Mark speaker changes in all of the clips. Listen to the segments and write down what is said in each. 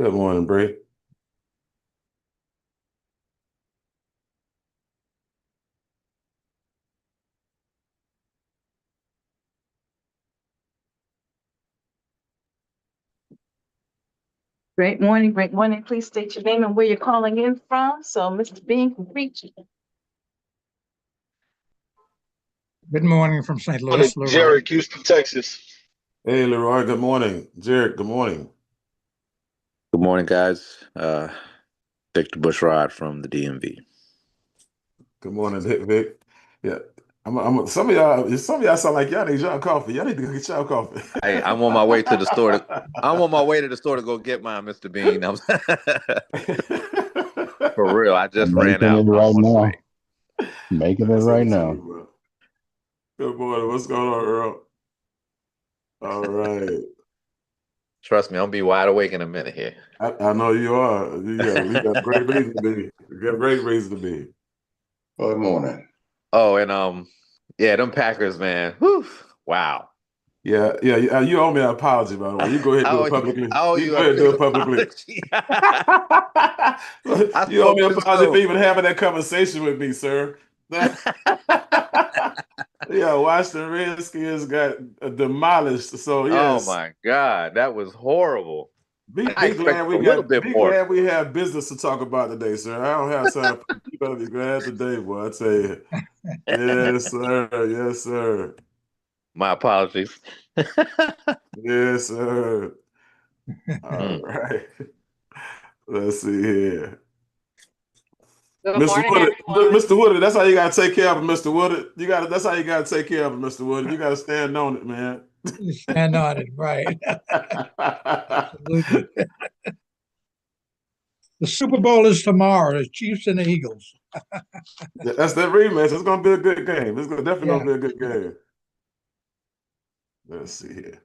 Speaker 1: Good morning, Bree.
Speaker 2: Great morning, great morning. Please state your name and where you're calling in from so Mr. Bean can reach you.
Speaker 3: Good morning from St.
Speaker 4: Morning,
Speaker 3: Louis, Leroy.
Speaker 4: Jared, Houston, Texas.
Speaker 1: Hey, Leroy. Good morning. Jared. Good morning.
Speaker 5: Good morning, guys. Victor Bushrod from the DMV.
Speaker 1: Good morning, Vic. Yeah, some of y'all sound like y'all need y'all coffee. Y'all need to go get y'all coffee.
Speaker 5: I'm on my way to the store. I'm on my way to the store to go get mine, Mr. Bean. For real. I just
Speaker 6: I'm
Speaker 5: ran
Speaker 6: making it
Speaker 5: out. I'm
Speaker 6: right
Speaker 5: on the
Speaker 6: now.
Speaker 5: way.
Speaker 6: Making it
Speaker 1: That's
Speaker 6: right
Speaker 1: what
Speaker 6: now.
Speaker 1: bro. Good morning. What's going on, Earl? All right.
Speaker 5: Trust me, I'm gonna be wide awake in a minute here.
Speaker 1: I know you are. You got great reason to be. You got great reason to be.
Speaker 4: Good morning.
Speaker 5: Oh, and yeah, them Packers, man. Whew, wow.
Speaker 1: Yeah. You owe me an apology, by the way. You go ahead and do it publicly.
Speaker 5: I owe
Speaker 1: You
Speaker 5: you
Speaker 1: go
Speaker 5: a
Speaker 1: ahead and do
Speaker 5: big
Speaker 1: it publicly.
Speaker 5: apology. I
Speaker 1: You owe me
Speaker 5: spoke
Speaker 1: an
Speaker 5: too
Speaker 1: apology for
Speaker 5: soon.
Speaker 1: even having that conversation with me, sir. Yeah, Washington Redskins got demolished. So
Speaker 5: Oh
Speaker 1: yes,
Speaker 5: my God, that was horrible.
Speaker 1: be
Speaker 5: I
Speaker 1: be glad
Speaker 5: expected
Speaker 1: we
Speaker 5: a little
Speaker 1: got
Speaker 5: bit
Speaker 1: be
Speaker 5: more.
Speaker 1: glad we have business to talk about today, sir. I don't have time. You better be glad today, boy. I tell you. Yes, sir. Yes, sir.
Speaker 5: My apologies.
Speaker 1: Yes, sir. All
Speaker 5: Mm.
Speaker 1: right. Let's see here.
Speaker 7: Good
Speaker 1: Mr.
Speaker 7: morning,
Speaker 1: Woodard,
Speaker 7: everyone.
Speaker 1: Mr. Woodard, that's how you gotta take care of it, Mr. Woodard. That's how you gotta take care of it, Mr. Woodard. You gotta stand on it, man.
Speaker 3: Stand on it, right? Absolutely. The Super Bowl is tomorrow. The Chiefs and the Eagles.
Speaker 1: That's that rematch. It's gonna be a good game. Definitely
Speaker 3: Yeah.
Speaker 1: gonna be a good game. Let's see here.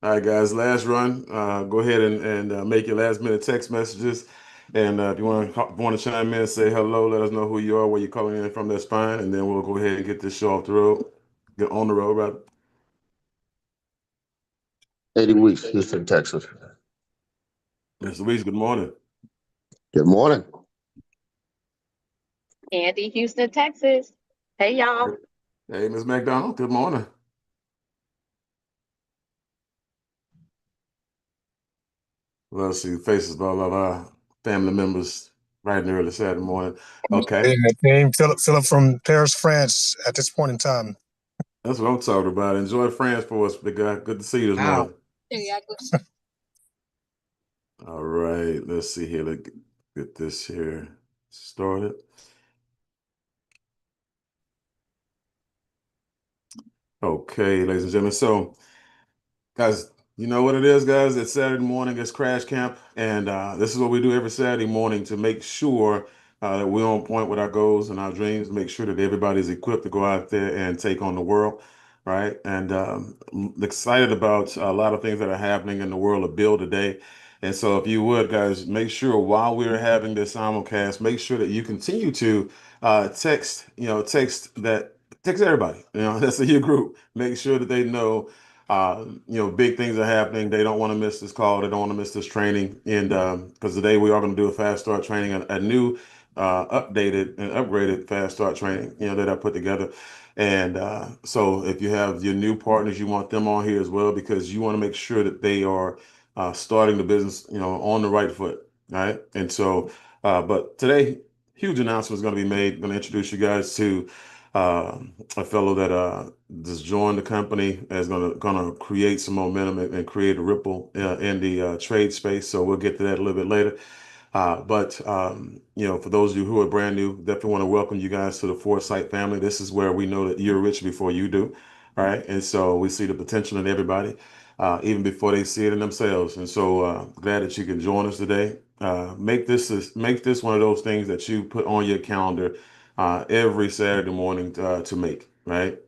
Speaker 1: All right, guys, last run. Go ahead and make your last minute text messages. And if you want to chime in, say hello, let us know who you are, where you're calling in from, that's fine. And then we'll go ahead and get this show off the road. Get on the road, rather.
Speaker 4: 80 weeks, Houston, Texas.
Speaker 1: Mr. Weeks, good morning.
Speaker 4: Good morning.
Speaker 7: Andy, Houston, Texas. Hey, y'all.
Speaker 1: Hey, Ms. McDonald, good morning. Let's see faces of all of our family members right in the early Saturday morning. Okay,
Speaker 8: Hey, Team Philip from Paris, France at this point in time.
Speaker 1: that's what I'm talking about. Enjoy France for us, big guy. Good to see you this
Speaker 3: Wow.
Speaker 1: morning. All right, let's see here. Let's get this here started. Okay, ladies and gentlemen. So, guys, you know what it is, guys? It's Saturday morning. It's Crash Camp, and this is what we do every Saturday morning to make sure that we're on point with our goals and our dreams. Make sure that everybody's equipped to go out there and take on the world, right? And I'm excited about a lot of things that are happening in the world of Build today. And so, if you would, guys, make sure while we're having this simulcast, make sure that you continue to text, text everybody, that's in your group. Make sure that they know big things are happening. They don't want to miss this call. They don't want to miss this training. And because today we are going to do a fast start training, a new, updated and upgraded fast start training, that I put together. And so if you have your new partners, you want them on here as well because you want to make sure that they are starting the business, on the right foot. Right. And so, but today, huge announcement is going to be made. I'm going to introduce you guys to a fellow that just joined the company is gonna create some momentum and create a ripple in the trade space. So we'll get to that a little bit later. But for those of you who are brand new, definitely want to welcome you guys to the Foresight family. This is where we know that you're rich before you do, right? And so we see the potential in everybody, even before they see it in themselves. And so glad that you can join us today. Make this one of those things that you put on your calendar every Saturday morning to make, right?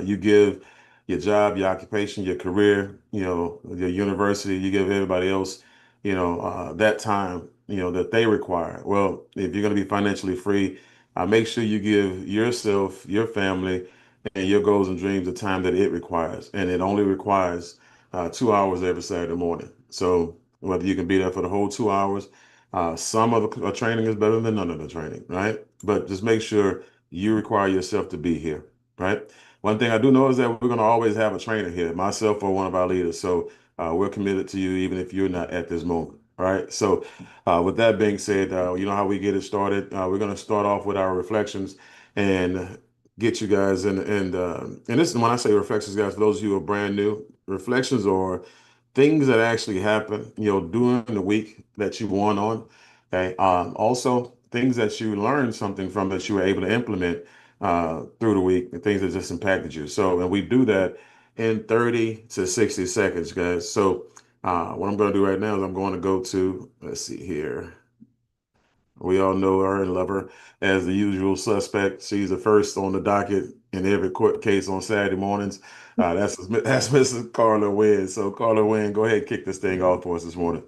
Speaker 1: You give your job, your occupation, your career, your university, you give everybody else, that time, that they require. Well, if you're going to be financially free, make sure you give yourself, your family, and your goals and dreams the time that it requires. And it only requires 2 hours every Saturday morning. So whether you can be there for the whole 2 hours. Some of the training is better than none of the training, right? But just make sure you require yourself to be here, right? One thing I do know is that we're going to always have a trainer here, myself or one of our leaders. So we're committed to you, even if you're not at this moment. All right. So with that being said, you know how we get it started. We're going to start off with our reflections and get you guys in. And this is when I say reflections, guys, for those of you who are brand new, reflections are things that actually happen, you know, during the week that you won on. Okay. Also, things that you learned something from that you were able to implement through the week, and things that just impacted you. So, and we do that in 30 to 60 seconds, guys. So, what I'm going to do right now is I'm going to go to, let's see here. We all know her and love her as the usual suspect. She's the first on the docket in every court case on Saturday mornings. That's Mrs. Carla Wynn. So, Carla Wynn, go ahead and kick this thing off for us this morning.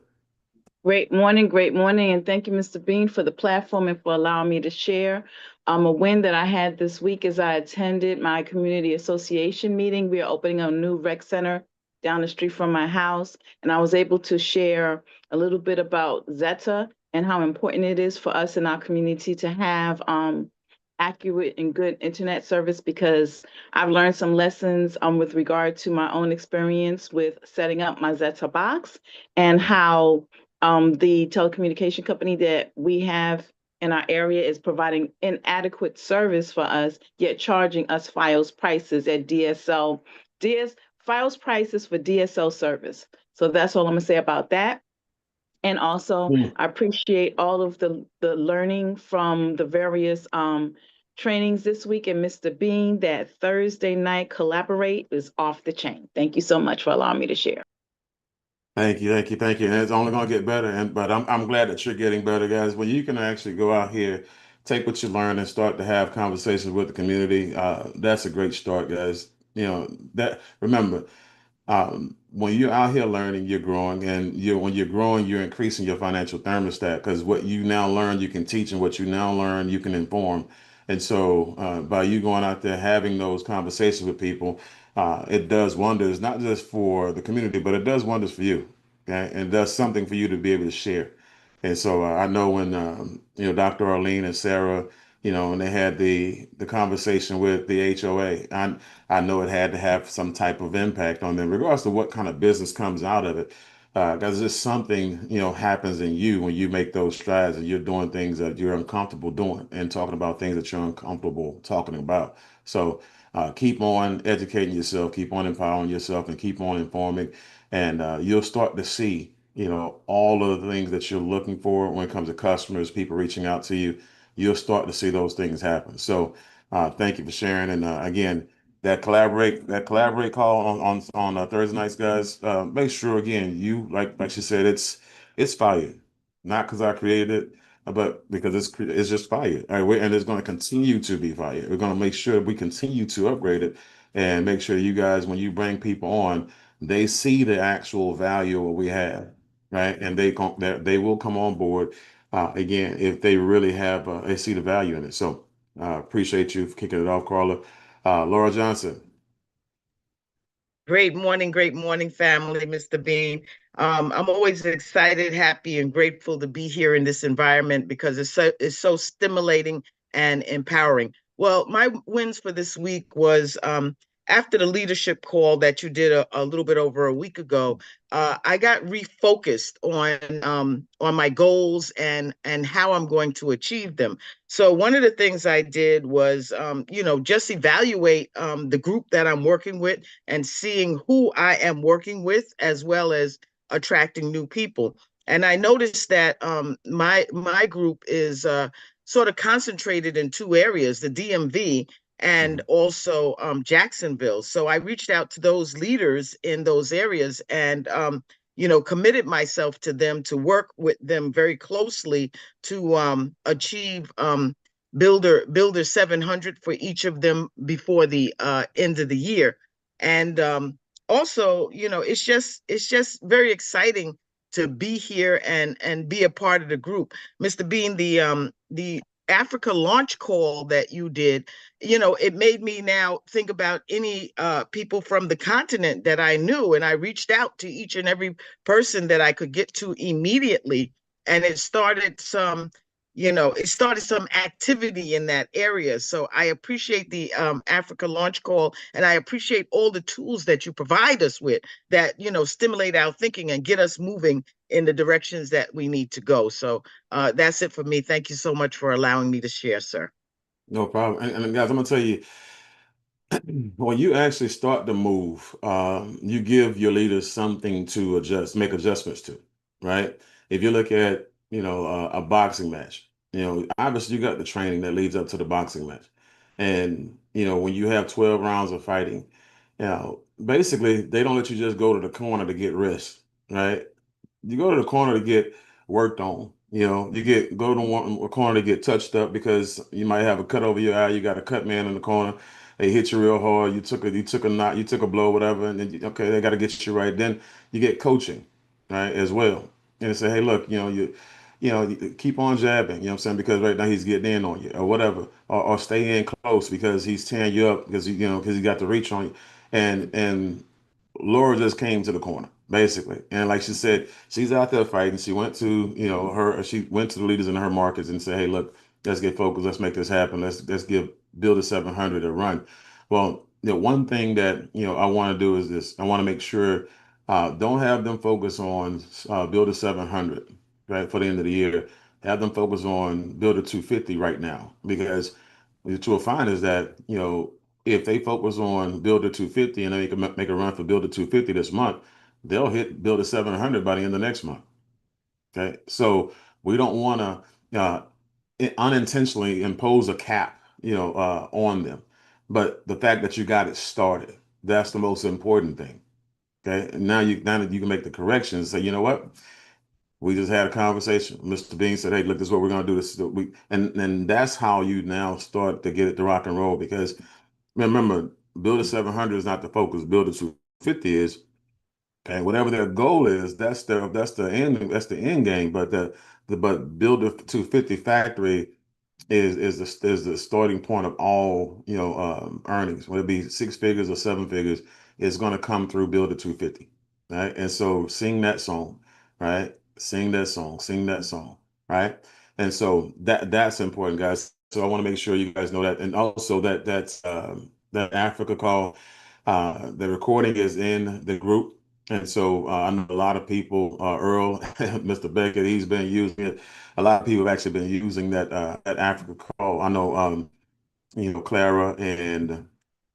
Speaker 2: Great morning, and thank you, Mr. Bean, for the platform and for allowing me to share. A win that I had this week is I attended my community association meeting. We are opening a new rec center down the street from my house, and I was able to share a little bit about Zeta and how important it is for us in our community to have accurate and good internet service, because I've learned some lessons with regard to my own experience with setting up my Zeta box and how the telecommunication company that we have in our area is providing inadequate service for us, yet charging us FiOS prices at DSL. FiOS prices for DSL service. So that's all I'm gonna say about that. And also, I appreciate all of the learning from the various trainings this week. And Mr. Bean, that Thursday night collaborate is off the chain. Thank you so much for allowing me to share.
Speaker 1: Thank you. And it's only going to get better. But I'm glad that you're getting better, guys. When you can actually go out here, take what you learn, and start to have conversations with the community, that's a great start, guys. You know that. Remember, when you're out here learning, you're growing, and when you're growing, you're increasing your financial thermostat, because what you now learn, you can teach, and what you now learn, you can inform. And so, by you going out there having those conversations with people, it does wonders, not just for the community, but it does wonders for you. Okay, and it does something for you to be able to share. And so, I know when you know, Dr. Arlene and Sarah, you know, and they had the conversation with the HOA. I know it had to have some type of impact on them, regardless of what kind of business comes out of it. Because just something, you know, happens in you when you make those strides and you're doing things that you're uncomfortable doing and talking about things that you're uncomfortable talking about. So keep on educating yourself, keep on empowering yourself, and keep on informing, and you'll start to see, you know, all of the things that you're looking for when it comes to customers, people reaching out to you. You'll start to see those things happen. So thank you for sharing. And again, that collaborate call on Thursday nights, guys. Make sure again, you like she said, it's fire, not because I created it, but because it's just fire. All right, and it's going to continue to be fire. We're going to make sure we continue to upgrade it, and make sure you guys, when you bring people on, they see the actual value of what we have, right? And they will come on board again if they really have they see the value in it. So appreciate you for kicking it off, Carla. Laura Johnson.
Speaker 6: Great morning, family, Mr. Bean. I'm always excited, happy, and grateful to be here in this environment because it's so stimulating and empowering. Well, my wins for this week was after the leadership call that you did a little bit over a week ago. I got refocused on my goals and how I'm going to achieve them. So one of the things I did was, you know, just evaluate the group that I'm working with and seeing who I am working with, as well as attracting new people. And I noticed that my group is sort of concentrated in two areas, the DMV and also Jacksonville. So I reached out to those leaders in those areas and you know, committed myself to them to work with them very closely to achieve Builder 700 for each of them before the end of the year. And also, you know, it's just very exciting to be here and be a part of the group. Mr. Bean, the Africa launch call that you did, you know, it made me now think about any people from the continent that I knew. And I reached out to each and every person that I could get to immediately. And it started some, you know, it started some activity in that area. So I appreciate the Africa launch call, and I appreciate all the tools that you provide us with that, you know, stimulate our thinking and get us moving in the directions that we need to go. So that's it for me. Thank you so much for allowing me to share, sir.
Speaker 1: No problem. And guys, I'm gonna tell you, when you actually start to move, you give your leaders something to make adjustments to, right? If you look at, you know, a boxing match, you know, obviously you got the training that leads up to the boxing match. And, you know, when you have 12 rounds of fighting, you know, basically they don't let you just go to the corner to get rest, right? You go to the corner to get worked on. You know, go to one corner to get touched up because you might have a cut over your eye. You got a cut man in the corner. They hit you real hard. You took a knot, you took a blow, whatever, and then okay, they got to get you right. Then you get coaching, right, as well. And they say, hey, look, you keep on jabbing. You know what I'm saying? Because right now he's getting in on you, or whatever, or stay in close because he's tearing you up because because he got the reach on you, and Laura just came to the corner, basically. And like she said, she's out there fighting. She went to, she went to the leaders in her markets and said, hey, look, let's get focused. Let's make this happen. Let's give Build a 700 a run. Well, one thing that, I want to do is this. I want to make sure, don't have them focus on Build a 700, right, for the end of the year. Have them focus on Build a 250 right now, because what you'll find is that, if they focus on Build a 250 and they can make a run for Build a 250 this month, they'll hit Build a 700 by the end of next month. Okay. So we don't want to unintentionally impose a cap, on them. But the fact that you got it started, that's the most important thing. Okay. And now that you can make the corrections, say, you know what? We just had a conversation. Mr. Bean said, hey, look, this is what we're going to do. This is what and that's how you now start to get it to rock and roll, because remember, Build a 700 is not the focus. Build a 250 is, okay. Whatever their goal is, that's the end game. But but Build a 250 factory is the starting point of all earnings. Whether it be six figures or seven figures, it's going to come through Build a 250, right? And so sing that song, right? Sing that song, right? And so that's important, guys. So I want to make sure you guys know that, and also that Africa call, the recording is in the group. And so I know a lot of people, Earl, Mr. Beckett, he's been using it. A lot of people have actually been using that Africa call. I know, Clara and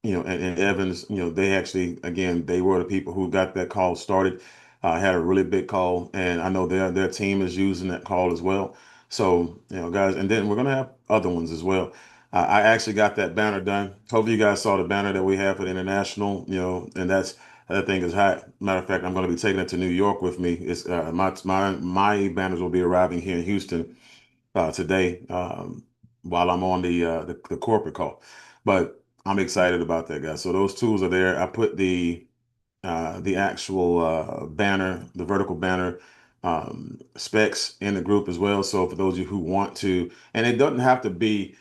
Speaker 1: and Evans, they actually, again, they were the people who got that call started. Had a really big call, and I know their team is using that call as well. So, guys, and then we're gonna have other ones as well. I actually got that banner done. Hopefully you guys saw the banner that we have for the international, and that thing is hot. Matter of fact, I'm going to be taking it to New York with me. It's my banners will be arriving here in Houston today, while I'm on the corporate call. But I'm excited about that, guys. So those tools are there. I put the actual banner, the vertical banner specs in the group as well. So for those of you who want to, and it doesn't have to be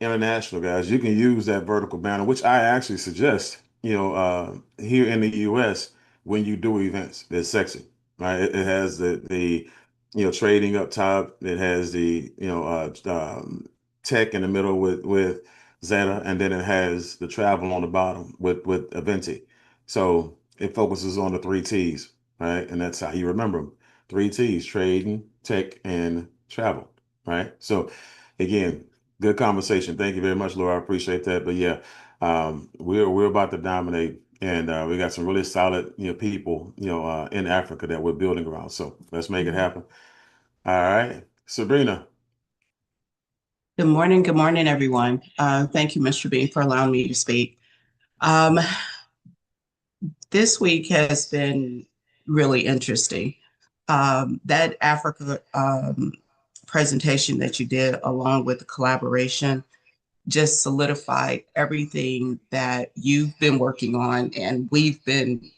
Speaker 1: international, guys, you can use that vertical banner, which I actually suggest, here in the US when you do events. It's sexy, right? It has the trading up top. It has the tech in the middle with Zeta, and then it has the travel on the bottom with Aventi. So it focuses on the three T's, right? And that's how you remember them. Three T's: trading, tech, and travel, right? So again, good conversation. Thank you very much, Laura. I appreciate that. But yeah, we're about to dominate, and we got some really solid people in Africa that we're building around. So let's make it happen. All right, Sabrina.
Speaker 9: Good morning, everyone. Thank you, Mr. Bean, for allowing me to speak. This week has been really interesting. That Africa presentation that you did, along with the collaboration, just solidified everything that you've been working on and we've been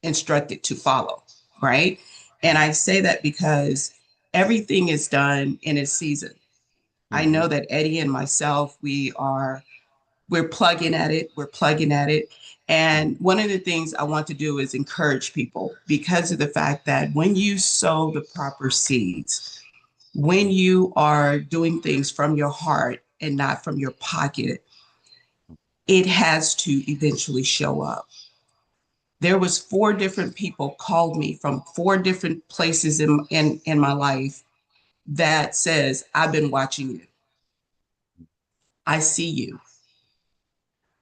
Speaker 9: instructed to follow, right? And I say that because everything is done in its season. I know that Eddie and myself, we're plugging at it. We're plugging at it. And one of the things I want to do is encourage people because of the fact that when you sow the proper seeds, when you are doing things from your heart and not from your pocket, it has to eventually show up. There was 4 different people called me from 4 different places in my life that says, I've been watching you. I see you.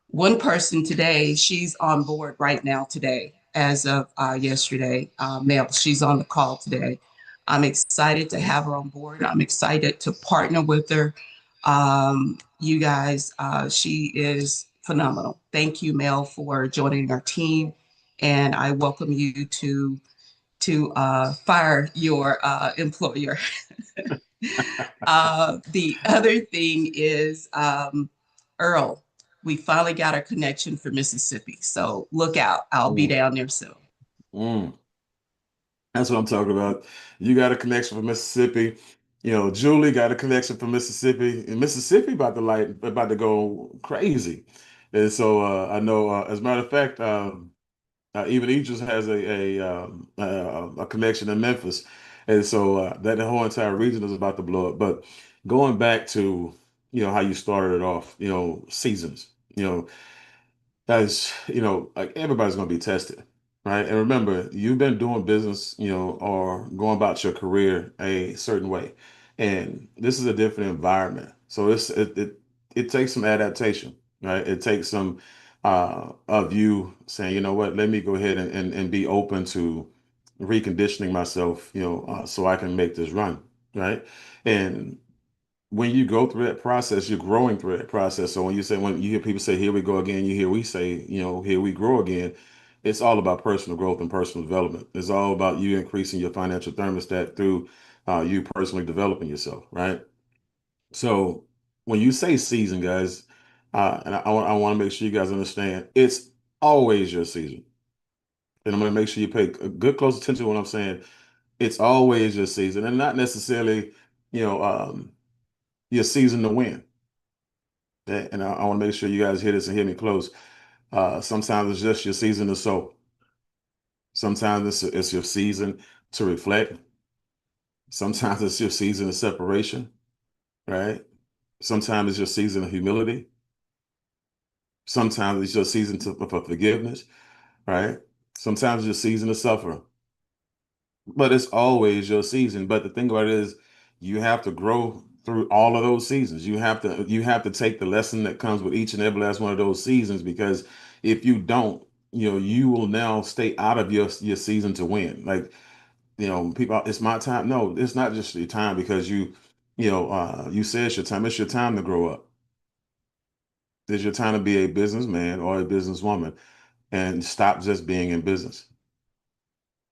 Speaker 9: One person today, she's on board right now today, as of yesterday, Mel, she's on the call today. I'm excited to have her on board. I'm excited to partner with her. You guys, she is phenomenal. Thank you, Mel, for joining our team. And I welcome you to fire your employer. The other thing is Earl. We finally got our connection for Mississippi. So look out. I'll be down there soon.
Speaker 1: That's what I'm talking about. You got a connection for Mississippi. You know, Julie got a connection for Mississippi. And Mississippi about to go crazy. And so I know, as a matter of fact, even Idris has a connection in Memphis. And so that the whole entire region is about to blow up. But going back to, how you started it off, seasons, like everybody's going to be tested, right? And remember, you've been doing business, or going about your career a certain way. And this is a different environment. So it takes some adaptation, right? It takes some of you saying, you know what, let me go ahead and be open to reconditioning myself, so I can make this run, right? And when you go through that process, you're growing through that process. So when you hear people say, here we go again, you hear we say, here we grow again, it's all about personal growth and personal development. It's all about you increasing your financial thermostat through you personally developing yourself, right? So when you say season, guys, and I want to make sure you guys understand, it's always your season. And I'm going to make sure you pay a good close attention to what I'm saying. It's always your season, and not necessarily, your season to win. Okay? And I want to make sure you guys hear this and hear me close. Sometimes it's just your season to sow. Sometimes it's your season to reflect. Sometimes it's your season of separation, right? Sometimes it's your season of humility. Sometimes it's your season for forgiveness, right? Sometimes it's your season to suffer. But it's always your season. But the thing about it is, you have to grow through all of those seasons. You have to take the lesson that comes with each and every last one of those seasons, because if you don't, you will now stay out of your season to win. Like, people, it's my time. No, it's not just your time, because you say it's your time. It's your time to grow up. It's your time to be a businessman or a businesswoman and stop just being in business.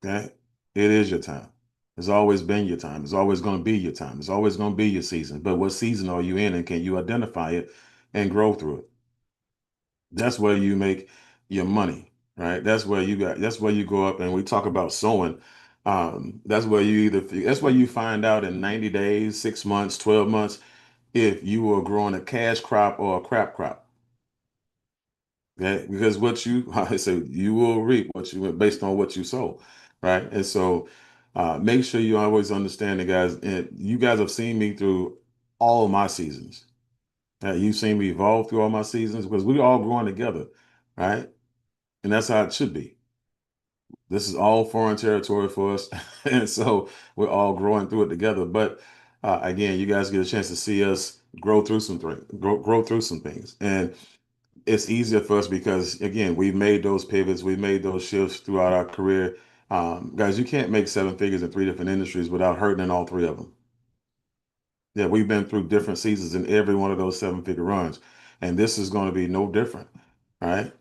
Speaker 1: Okay? It is your time. It's always been your time. It's always going to be your time. It's always going to be your season. But what season are you in, and can you identify it and grow through it? That's where you make your money, right? That's where you go up, and we talk about sowing. That's where you find out in 90 days, 6 months, 12 months, if you are growing a cash crop or a crap crop. Okay? Because I say, you will reap based on what you sow, right? And so make sure you always understand it, guys. And you guys have seen me through all my seasons. You've seen me evolve through all my seasons, because we're all growing together, right? And that's how it should be. This is all foreign territory for us. And so we're all growing through it together. But again, you guys get a chance to see us grow through some things. And it's easier for us because, again, we've made those pivots, we've made those shifts throughout our career. Guys, you can't make 7 figures in 3 different industries without hurting in all 3 of them. Yeah, we've been through different seasons in every one of those 7-figure runs, and this is going to be no different, right?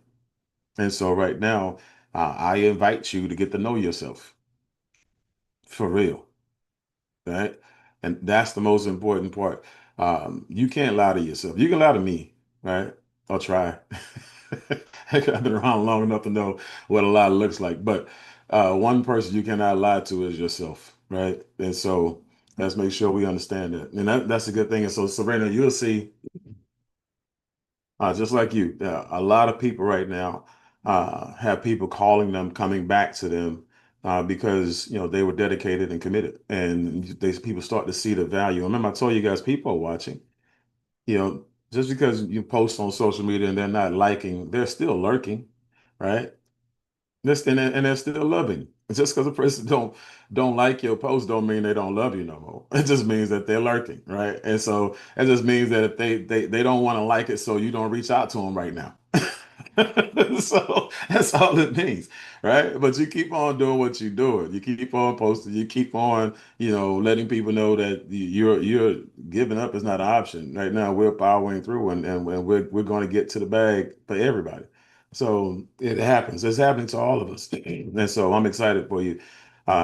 Speaker 1: And so right now, I invite you to get to know yourself for real, right? And that's the most important part. You can't lie to yourself. You can lie to me, right? I'll try. I've been around long enough to know what a lie looks like. But one person you cannot lie to is yourself, right? And so Let's make sure we understand that. And that's a good thing. And so, Serena, you'll see, just like you, a lot of people right now have people calling them, coming back to them because they were dedicated and committed, and people start to see the value. Remember, I told you guys, people are watching. Just because you post on social media and they're not liking, they're still lurking, right? And they're still loving. Just because a person don't like your post don't mean they don't love you no more. It just means that they're lurking, right? And so it just means that if they don't want to like it, so you don't reach out to them right now. So that's all it means, right? But you keep on doing what you're doing. You keep on posting. You keep on, letting people know that you're giving up is not an option. Right now, we're powering through, and we're going to get to the bag for everybody. So it happens. It's happening to all of us. And so I'm excited for you,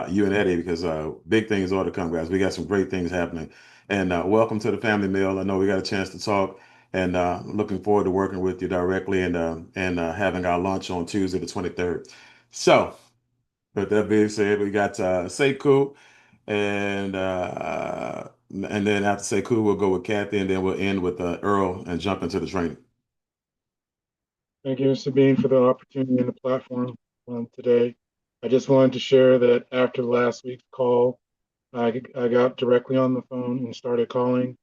Speaker 1: you and Eddie, because big things are to come, guys. We got some great things happening. And welcome to the family meal. I know we got a chance to talk, and looking forward to working with you directly and having our lunch on Tuesday the 23rd. So with that being said, we got Sekou, and then after Sekou, we'll go with Kathy, and then we'll end with Earl and jump into the training.
Speaker 10: Thank you, Mr. Bean, for the opportunity and the platform today. I just wanted to share that after last week's call, I got directly on the phone and started calling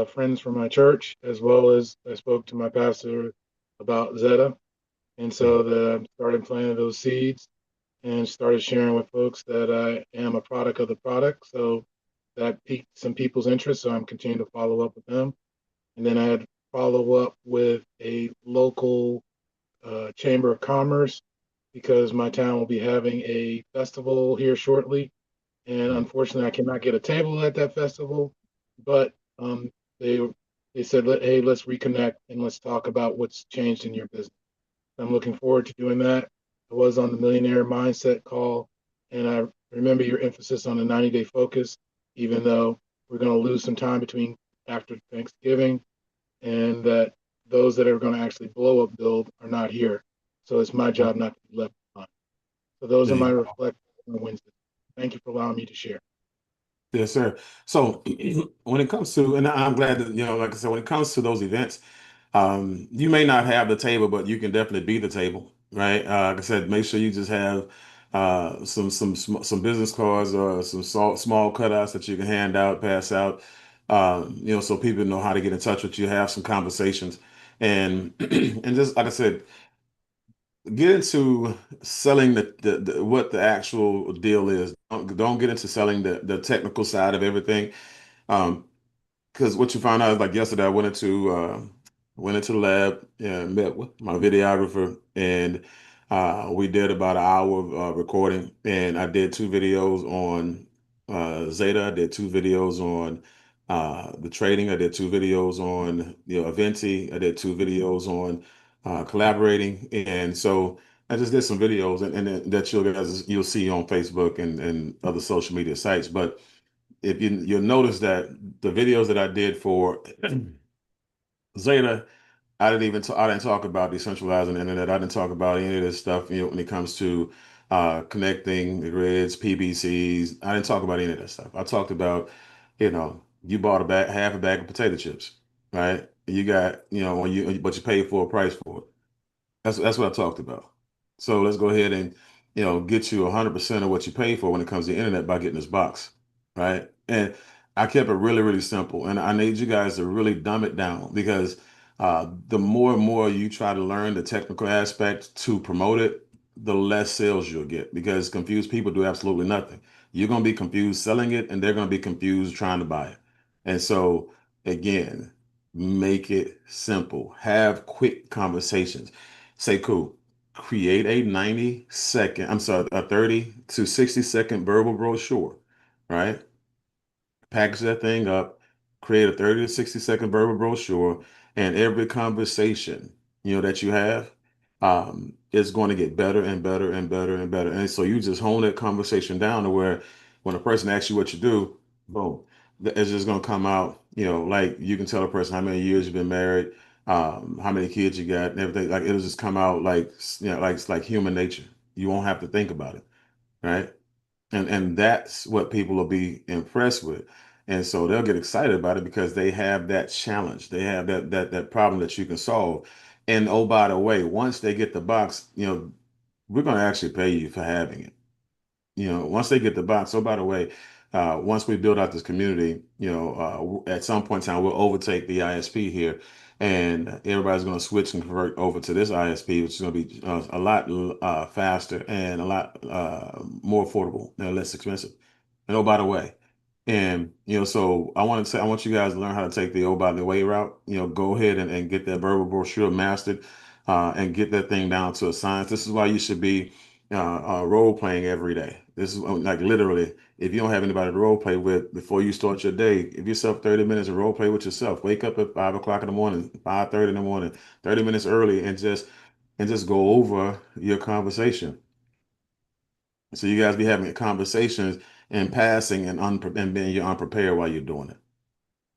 Speaker 10: friends from my church, as well as I spoke to my pastor about Zeta. And so I started planting those seeds and started sharing with folks that I am a product of the product. So that piqued some people's interest. So I'm continuing to follow up with them. And then I had follow up with a local Chamber of Commerce, because my town will be having a festival here shortly. And unfortunately, I cannot get a table at that festival, but they said, hey, let's reconnect and let's talk about what's changed in your business. I'm looking forward to doing that. I was on the Millionaire Mindset call, and I remember your emphasis on the 90-day focus, even though we're going to lose some time between after Thanksgiving, and that those that are going to actually blow up build are not here. So it's my job not to be left behind. So those are my reflections on Wednesday. Thank you for allowing me to share.
Speaker 1: Yes, sir. So when it comes to, and I'm glad that, like I said, when it comes to those events, you may not have the table, but you can definitely be the table, right? Like I said, make sure you just have some business cards or some small cutouts that you can hand out, pass out, so people know how to get in touch with you, have some conversations, and and just like I said, get into selling the what the actual deal is. Don't get into selling the technical side of everything. Um, because what you found out is, like yesterday, I went into the lab and met with my videographer, and we did about an hour of recording, and I did 2 videos on Zeta. I did 2 videos on the trading. I did 2 videos on Aventi. I did 2 videos on collaborating, and so I just did some videos, and that you'll see on Facebook and other social media sites, but if you'll notice that the videos that I did for Zeta, I didn't talk about decentralizing the internet. I didn't talk about any of this stuff, when it comes to connecting the grids, PBCs. I didn't talk about any of that stuff. I talked about, you bought half a bag of potato chips, right? You got, but you paid full price for it. That's what I talked about. So let's go ahead and get you 100% of what you pay for when it comes to the internet by getting this box, right? And I kept it really, really simple, and I need you guys to really dumb it down, because the more and more you try to learn the technical aspect to promote it, the less sales you'll get, because confused people do absolutely nothing. You're going to be confused selling it, and they're going to be confused trying to buy it. And so again, make it simple. Have quick conversations. Say, cool. Create a a 30 to 60-second verbal brochure, right? Package that thing up, create a 30 to 60-second verbal brochure, and every conversation, that you have, is going to get better and better and better and better. And so you just hone that conversation down to where when a person asks you what you do, boom, it's just going to come out, like you can tell a person how many years you've been married, how many kids you got, and everything. Like it'll just come out like, like it's like human nature. You won't have to think about it, right? And that's what people will be impressed with. And so they'll get excited about it because they have that challenge. They have that problem that you can solve. And oh, by the way, once they get the box, we're going to actually pay you for having it. Once they get the box. So by the way, once we build out this community, at some point in time, we'll overtake the ISP here, and everybody's going to switch and convert over to this ISP, which is going to be a lot faster and a lot more affordable and less expensive. And oh, by the way, and so I want you guys to learn how to take the oh, by the way route. Go ahead and get that verbal brochure mastered, and get that thing down to a science. This is why you should be role playing every day. This is like literally, if you don't have anybody to role play with before you start your day, give yourself 30 minutes of role play with yourself. Wake up at 5 o'clock in the morning, 5:30 in the morning, 30 minutes early, and just go over your conversation. So you guys be having conversations and passing and being you're unprepared while you're doing it.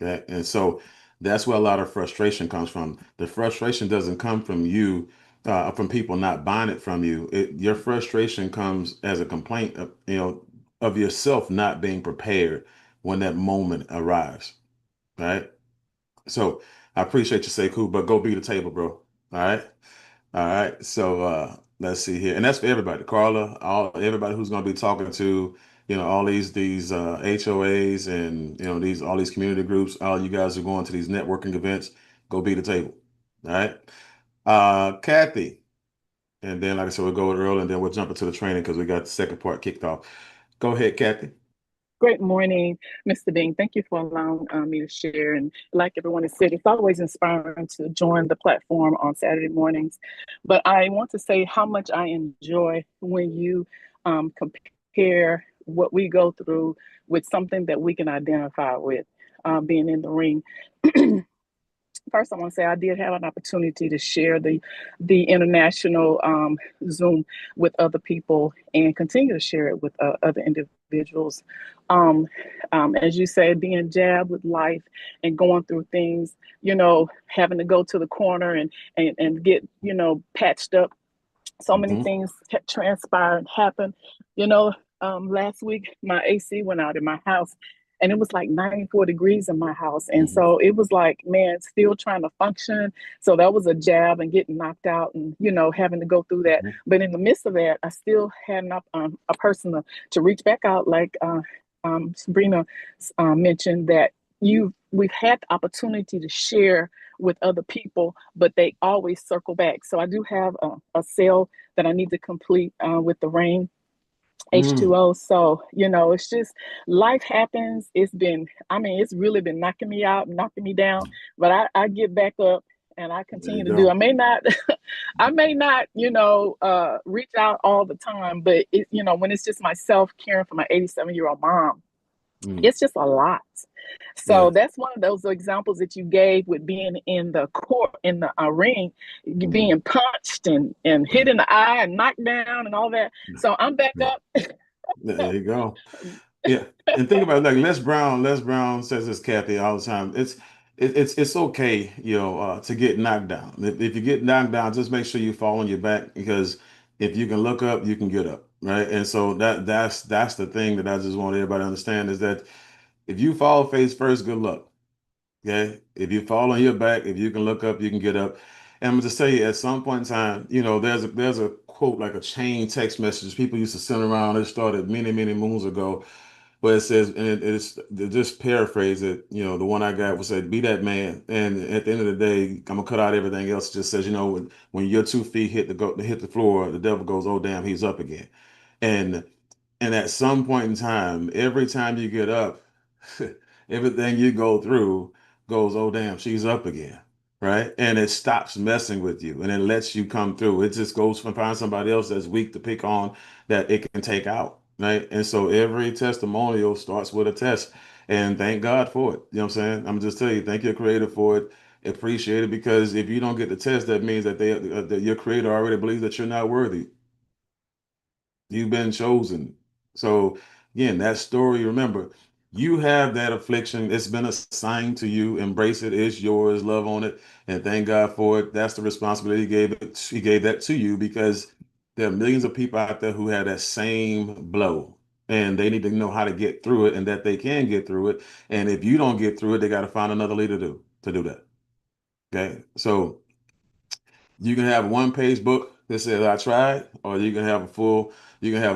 Speaker 1: Okay. And so that's where a lot of frustration comes from. The frustration doesn't come from you, from people not buying it from you. Your frustration comes as a complaint of yourself not being prepared when that moment arrives. Right. So I appreciate you, Sekou, but go be the table, bro. All right. All right. So let's see here. And that's for everybody. Carla, everybody who's going to be talking to, all these HOAs and all these community groups, all you guys are going to these networking events, go be the table. All right. Kathy. And then, like I said, we'll go with Earl and then we'll jump into the training because we got the second part kicked off. Go ahead, Kathy.
Speaker 11: Great morning, Mr. Bean. Thank you for allowing me to share. And like everyone has said, it's always inspiring to join the platform on Saturday mornings. But I want to say how much I enjoy when you compare what we go through with something that we can identify with, being in the ring. First, I want to say I did have an opportunity to share the international Zoom with other people and continue to share it with other individuals. As you said, being jabbed with life and going through things, having to go to the corner and get, patched up. So many things transpire and happen. Last week, my AC went out in my house. And it was like 94 degrees in my house. And so it was like, man, still trying to function. So that was a jab and getting knocked out and, having to go through that. But in the midst of that, I still had a person to reach back out, like Sabrina mentioned, that we've had the opportunity to share with other people, but they always circle back. So I do have a sale that I need to complete with the rain. H2O. So, it's just life happens. It's really been knocking me out, knocking me down, but I get back up and I continue to do. I may not, reach out all the time, but when it's just myself caring for my 87-year-old mom, it's just a lot. So that's one of those examples that you gave with being in the court, in the ring, being punched and hit in the eye and knocked down and all that. So I'm back up.
Speaker 1: There you go. Yeah. And think about it, like Les Brown says this, Kathy, all the time. It's okay, to get knocked down. If you get knocked down, just make sure you fall on your back, because if you can look up, you can get up. Right. And so that's the thing that I just want everybody to understand, is that if you fall face first, good luck. Okay. If you fall on your back, if you can look up, you can get up. And I'm just tell you, at some point in time, there's a quote, like a chain text message people used to send around. It started many, many moons ago, but it says, and it's just paraphrase it. The one I got was said, "Be that man." And at the end of the day, I'm gonna cut out everything else. It just says, when your 2 feet hit the floor, the devil goes, "Oh damn, he's up again." And at some point in time, every time you get up, everything you go through goes, "Oh damn, she's up again." Right. And it stops messing with you and it lets you come through. It just goes from find somebody else that's weak to pick on that it can take out. Right. And so every testimonial starts with a test. And thank God for it. You know what I'm saying? I'm just telling you, thank your creator for it. Appreciate it, because if you don't get the test, that means that that your creator already believes that you're not worthy. You've been chosen. So again, that story, remember, you have that affliction. It's been assigned to you. Embrace it. It's yours. Love on it. And thank God for it. That's the responsibility He gave that to you, because there are millions of people out there who have that same blow. and they need to know how to get through it and that they can get through it. And if you don't get through it, they got to find another leader to do that. Okay. So you can have a one-page book that says I tried, or you can have a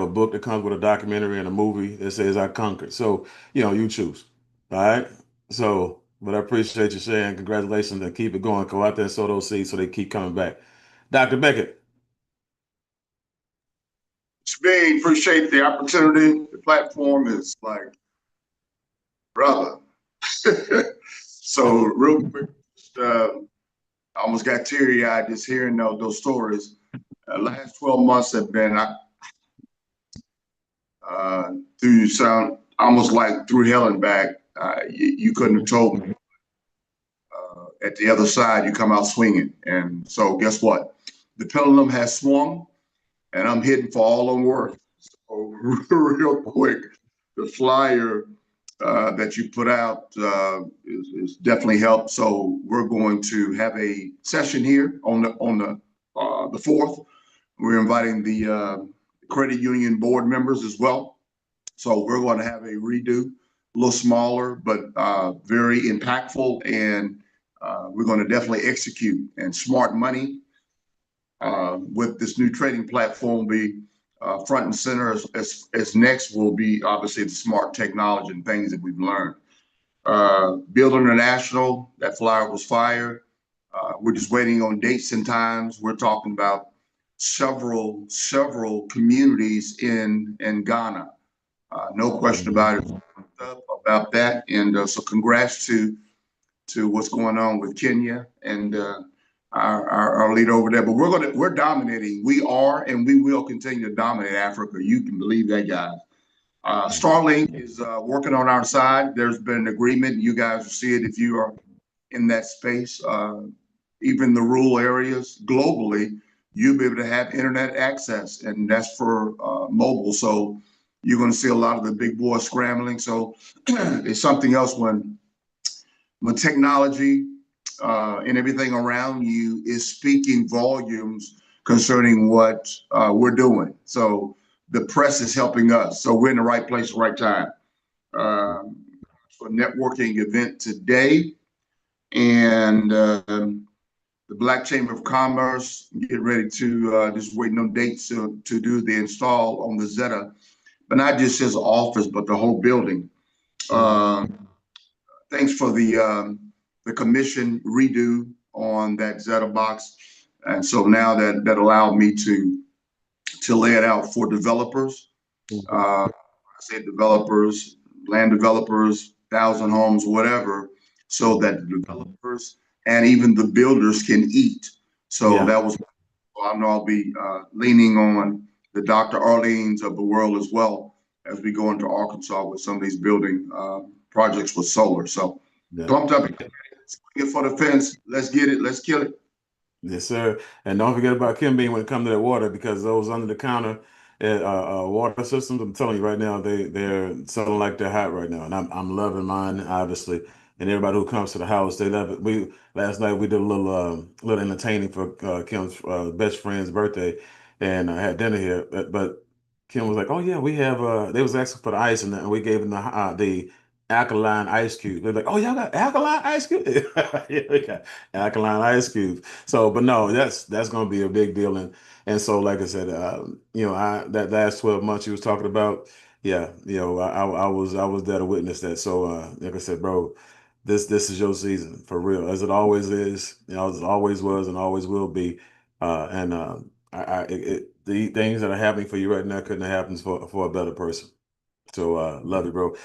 Speaker 1: book that comes with a documentary and a movie that says I conquered. So, you choose. All right. So, but I appreciate you sharing. Congratulations, and keep it going. Go out there and sow those seeds so they keep coming back. Dr. Beckett.
Speaker 4: Being appreciate the opportunity. The platform is like, brother. So real quick, I almost got teary-eyed just hearing those stories. Last 12 months have been through sound almost like through hell and back. You couldn't have told me. At the other side, you come out swinging. And so guess what? The pendulum has swung, and I'm hitting for all I'm worth. So real quick, the flyer that you put out is definitely helped. So we're going to have a session here on the 4th. We're inviting the credit union board members as well. So we're going to have a redo, a little smaller, but very impactful, and we're going to definitely execute. And smart money with this new trading platform be front and center. As next will be obviously the smart technology and things that we've learned. Build International, that flyer was fired. We're just waiting on dates and times. We're talking about several communities in Ghana. No question about it, about that. And so congrats to what's going on with Kenya and our leader over there. But we're dominating. We are, and we will continue to dominate Africa. You can believe that, guys. Starlink is working on our side. There's been an agreement. You guys will see it if you are in that space. Even the rural areas globally, you'll be able to have internet access, and that's for mobile. So you're going to see a lot of the big boys scrambling. So it's something else when technology and everything around you is speaking volumes concerning what we're doing. So the press is helping us. So we're in the right place, right time. For networking event today, and the Black Chamber of Commerce get ready to just waiting on dates to do the install on the Zeta, but not just his office, but the whole building. Thanks for the commission redo on that Zeta box, and so now that allowed me to lay it out for developers. I say developers, land developers, 1,000 homes, whatever, so that the developers and even the builders can eat. So that was, I know I'll be leaning on the Dr. Arlene's of the world as well as we go into Arkansas with some of these building projects with solar. So pumped up, swing it for the fence. Let's get it. Let's kill it.
Speaker 1: Yes, sir. And don't forget about Kim Bean when it comes to that water, because those under the counter water systems, I'm telling you right now, they're selling like they're hot right now. And I'm loving mine, obviously. And everybody who comes to the house, they love it. Last night we did a little entertaining for Kim's best friend's birthday, and I had dinner here. But Kim was like, "Oh yeah, we have." They was asking for the ice, and we gave them the alkaline ice cube. They're like, "Oh, y'all got alkaline ice cube?" Yeah, we got alkaline ice cubes. So, but no, that's going to be a big deal. And so, like I said, that last 12 months you was talking about, yeah, I was there to witness that. So, like I said, bro, this is your season for real, as it always is, as it always was and always will be. The things that are happening for you right now couldn't have happened for a better person. So, love you, bro.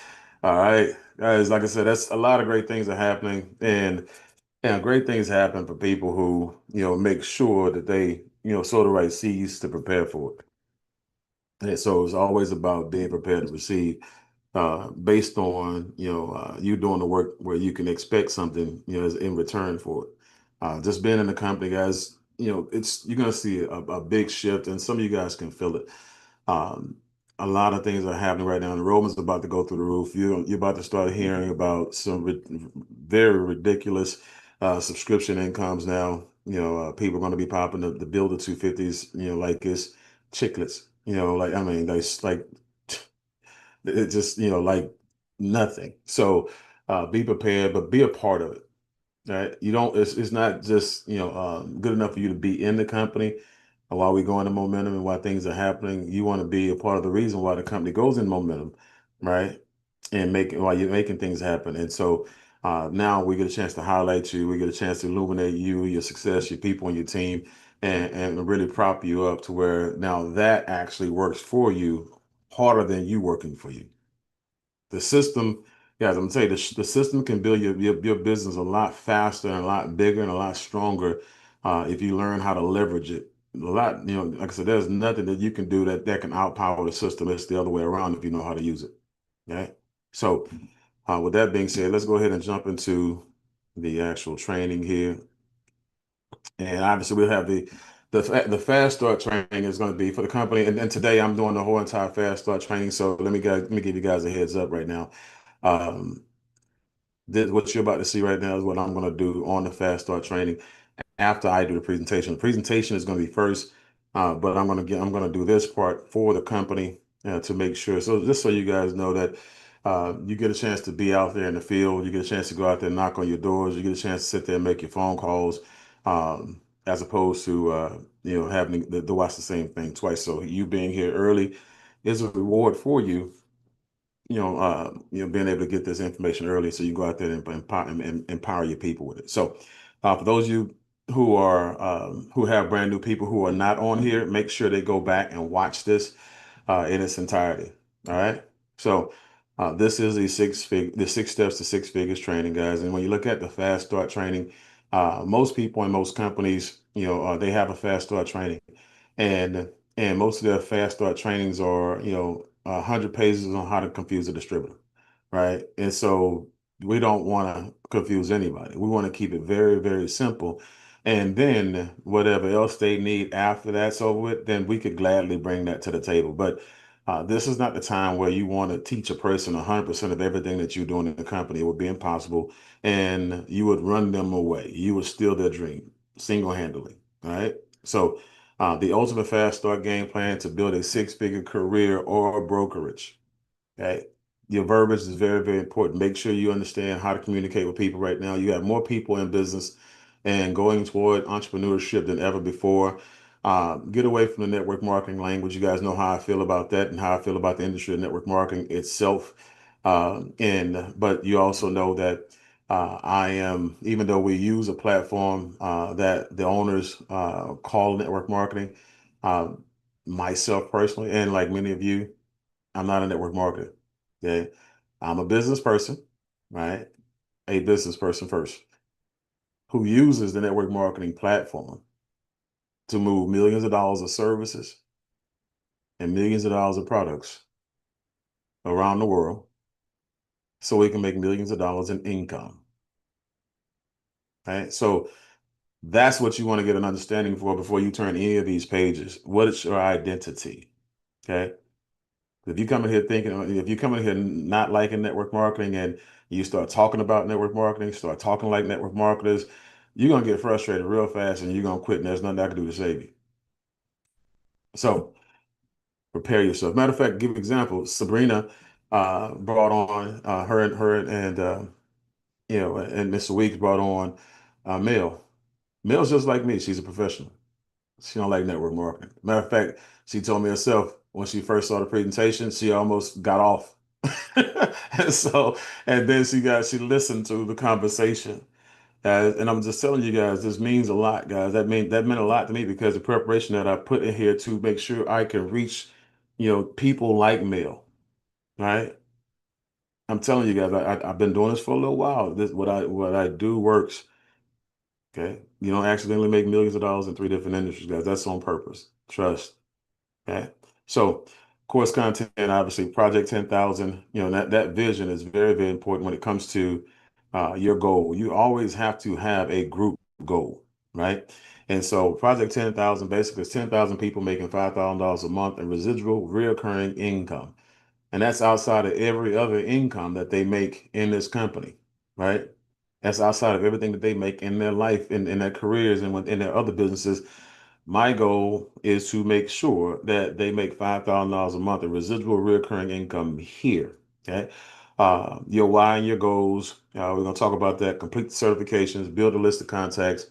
Speaker 1: All right, guys, like I said, that's a lot of great things are happening, and great things happen for people who, make sure that they, sow the right seeds to prepare for it. And so it's always about being prepared to receive, based on, you doing the work where you can expect something, as in return for it. Just being in the company, guys, you're going to see a big shift, and some of you guys can feel it. A lot of things are happening right now. Enrollment's about to go through the roof. You're about to start hearing about some very ridiculous subscription incomes now. People are going to be popping the Builder 250s, like it's chiclets. Like, I mean, that's like It just, like nothing. So be prepared, but be a part of it. Right? You don't, it's not just, good enough for you to be in the company while we go into momentum and while things are happening. You want to be a part of the reason why the company goes in momentum, right? And while you're making things happen. And so now we get a chance to highlight you, we get a chance to illuminate you, your success, your people, and your team, and really prop you up to where now that actually works for you harder than you working for you. The system, guys, I'm gonna tell you, the system can build your business a lot faster and a lot bigger and a lot stronger if you learn how to leverage it. A lot, like I said, there's nothing that you can do that can outpower the system. It's the other way around if you know how to use it. Okay. So with that being said, let's go ahead and jump into the actual training here. And obviously we'll have the fast start training is going to be for the company. And today I'm doing the whole entire fast start training. So let me give you guys a heads up right now. What you're about to see right now is what I'm going to do on the fast start training after I do the presentation. The presentation is going to be first, but I'm going to do this part for the company to make sure. So just so you guys know that you get a chance to be out there in the field, you get a chance to go out there and knock on your doors, you get a chance to sit there and make your phone calls, as opposed to having to watch the same thing twice. So you being here early is a reward for you. Being able to get this information early so you go out there and empower your people with it. So for those of you who have brand new people who are not on here, make sure they go back and watch this in its entirety. All right. So this is the six steps to six figures training, guys. And when you look at the fast start training, most people in most companies, they have a fast start training, and most of their fast start trainings are 100 pages on how to confuse a distributor, right? And so we don't want to confuse anybody. We want to keep it very, very simple. And then whatever else they need after that's over with, then we could gladly bring that to the table. But this is not the time where you want to teach a person 100% of everything that you're doing in the company. It would be impossible. And you would run them away. You would steal their dream single-handedly. All right. So the ultimate fast start game plan to build a six-figure career or brokerage. Okay. Your verbiage is very, very important. Make sure you understand how to communicate with people right now. You have more people in business and going toward entrepreneurship than ever before. Get away from the network marketing language. You guys know how I feel about that and how I feel about the industry of network marketing itself. But you also know that I am, even though we use a platform that the owners call network marketing, myself personally, and like many of you, I'm not a network marketer. Okay. I'm a business person, right? A business person first, who uses the network marketing platform to move millions of dollars of services and millions of dollars of products around the world so we can make millions of dollars in income. Right? So that's what you want to get an understanding for before you turn any of these pages. What is your identity? Okay. If you come in here not liking network marketing and you start talking about network marketing, start talking like network marketers, you're going to get frustrated real fast and you're going to quit, and there's nothing I can do to save you. So prepare yourself. Matter of fact, give an example. Sabrina brought on and Mr. Weeks brought on Mel. Mel's just like me. She's a professional. She don't like network marketing. Matter of fact, she told me herself when she first saw the presentation, she almost got off. And then she listened to the conversation. And I'm just telling you guys, this means a lot, guys. That meant a lot to me because the preparation that I put in here to make sure I can reach, people like Mel, right? I'm telling you guys, I've been doing this for a little while. What I do works. Okay. You don't accidentally make millions of dollars in 3 different industries, guys. That's on purpose. Trust. Okay. So course content, obviously Project 10,000, that vision is very, very important when it comes to your goal. You always have to have a group goal, right? And so Project 10,000 basically is 10,000 people making $5,000 a month in residual reoccurring income. And that's outside of every other income that they make in this company, right? That's outside of everything that they make in their life, in their careers, and in their other businesses. My goal is to make sure that they make $5,000 a month in residual recurring income here. Okay. Your why and your goals. We're going to talk about that. Complete the certifications, build a list of contacts,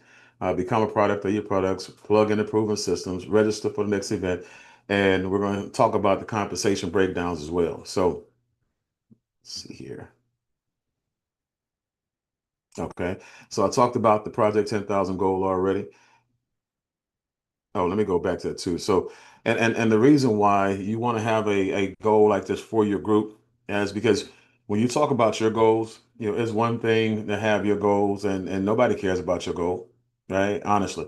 Speaker 1: become a product of your products, plug in the proven systems, register for the next event. And we're going to talk about the compensation breakdowns as well. So let's see here. Okay. So I talked about the Project 10,000 goal already. Oh, let me go back to that too. So, and the reason why you want to have a goal like this for your group is because when you talk about your goals, it's one thing to have your goals and nobody cares about your goal, right? Honestly,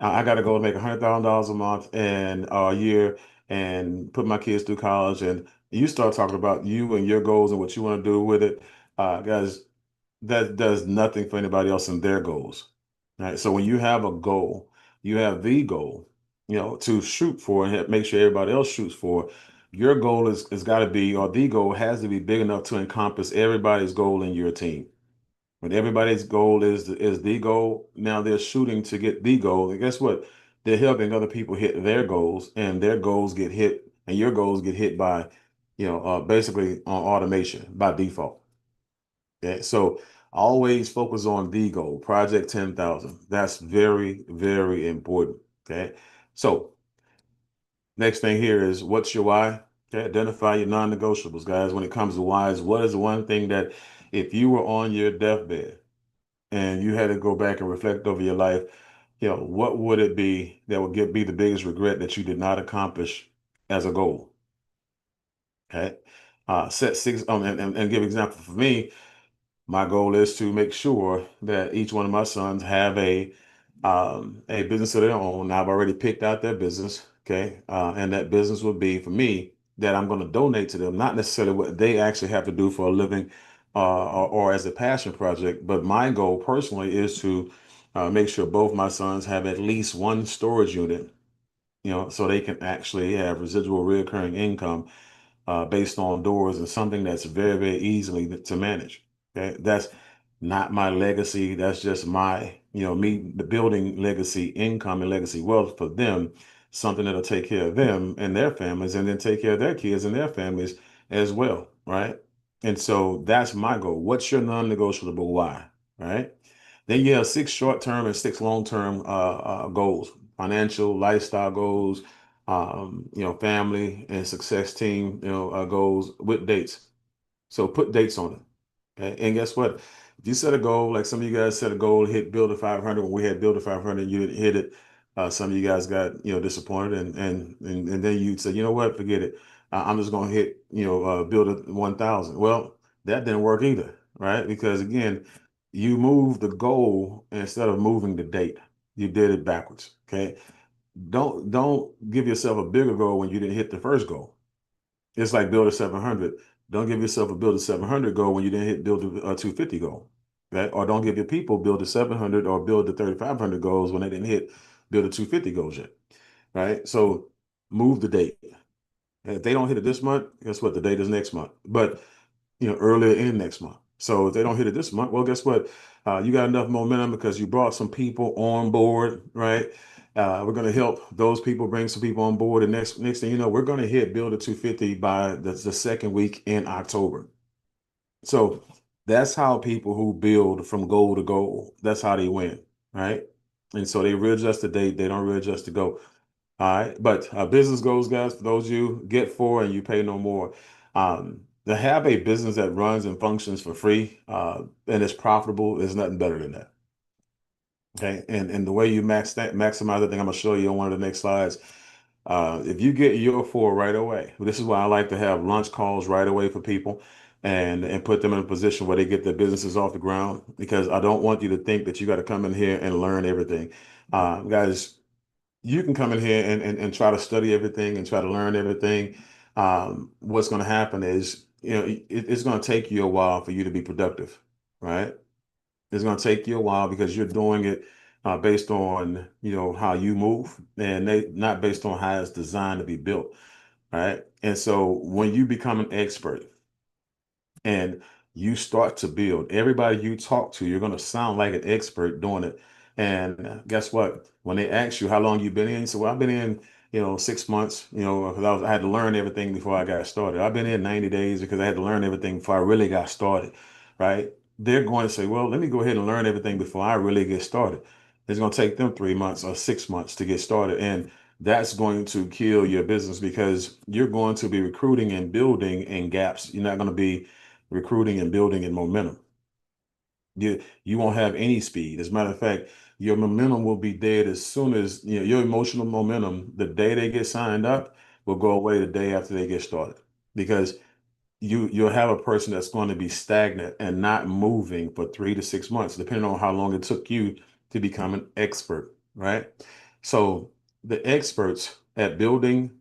Speaker 1: I got to go make $100,000 a month and a year and put my kids through college. And you start talking about you and your goals and what you want to do with it. Guys, that does nothing for anybody else in their goals, right? So when you have a goal, you have the goal, to shoot for and make sure everybody else shoots for. Your goal is got to be, or the goal has to be big enough to encompass everybody's goal in your team. When everybody's goal is the goal, now they're shooting to get the goal. And guess what? They're helping other people hit their goals, and their goals get hit, and your goals get hit by, basically on automation by default. Okay, so always focus on the goal, Project 10,000. That's very, very important. Okay, so next thing here is what's your why? Okay, identify your non-negotiables, guys. When it comes to whys, what is the one thing that if you were on your deathbed and you had to go back and reflect over your life, what would it be that would be the biggest regret that you did not accomplish as a goal? Okay, set six, and give example for me. My goal is to make sure that each one of my sons have a business of their own. Now, I've already picked out their business, okay, and that business would be for me that I'm going to donate to them, not necessarily what they actually have to do for a living, or as a passion project. But my goal personally is to make sure both my sons have at least one storage unit, so they can actually have residual recurring income based on doors, and something that's very, very easily to manage. Okay, that's not my legacy. That's just my, me building legacy income and legacy wealth for them, something that'll take care of them and their families, and then take care of their kids and their families as well, right? And so that's my goal. What's your non-negotiable why, right? Then you have 6 short-term and 6 long-term goals, financial, lifestyle goals, family and success team, goals with dates. So put dates on it. Okay? And guess what? If you set a goal, like some of you guys set a goal to hit Build to 500, when we had Build to 500, you didn't hit it. Some of you guys got, disappointed, and then you'd say, you know what, forget it. I'm just going to hit, Build to 1,000. Well, that didn't work either, right? Because again, you moved the goal instead of moving the date. You did it backwards. Okay. Don't give yourself a bigger goal when you didn't hit the first goal. It's like Build to 700. Don't give yourself a Build to 700 goal when you didn't hit Build to 250 goal, right? Or don't give your people Build to 700 or Build to 3,500 goals when they didn't hit Build to 250 goals yet, right? So move the date. And if they don't hit it this month, guess what? The date is next month, but earlier in next month. So if they don't hit it this month, well, guess what? You got enough momentum because you brought some people on board, right? We're going to help those people, bring some people on board. And next thing you know, we're going to hit Build to 250 by the second week in October. So that's how people who build from goal to goal, that's how they win, right? And so they readjust the date. They don't readjust the goal. All right. But business goals, guys, for those of you get for and you pay no more. To have a business that runs and functions for free and is profitable is nothing better than that. Okay. And the way you maximize, I think I'm going to show you on one of the next slides. If you get your 4 right away, this is why I like to have lunch calls right away for people and put them in a position where they get their businesses off the ground, because I don't want you to think that you got to come in here and learn everything. Guys, you can come in here and try to study everything and try to learn everything. What's going to happen is, it's going to take you a while for you to be productive, right? It's going to take you a while because you're doing it based on, how you move, and not based on how it's designed to be built, right? And so when you become an expert and you start to build, everybody you talk to, you're going to sound like an expert doing it. And guess what? When they ask you how long you've been in, you say, well, I've been in, 6 months, because I had to learn everything before I got started. I've been in 90 days because I had to learn everything before I really got started, right? They're going to say, well, let me go ahead and learn everything before I really get started. It's going to take them 3 months or 6 months to get started. And that's going to kill your business because you're going to be recruiting and building in gaps. You're not going to be recruiting and building in momentum. You won't have any speed. As a matter of fact, your momentum will be dead as soon as your emotional momentum, the day they get signed up, will go away the day after they get started. Because you'll have a person that's going to be stagnant and not moving for 3 to 6 months, depending on how long it took you to become an expert, right? So the experts at building,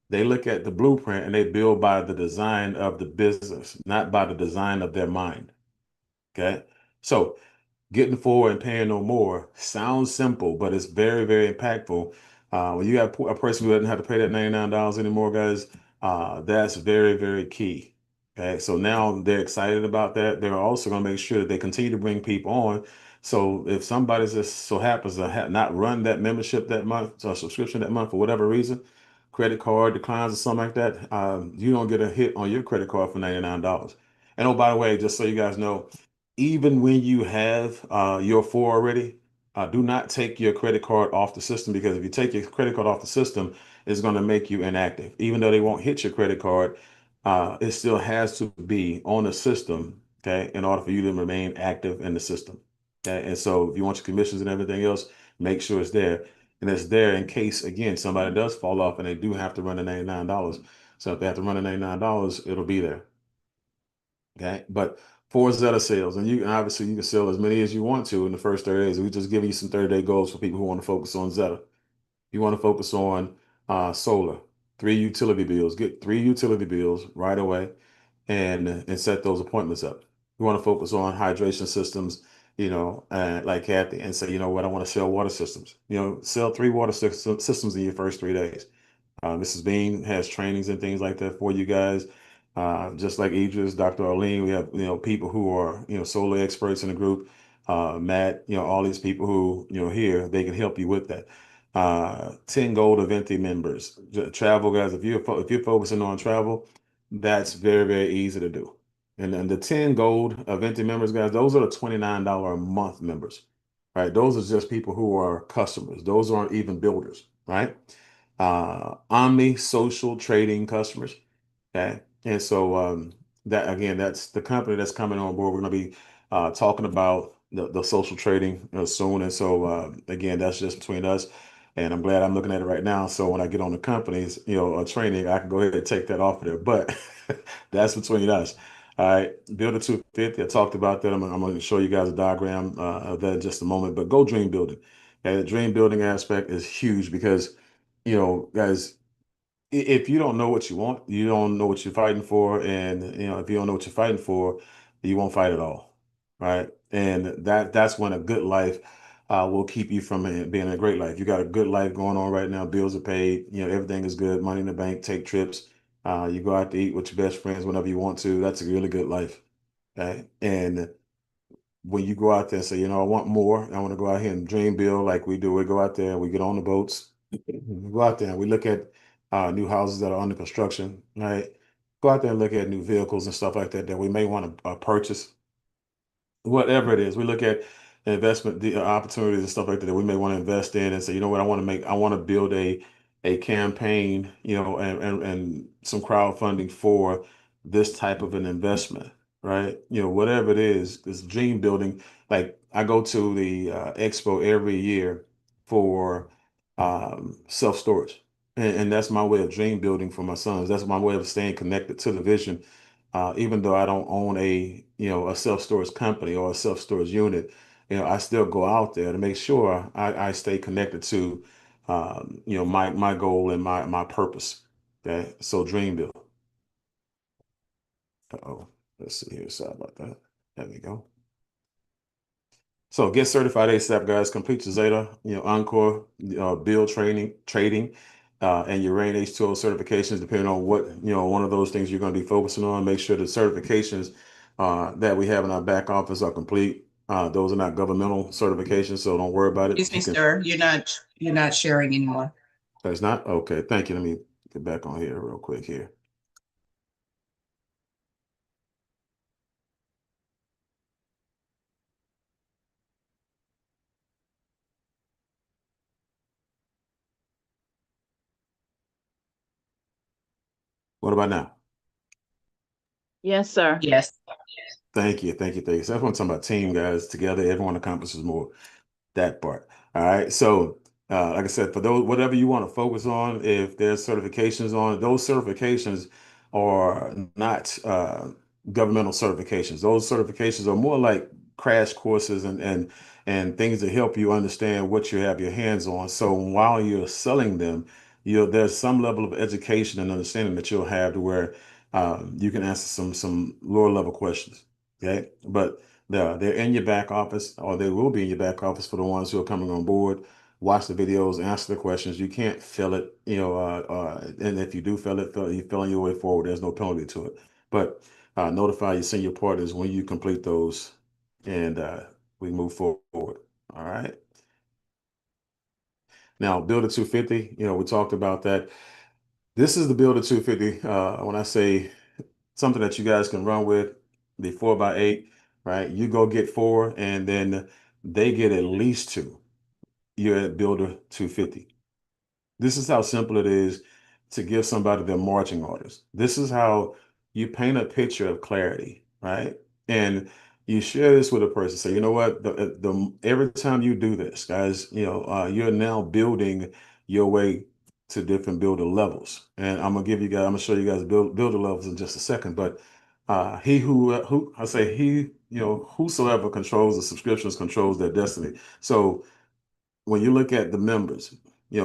Speaker 1: they look at the blueprint and they build by the design of the business, not by the design of their mind. Okay. So getting forward and paying no more sounds simple, but it's very, very impactful. When you have a person who doesn't have to pay that $99 anymore, guys, that's very, very key. Okay, so now they're excited about that. They're also going to make sure that they continue to bring people on. So if somebody just so happens to not run that membership that month or subscription that month for whatever reason, credit card declines or something like that, you don't get a hit on your credit card for $99. And oh, by the way, just so you guys know, even when you have your four already, do not take your credit card off the system, because if you take your credit card off the system, it's going to make you inactive. Even though they won't hit your credit card, it still has to be on the system, okay, in order for you to remain active in the system. Okay, and so if you want your commissions and everything else, make sure it's there. And it's there in case, again, somebody does fall off and they do have to run the $99. So if they have to run the $99, it'll be there. Okay, but for Zetta sales, and obviously you can sell as many as you want to in the first 30 days. We just give you some 30-day goals for people who want to focus on Zetta. You want to focus on solar, 3 utility bills. Get 3 utility bills right away, and set those appointments up. You want to focus on hydration systems, like Kathy, and say, you know what, I want to sell water systems. Sell 3 water systems in your first 3 days. Mrs. Bean has trainings and things like that for you guys. Just like Idris, Dr. Arlene, we have, people who are, solar experts in the group. Matt, all these people who, here, they can help you with that. 10 gold Aventi members, travel guys. If you're focusing on travel, that's very, very easy to do. And then the 10 gold Aventi members, guys, those are the $29 a month members, right? Those are just people who are customers. Those aren't even builders, right? Omni social trading customers. Okay. And so that again, that's the company that's coming on board. We're going to be talking about the social trading soon. And so again, that's just between us. And I'm glad I'm looking at it right now. So when I get on the company's, training, I can go ahead and take that off of there. But that's between us. All right. Builder 250. I talked about that. I'm going to show you guys a diagram of that in just a moment. But go dream building. And the dream building aspect is huge because, guys, if you don't know what you want, you don't know what you're fighting for, and if you don't know what you're fighting for, you won't fight at all, right? And that's when a good life will keep you from being a great life. You got a good life going on right now. Bills are paid, everything is good. Money in the bank. Take trips. You go out to eat with your best friends whenever you want to. That's a really good life, okay? And when you go out there and say, I want more, I want to go out here and dream build like we do. We go out there and we get on the boats. We go out there and we look at new houses that are under construction, right? Go out there and look at new vehicles and stuff like that that we may want to purchase. Whatever it is, we look at investment opportunities and stuff like that that we may want to invest in and say, you know what, I want to build a campaign, and some crowdfunding for this type of an investment, right? Whatever it is, this dream building. Like I go to the expo every year for self-storage. And that's my way of dream building for my sons. That's my way of staying connected to the vision. Even though I don't own a self-storage company or a self-storage unit, I still go out there to make sure I stay connected to, my goal and my purpose. Okay. So dream build. Uh-oh. Let's see here. Sorry about that. There we go. So get certified ASAP, guys. Complete your Zeta, Encore, build trading, and your RAIN H2O certifications, depending on what, one of those things you're going to be focusing on. Make sure the certifications that we have in our back office are complete. Those are not governmental certifications, so don't worry about it.
Speaker 9: Excuse me, sir, you're not sharing anymore.
Speaker 1: That's not okay. Thank you. Let me get back on here real quick here. What about now?
Speaker 2: Yes, sir.
Speaker 9: Yes.
Speaker 1: Thank you. Thank you. Thank you. So that's what I'm talking about. Team guys together, everyone accomplishes more. That part. All right. So, like I said, for those, whatever you want to focus on, if there's certifications on, those certifications are not governmental certifications. Those certifications are more like crash courses and things to help you understand what you have your hands on. So while you're selling them, there's some level of education and understanding that you'll have to where you can answer some lower level questions. Okay, but they're in your back office, or they will be in your back office for the ones who are coming on board. Watch the videos, answer the questions. You can't fill it, and if you do you're filling your way forward. There's no penalty to it. But notify your senior partners when you complete those, and we move forward. All right. Now, Builder 250, we talked about that. This is the Builder 250. When I say something that you guys can run with, the 4x8, right? You go get 4, and then they get at least 2. You're at Builder 250. This is how simple it is to give somebody their marching orders. This is how you paint a picture of clarity, right? And you share this with a person. Say, you know what? Every time you do this, guys, you're now building your way to different builder levels. And I'm gonna show you guys builder levels in just a second. But whosoever controls the subscriptions controls their destiny. So when you look at the members,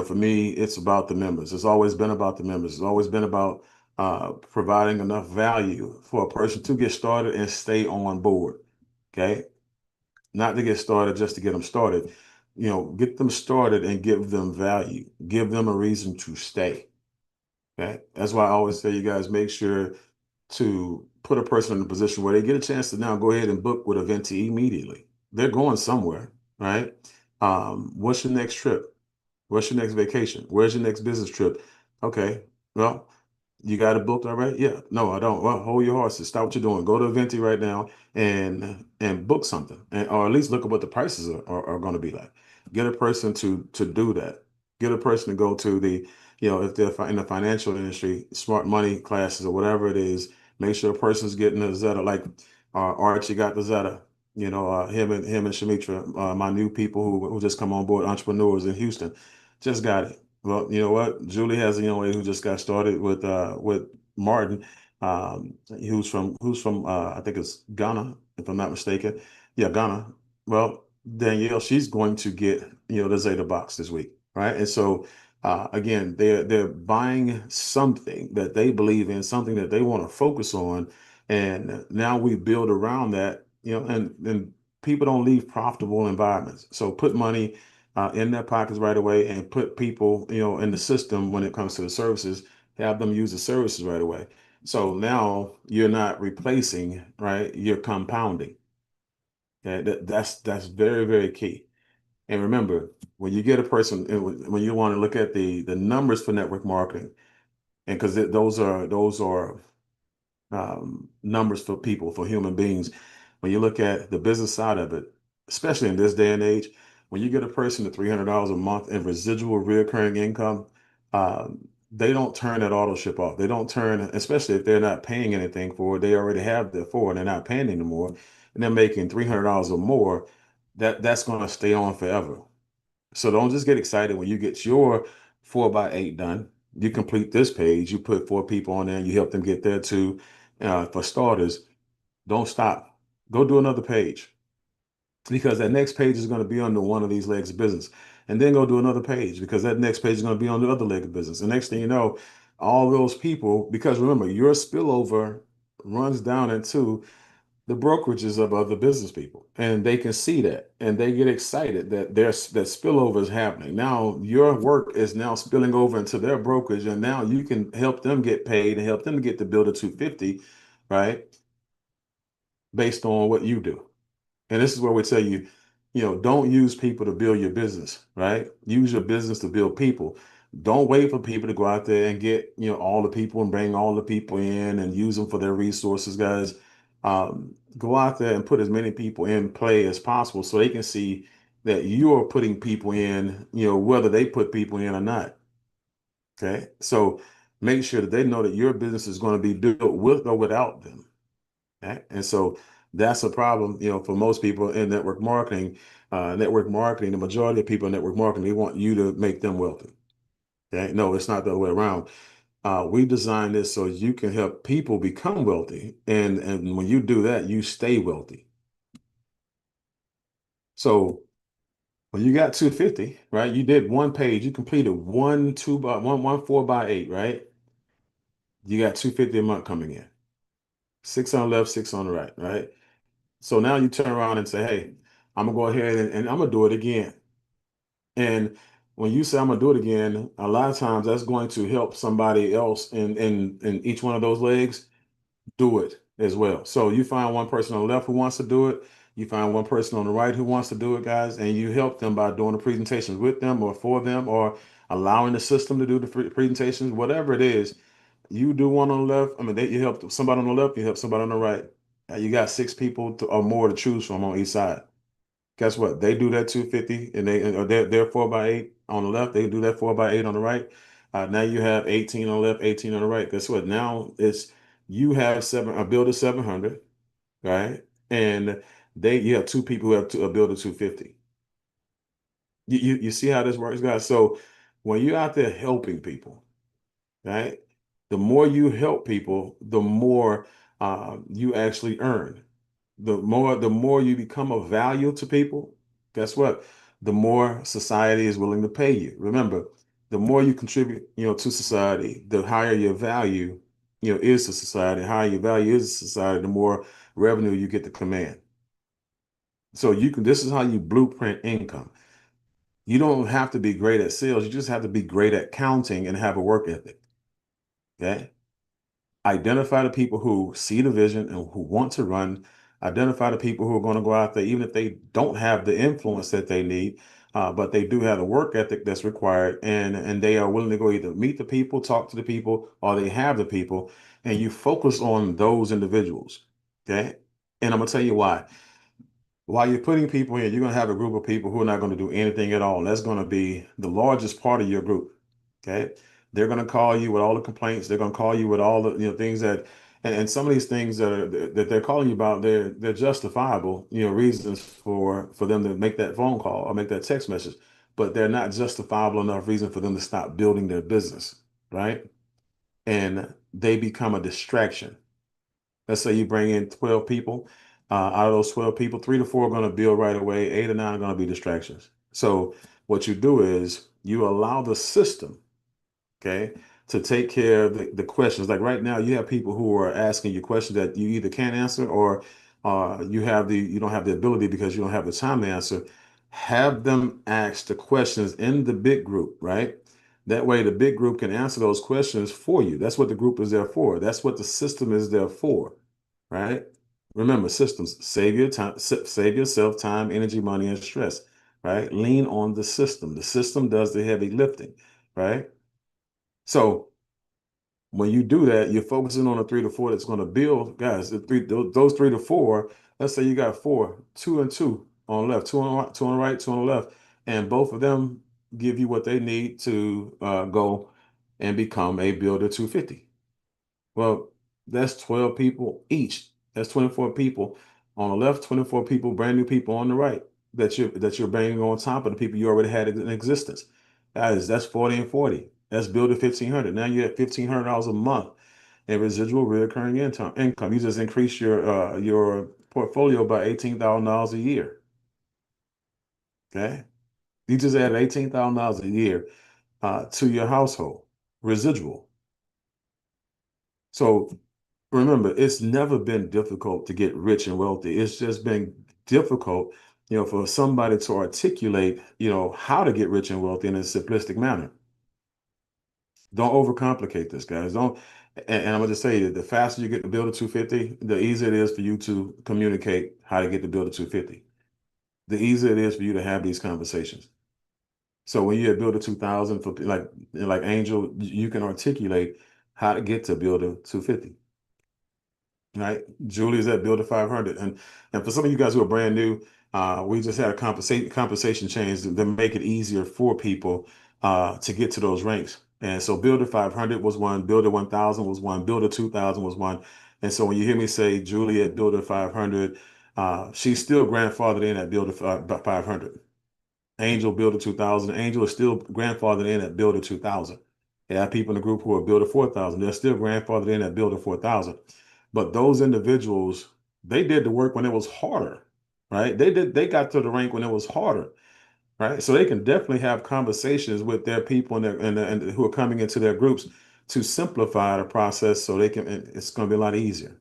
Speaker 1: for me, it's about the members. It's always been about the members. It's always been about providing enough value for a person to get started and stay on board. Okay. Not to get started just to get them started. Get them started and give them value. Give them a reason to stay. Okay. That's why I always say, you guys, make sure to put a person in a position where they get a chance to now go ahead and book with Aventi immediately. They're going somewhere, right? What's your next trip? What's your next vacation? Where's your next business trip? Okay, well, you got it booked already? Yeah. No, I don't. Well, hold your horses. Stop what you're doing. Go to Aventi right now and book something, or at least look at what the prices are going to be like. Get a person to do that. Get a person to go to if they're in the financial industry, smart money classes or whatever it is. Make sure a person's getting a Zeta. Like Archie got the Zeta. Him and Shamitra, my new people who just come on board, entrepreneurs in Houston, just got it. Well, you know what? Julie has a young lady who just got started with Martin, who's from I think it's Ghana, if I'm not mistaken. Yeah, Ghana. Well, Danielle, she's going to get the Zeta box this week, right? And so again, they're buying something that they believe in, something that they want to focus on, and now we build around that, and people don't leave profitable environments. So put money in their pockets right away, and put people, in the system when it comes to the services, have them use the services right away. So now you're not replacing, right? You're compounding. Okay, that's very, very key. And remember, when you get a person, when you want to look at the numbers for network marketing, and because those are numbers for people, for human beings. When you look at the business side of it, especially in this day and age, when you get a person to $300 a month in residual reoccurring income, they don't turn that auto ship off. They don't turn, especially if they're not paying anything for it. They already have their and they're not paying anymore, and they're making $300 or more. That's going to stay on forever. So don't just get excited when you get your 4x8 done. You complete this page, you put 4 people on there, and you help them get there too. For starters, don't stop. Go do another page, because that next page is going to be under one of these legs of business. And then go do another page, because that next page is going to be on the other leg of business. And next thing you know, all those people, because remember, your spillover runs down into the brokerages of other business people, and they can see that, and they get excited that that spillover is happening. Now your work is now spilling over into their brokerage, and now you can help them get paid and help them to get the Builder 250, right? Based on what you do. And this is where we tell you, don't use people to build your business, right? Use your business to build people. Don't wait for people to go out there and get, all the people and bring all the people in and use them for their resources, guys. Go out there and put as many people in play as possible so they can see that you're putting people in, whether they put people in or not. Okay. So make sure that they know that your business is going to be built with or without them. Okay. And so that's a problem, for most people in network marketing. The majority of people in network marketing, they want you to make them wealthy. Okay. No, it's not the other way around. We designed this so you can help people become wealthy. And when you do that, you stay wealthy. So when you got 250, right? You did one page, you completed one 4x8, right? You got 250 a month coming in. 6 on the left, 6 on the right, right? So now you turn around and say, hey, I'm gonna go ahead and I'm gonna do it again. And when you say I'm gonna do it again, a lot of times that's going to help somebody else in each one of those legs do it as well. So you find one person on the left who wants to do it, you find one person on the right who wants to do it, guys, and you help them by doing the presentations with them or for them or allowing the system to do the presentations, whatever it is. You do one on the left. I mean, you help somebody on the left, you help somebody on the right. You got 6 people or more to choose from on each side. Guess what? They do that 250 and they're 4x8 on the left. They do that 4x8 on the right. Now you have 18 on the left, 18 on the right. Guess what? Now you have a build of 700, right? And you have 2 people who have a build of 250. You see how this works, guys? So when you're out there helping people, right? The more you help people, the more you actually earn. The more you become of value to people, guess what? The more society is willing to pay you. Remember, the more you contribute, to society, the higher your value, is to society. The higher your value is to society, the more revenue you get to command. So this is how you blueprint income. You don't have to be great at sales. You just have to be great at counting and have a work ethic. Okay. Identify the people who see the vision and who want to run. Identify the people who are going to go out there, even if they don't have the influence that they need, but they do have the work ethic that's required, and they are willing to go either meet the people, talk to the people, or they have the people, and you focus on those individuals. Okay. And I'm gonna tell you why. While you're putting people in, you're going to have a group of people who are not going to do anything at all. And that's going to be the largest part of your group. Okay. They're going to call you with all the complaints. They're going to call you with all the, things that, and some of these things that they're calling you about, they're justifiable, reasons for them to make that phone call or make that text message, but they're not justifiable enough reason for them to stop building their business. Right. And they become a distraction. Let's say you bring in 12 people. Out of those 12 people, 3 to 4 are going to build right away. 8 or 9 are going to be distractions. So what you do is you allow the system, okay, to take care of the questions. Like right now, you have people who are asking you questions that you either can't answer or you don't have the ability because you don't have the time to answer. Have them ask the questions in the big group, right? That way the big group can answer those questions for you. That's what the group is there for. That's what the system is there for, right? Remember, systems save your time, save yourself time, energy, money, and stress, right? Lean on the system. The system does the heavy lifting, right? So when you do that, you're focusing on a 3 to 4 that's going to build, guys. Those 3 to 4. Let's say you got 4, 2 and 2 on the left, 2 on the right, 2 on the left, and both of them give you what they need to go and become a builder 250. Well, that's 12 people each. That's 24 people on the left, 24 people, brand new people on the right that you're bringing on top of the people you already had in existence. That's 40 and 40. That's building 1,500. Now you're at $1,500 a month in residual recurring income. You just increase your portfolio by $18,000 a year. Okay, you just add $18,000 a year to your household residual. So remember, it's never been difficult to get rich and wealthy. It's just been difficult, for somebody to articulate, how to get rich and wealthy in a simplistic manner. Don't overcomplicate this, guys. And I'm gonna just say that the faster you get to build a 250, the easier it is for you to communicate how to get to build a 250. The easier it is for you to have these conversations. So when you build a 2000 for like Angel, you can articulate how to get to build a 250. Right? Julie's at Builder 500. And for some of you guys who are brand new, we just had a compensation change to make it easier for people to get to those ranks. And so Builder 500 was one, Builder 1000 was one, Builder 2000 was one. And so when you hear me say Julie at Builder 500, she's still grandfathered in at Builder 500. Angel Builder 2000. Angel is still grandfathered in at Builder 2000. You have people in the group who are Builder 4000. They're still grandfathered in at Builder 4000. But those individuals, they did the work when it was harder, right? They got to the rank when it was harder, right? So they can definitely have conversations with their people and who are coming into their groups to simplify the process so they can, it's going to be a lot easier.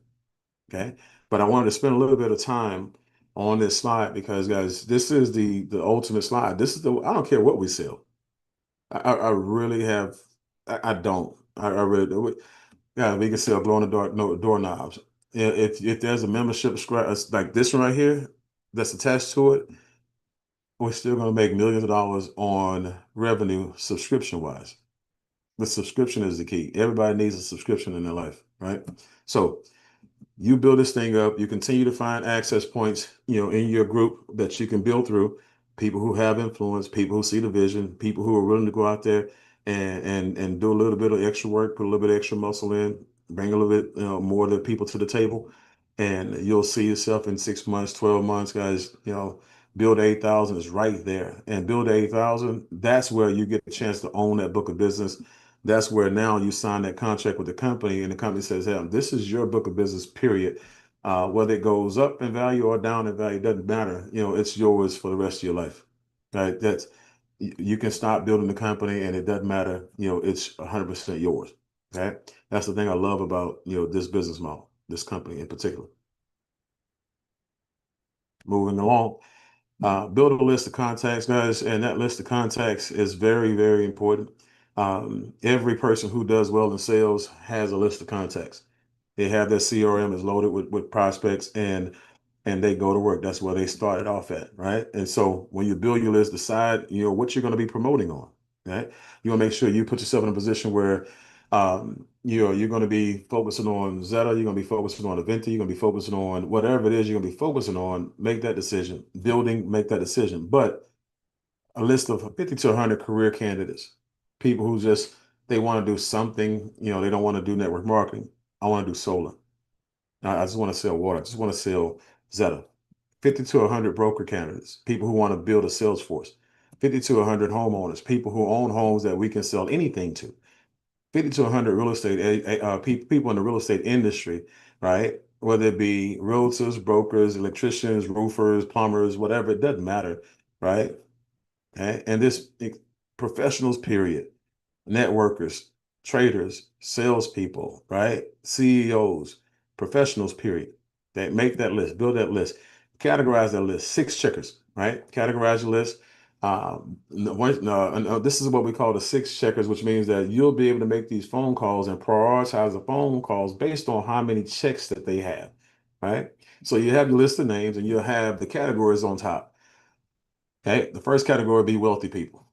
Speaker 1: Okay. But I wanted to spend a little bit of time on this slide because guys, this is the ultimate slide. This is I don't care what we sell. I really have, I don't, I really, yeah, we can sell glow in the dark doorknobs. If there's a membership like this one right here that's attached to it, we're still going to make millions of dollars on revenue subscription wise. The subscription is the key. Everybody needs a subscription in their life, right? So you build this thing up, you continue to find access points, in your group that you can build through, people who have influence, people who see the vision, people who are willing to go out there and do a little bit of extra work, put a little bit of extra muscle in, bring a little bit more of the people to the table, and you'll see yourself in 6 months, 12 months, guys. Build 8,000 is right there, and Build 8,000, that's where you get a chance to own that book of business. That's where now you sign that contract with the company, and the company says, hey, this is your book of business, period. Whether it goes up in value or down in value, doesn't matter. It's yours for the rest of your life. Right? You can stop building the company and it doesn't matter. It's 100% yours. Okay. That's the thing I love about, this business model, this company in particular. Moving along. Build a list of contacts, guys, and that list of contacts is very, very important. Every person who does well in sales has a list of contacts. They have their CRM is loaded with prospects and they go to work. That's where they started off at, right? And so when you build your list, decide, what you're going to be promoting on, right? You want to make sure you put yourself in a position where you're going to be focusing on Zeta, you're going to be focusing on Aventa, you're going to be focusing on whatever it is you're going to be focusing on, make that decision. Building, make that decision. But a list of 50 to 100 career candidates, people who they want to do something, they don't want to do network marketing. I want to do solar. I just want to sell water. I just want to sell Zeta. 50 to 100 broker candidates, people who want to build a sales force. 50 to 100 homeowners, people who own homes that we can sell anything to. 50 to 100 real estate people in the real estate industry, right? Whether it be realtors, brokers, electricians, roofers, plumbers, whatever, it doesn't matter, right? Okay? And this professionals, period, networkers, traders, salespeople, right? CEOs, professionals, period. They make that list, build that list, categorize that list, 6 checkers, right? Categorize your list. This is what we call the 6 checkers, which means that you'll be able to make these phone calls and prioritize the phone calls based on how many checks that they have, right? So you have your list of names and you'll have the categories on top. Okay, the first category would be wealthy people.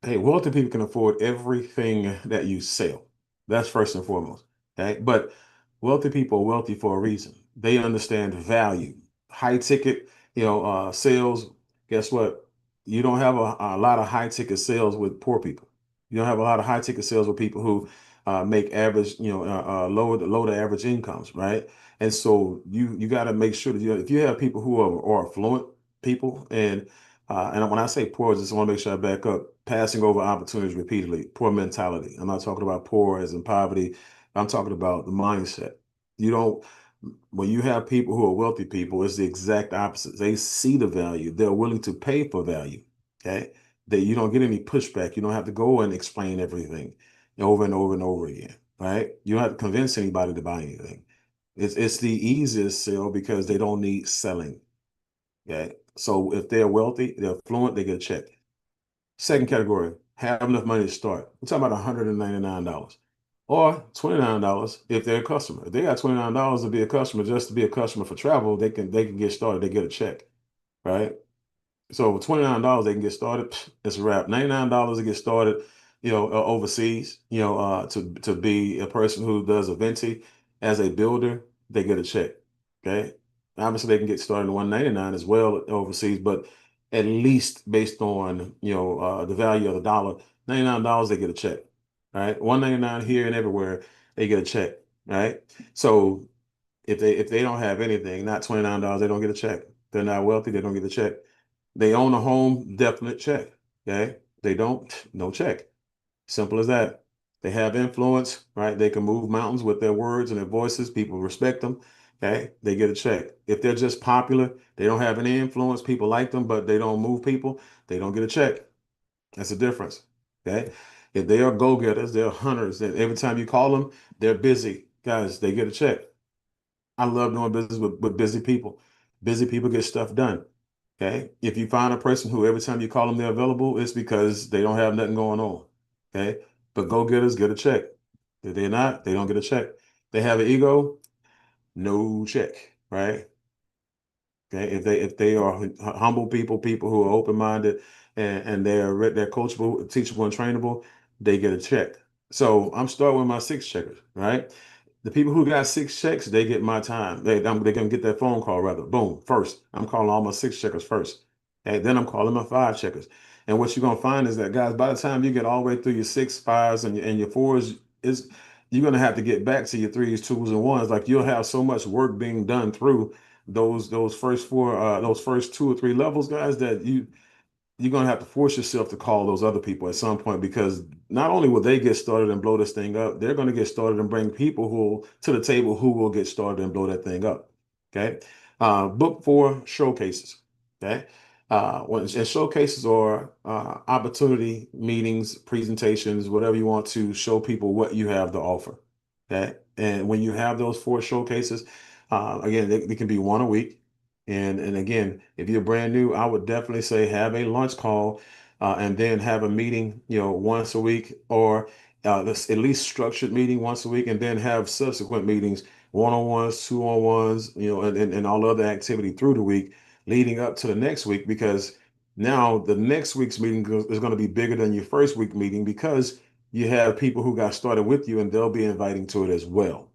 Speaker 1: Hey, wealthy people can afford everything that you sell. That's first and foremost. Okay. But wealthy people are wealthy for a reason. They understand value, high ticket, sales. Guess what? You don't have a lot of high ticket sales with poor people. You don't have a lot of high ticket sales with people who make average, low to average incomes, right? And so you got to make sure that if you have people who are affluent people and when I say poor, I just want to make sure I back up. Passing over opportunities repeatedly, poor mentality. I'm not talking about poor as in poverty. I'm talking about the mindset. When you have people who are wealthy people, it's the exact opposite. They see the value. They're willing to pay for value. Okay. You don't get any pushback. You don't have to go and explain everything over and over and over again. Right. You don't have to convince anybody to buy anything. It's the easiest sell because they don't need selling. Okay. So if they're wealthy, they're affluent, they get a check. Second category, have enough money to start. We're talking about $199. or $29 if they're a customer. If they got $29 to be a customer, just to be a customer for travel, they can get started. They get a check, right? So with $29 they can get started. It's a wrap. $99 to get started, overseas, to be a person who does a venti as a builder, they get a check. Okay. Obviously they can get started at $199 as well overseas, but at least based on, the value of the dollar, $99 they get a check. Right. $199 here and everywhere, they get a check. Right. So if they don't have anything, not $29, they don't get a check. They're not wealthy, they don't get a check. They own a home, definite check. Okay. They don't, no check. Simple as that. They have influence, right? They can move mountains with their words and their voices. People respect them. Okay. They get a check. If they're just popular, they don't have any influence. People like them, but they don't move people. They don't get a check. That's the difference. Okay. If they are go-getters, they're hunters, and every time you call them, they're busy. Guys, they get a check. I love doing business with busy people. Busy people get stuff done. Okay. If you find a person who every time you call them they're available, it's because they don't have nothing going on. Okay. But go-getters get a check. If they're not, they don't get a check. They have an ego, no check, right? Okay. If they are humble people, people who are open-minded and they're coachable, teachable, and trainable, they get a check. So I'm starting with my 6 checkers, right? The people who got 6 checks, they get my time. They're gonna get that phone call rather. Boom, first. I'm calling all my 6 checkers first. And then I'm calling my 5 checkers. And what you're gonna find is that, guys, by the time you get all the way through your 6, 5s and your 4s, is you're gonna have to get back to your 3s, 2s, and 1s. Like you'll have so much work being done through those first 4, those first 2 or 3 levels, guys, that you're going to have to force yourself to call those other people at some point, because not only will they get started and blow this thing up, they're going to get started and bring people who to the table who will get started and blow that thing up. Okay. Book 4 showcases. Okay. And showcases are opportunity meetings, presentations, whatever you want to show people what you have to offer. Okay. And when you have those 4 showcases, again, they can be one a week. And again, if you're brand new, I would definitely say have a lunch call and then have a meeting, once a week, or at least structured meeting once a week, and then have subsequent meetings, one-on-ones, two-on-ones, and all other activity through the week leading up to the next week, because now the next week's meeting is going to be bigger than your first week meeting, because you have people who got started with you and they'll be inviting to it as well.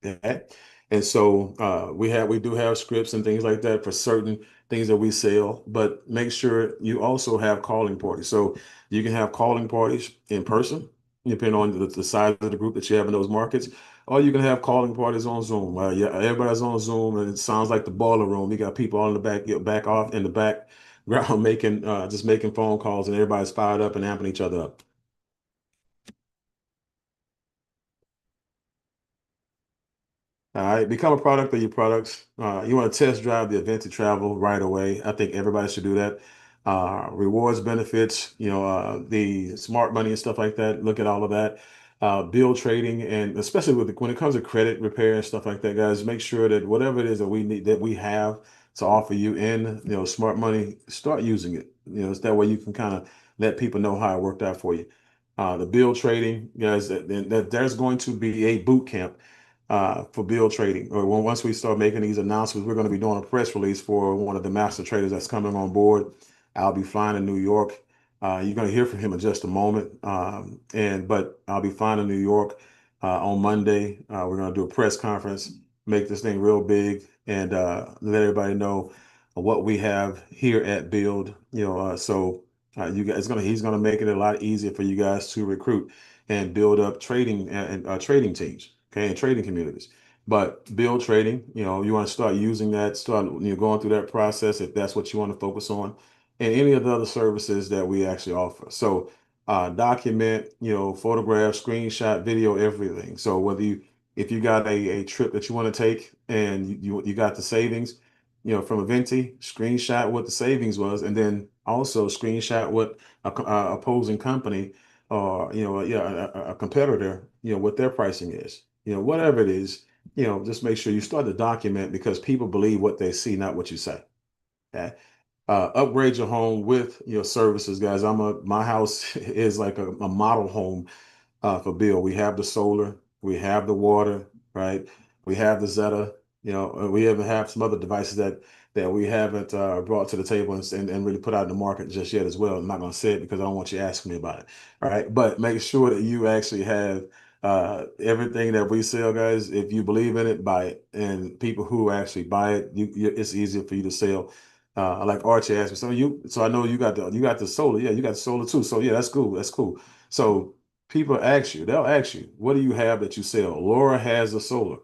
Speaker 1: Okay. And so we do have scripts and things like that for certain things that we sell, but make sure you also have calling parties. So you can have calling parties in person, depending on the size of the group that you have in those markets, or you can have calling parties on Zoom. Yeah, everybody's on Zoom, and it sounds like the boiler room. You got people all in the back off in the background making just making phone calls, and everybody's fired up and amping each other up. All right, become a product of your products. You want to test drive the event to travel right away. I think everybody should do that. Rewards, benefits, the smart money and stuff like that. Look at all of that. Bill trading, and especially when it comes to credit repair and stuff like that, guys, make sure that whatever it is that we need, that we have to offer you in, smart money, start using it. It's that way you can kind of let people know how it worked out for you. The bill trading, guys, that there's going to be a boot camp for bill trading. Or once we start making these announcements, we're going to be doing a press release for one of the master traders that's coming on board. I'll be flying to New York. You're going to hear from him in just a moment. But I'll be flying to New York on Monday. We're going to do a press conference, make this thing real big, and let everybody know what we have here at Build. You guys, he's going to make it a lot easier for you guys to recruit and build up trading and trading teams. Okay, and trading communities. But build trading, you want to start using that, start going through that process if that's what you want to focus on, and any of the other services that we actually offer. So document, photograph, screenshot, video, everything. So if you got a trip that you want to take and you got the savings, from a venti, screenshot what the savings was, and then also screenshot what a opposing company or a competitor, what their pricing is. Whatever it is, just make sure you start to document, because people believe what they see, not what you say. Okay. Upgrade your home with your services, guys. My house is like a model home. for Bill. We have the solar, we have the water, right? We have the Zeta, we even have some other devices that we haven't brought to the table and really put out in the market just yet as well. I'm not going to say it because I don't want you asking me about it. All right. But make sure that you actually have everything that we sell, guys. If you believe in it, buy it. And people who actually buy it, it's easier for you to sell. Like Archie asked me, so I know you got the solar. Yeah, you got the solar too. So yeah, that's cool. That's cool. So people they'll ask you, what do you have that you sell? Laura has the solar.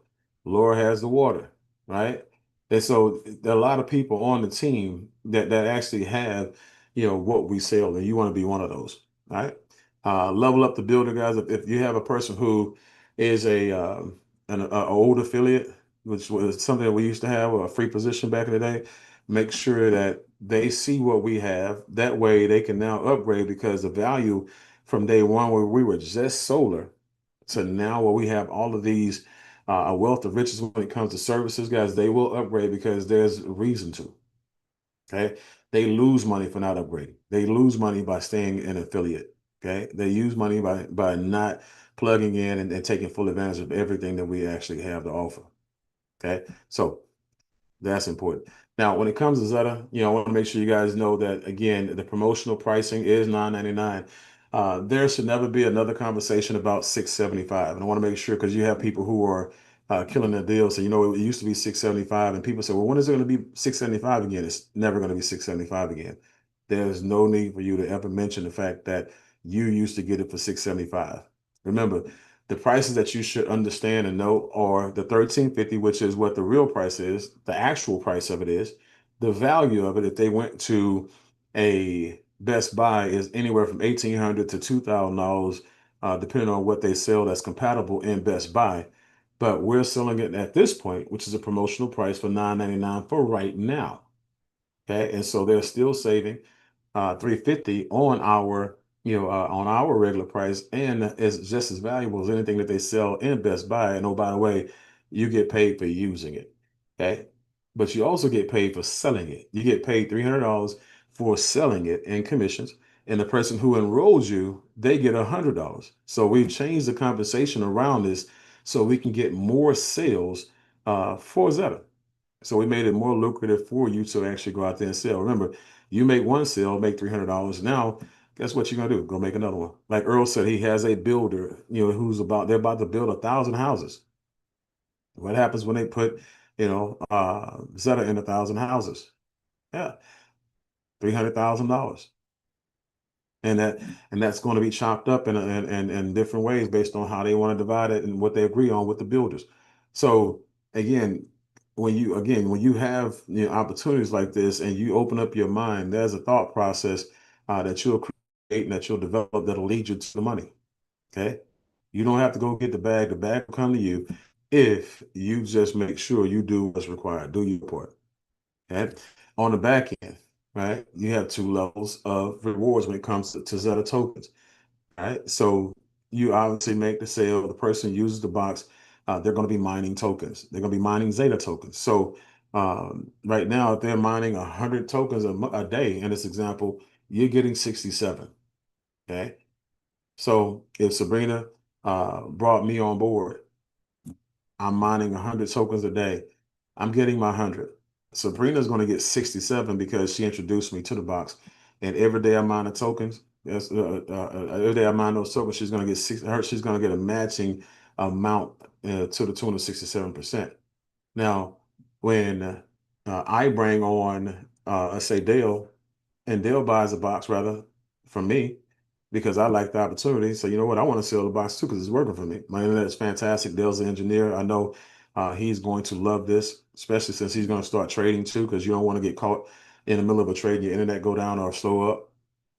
Speaker 1: Laura has the water, right? And so there are a lot of people on the team that actually have, what we sell, and you want to be one of those, right? Level Up the Builder, guys. If you have a person who is an old affiliate, which was something that we used to have, a free position back in the day, make sure that they see what we have. That way they can now upgrade, because the value from day one where we were just solar to now where we have all of these a wealth of riches when it comes to services, guys, they will upgrade because there's a reason to. Okay. They lose money for not upgrading. They lose money by staying an affiliate. Okay. They use money by not plugging in and taking full advantage of everything that we actually have to offer. Okay. So that's important. Now, when it comes to Zeta, I want to make sure you guys know that, again, the promotional pricing is $9.99. There should never be another conversation about $6.75. And I want to make sure, because you have people who are killing their deal. So, it used to be $6.75, and people say, well, when is it going to be $6.75 again? It's never going to be $6.75 again. There's no need for you to ever mention the fact that you used to get it for $6.75. Remember, the prices that you should understand and know are the $13.50, which is what the real price is. The actual price of it is. The value of it, if they went to a Best Buy, is anywhere from $1,800 to $2,000, depending on what they sell that's compatible in Best Buy. But we're selling it at this point, which is a promotional price for $9.99 for right now. Okay, and so they're still saving $3.50 on our regular price, and it's just as valuable as anything that they sell in Best Buy. And oh, by the way, you get paid for using it. Okay, but you also get paid for selling it. You get paid $300 for selling it in commissions, and the person who enrolls you, they get $100. So we've changed the compensation around this so we can get more sales for Zeta. So we made it more lucrative for you to actually go out there and sell. Remember, you make one sale, make $300. Now, guess what you're gonna do? Go make another one. Like Earl said, he has a builder, they're about to build 1,000 houses. What happens when they put, Zeta in 1,000 houses? Yeah, $300,000. And that's going to be chopped up in different ways based on how they want to divide it and what they agree on with the builders. So again, when you have opportunities like this and you open up your mind, there's a thought process that you'll create and that you'll develop that'll lead you to the money. Okay, you don't have to go get the bag. The bag will come to you if you just make sure you do what's required, do your part. Okay, on the back end, right, you have two levels of rewards when it comes to Zeta tokens. Right, so you obviously make the sale. The person uses the box. They're going to be mining tokens. They're going to be mining Zeta tokens. So right now, if they're mining 100 tokens a day, in this example, you're getting 67. Okay. So if Sabrina brought me on board, I'm mining 100 tokens a day. I'm getting my 100. Sabrina's going to get 67 because she introduced me to the box. And every day I mine the tokens, every day I mine those tokens, she's going to get she's going to get a matching amount to the tune of 67%. Now, when I bring on, let's say Dale, and Dale buys a box rather from me because I like the opportunity. So you know what? I want to sell the box too because it's working for me. My internet is fantastic. Dale's an engineer. I know he's going to love this, especially since he's going to start trading too, because you don't want to get caught in the middle of a trade and your internet go down or slow up,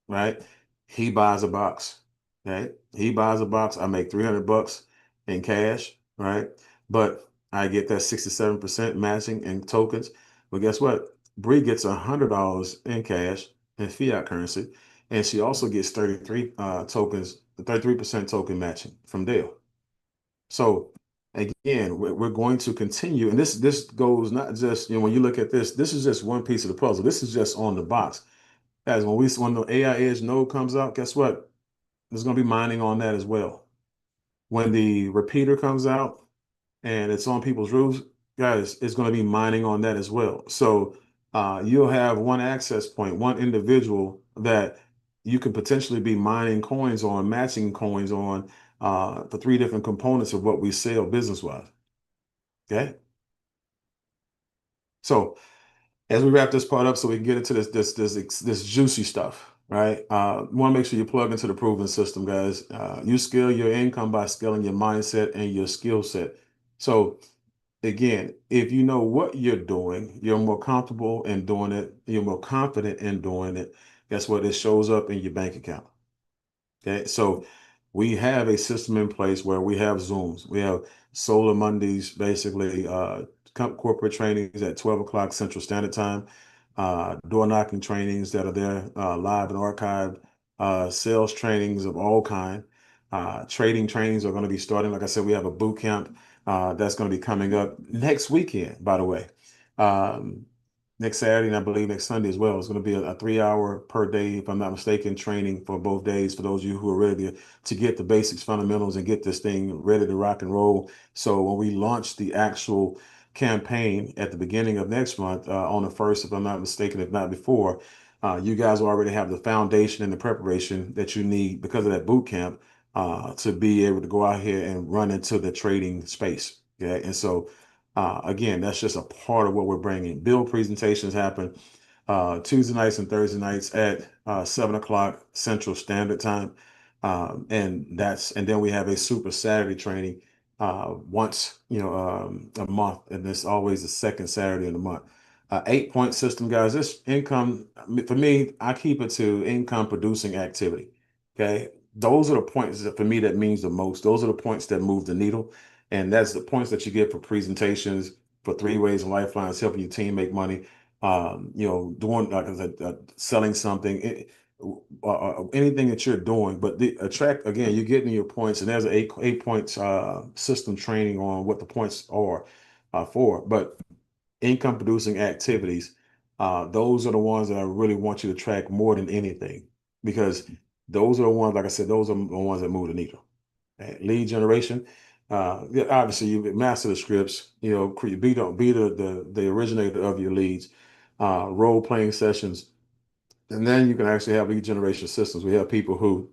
Speaker 1: right? He buys a box, right? He buys a box. I make $300 in cash, right? But I get that 67% matching in tokens. But guess what? Bree gets $100 in cash in fiat currency, and she also gets 33 tokens, 33% token matching from Dale. So again, we're going to continue, and this goes not just, when you look at this is just one piece of the puzzle. This is just on the box. Guys, when the AI Edge node comes out, guess what? There's going to be mining on that as well. when the repeater comes out and it's on people's roofs, guys, it's going to be mining on that as well. So you'll have one access point, one individual that you could potentially be mining coins on, matching coins on for 3 different components of what we sell business-wise. Okay. So as we wrap this part up, so we can get into this juicy stuff, right? You want to make sure you plug into the proven system, guys. You scale your income by scaling your mindset and your skill set. So again, if you know what you're doing, you're more comfortable in doing it, you're more confident in doing it. Guess what? It shows up in your bank account. Okay, so we have a system in place where we have Zooms, we have Solar Mondays, basically corporate trainings at 12 o'clock Central Standard Time, door knocking trainings that are there live and archived, sales trainings of all kind, trading trainings are going to be starting. Like I said, we have a boot camp that's going to be coming up next weekend, by the way. Next Saturday, and I believe next Sunday as well. It's going to be a 3-hour per day, if I'm not mistaken, training for both days for those of you who are ready to get the basics, fundamentals, and get this thing ready to rock and roll. So when we launch the actual campaign at the beginning of next month, on the 1st, if I'm not mistaken, if not before, you guys will already have the foundation and the preparation that you need because of that boot camp to be able to go out here and run into the trading space. Okay, and so again, that's just a part of what we're bringing. Build presentations happen Tuesday nights and Thursday nights at 7 o'clock Central Standard Time. And then we have a Super Saturday training once, a month, and it's always the second Saturday of the month. 8-point system, guys. This income, for me, I keep it to income producing activity. Okay. Those are the points that for me that means the most. Those are the points that move the needle. And that's the points that you get for presentations, for 3 ways and lifelines, helping your team make money, doing like I said, selling something, anything that you're doing. But the attract, again, you're getting your points, and there's an 8-point system training on what the points are for. But income producing activities, those are the ones that I really want you to track more than anything, because those are the ones, like I said, those are the ones that move the needle. Okay? Lead generation. Obviously, you master the scripts. Be the originator of your leads. Role playing sessions, and then you can actually have lead generation systems. We have people who,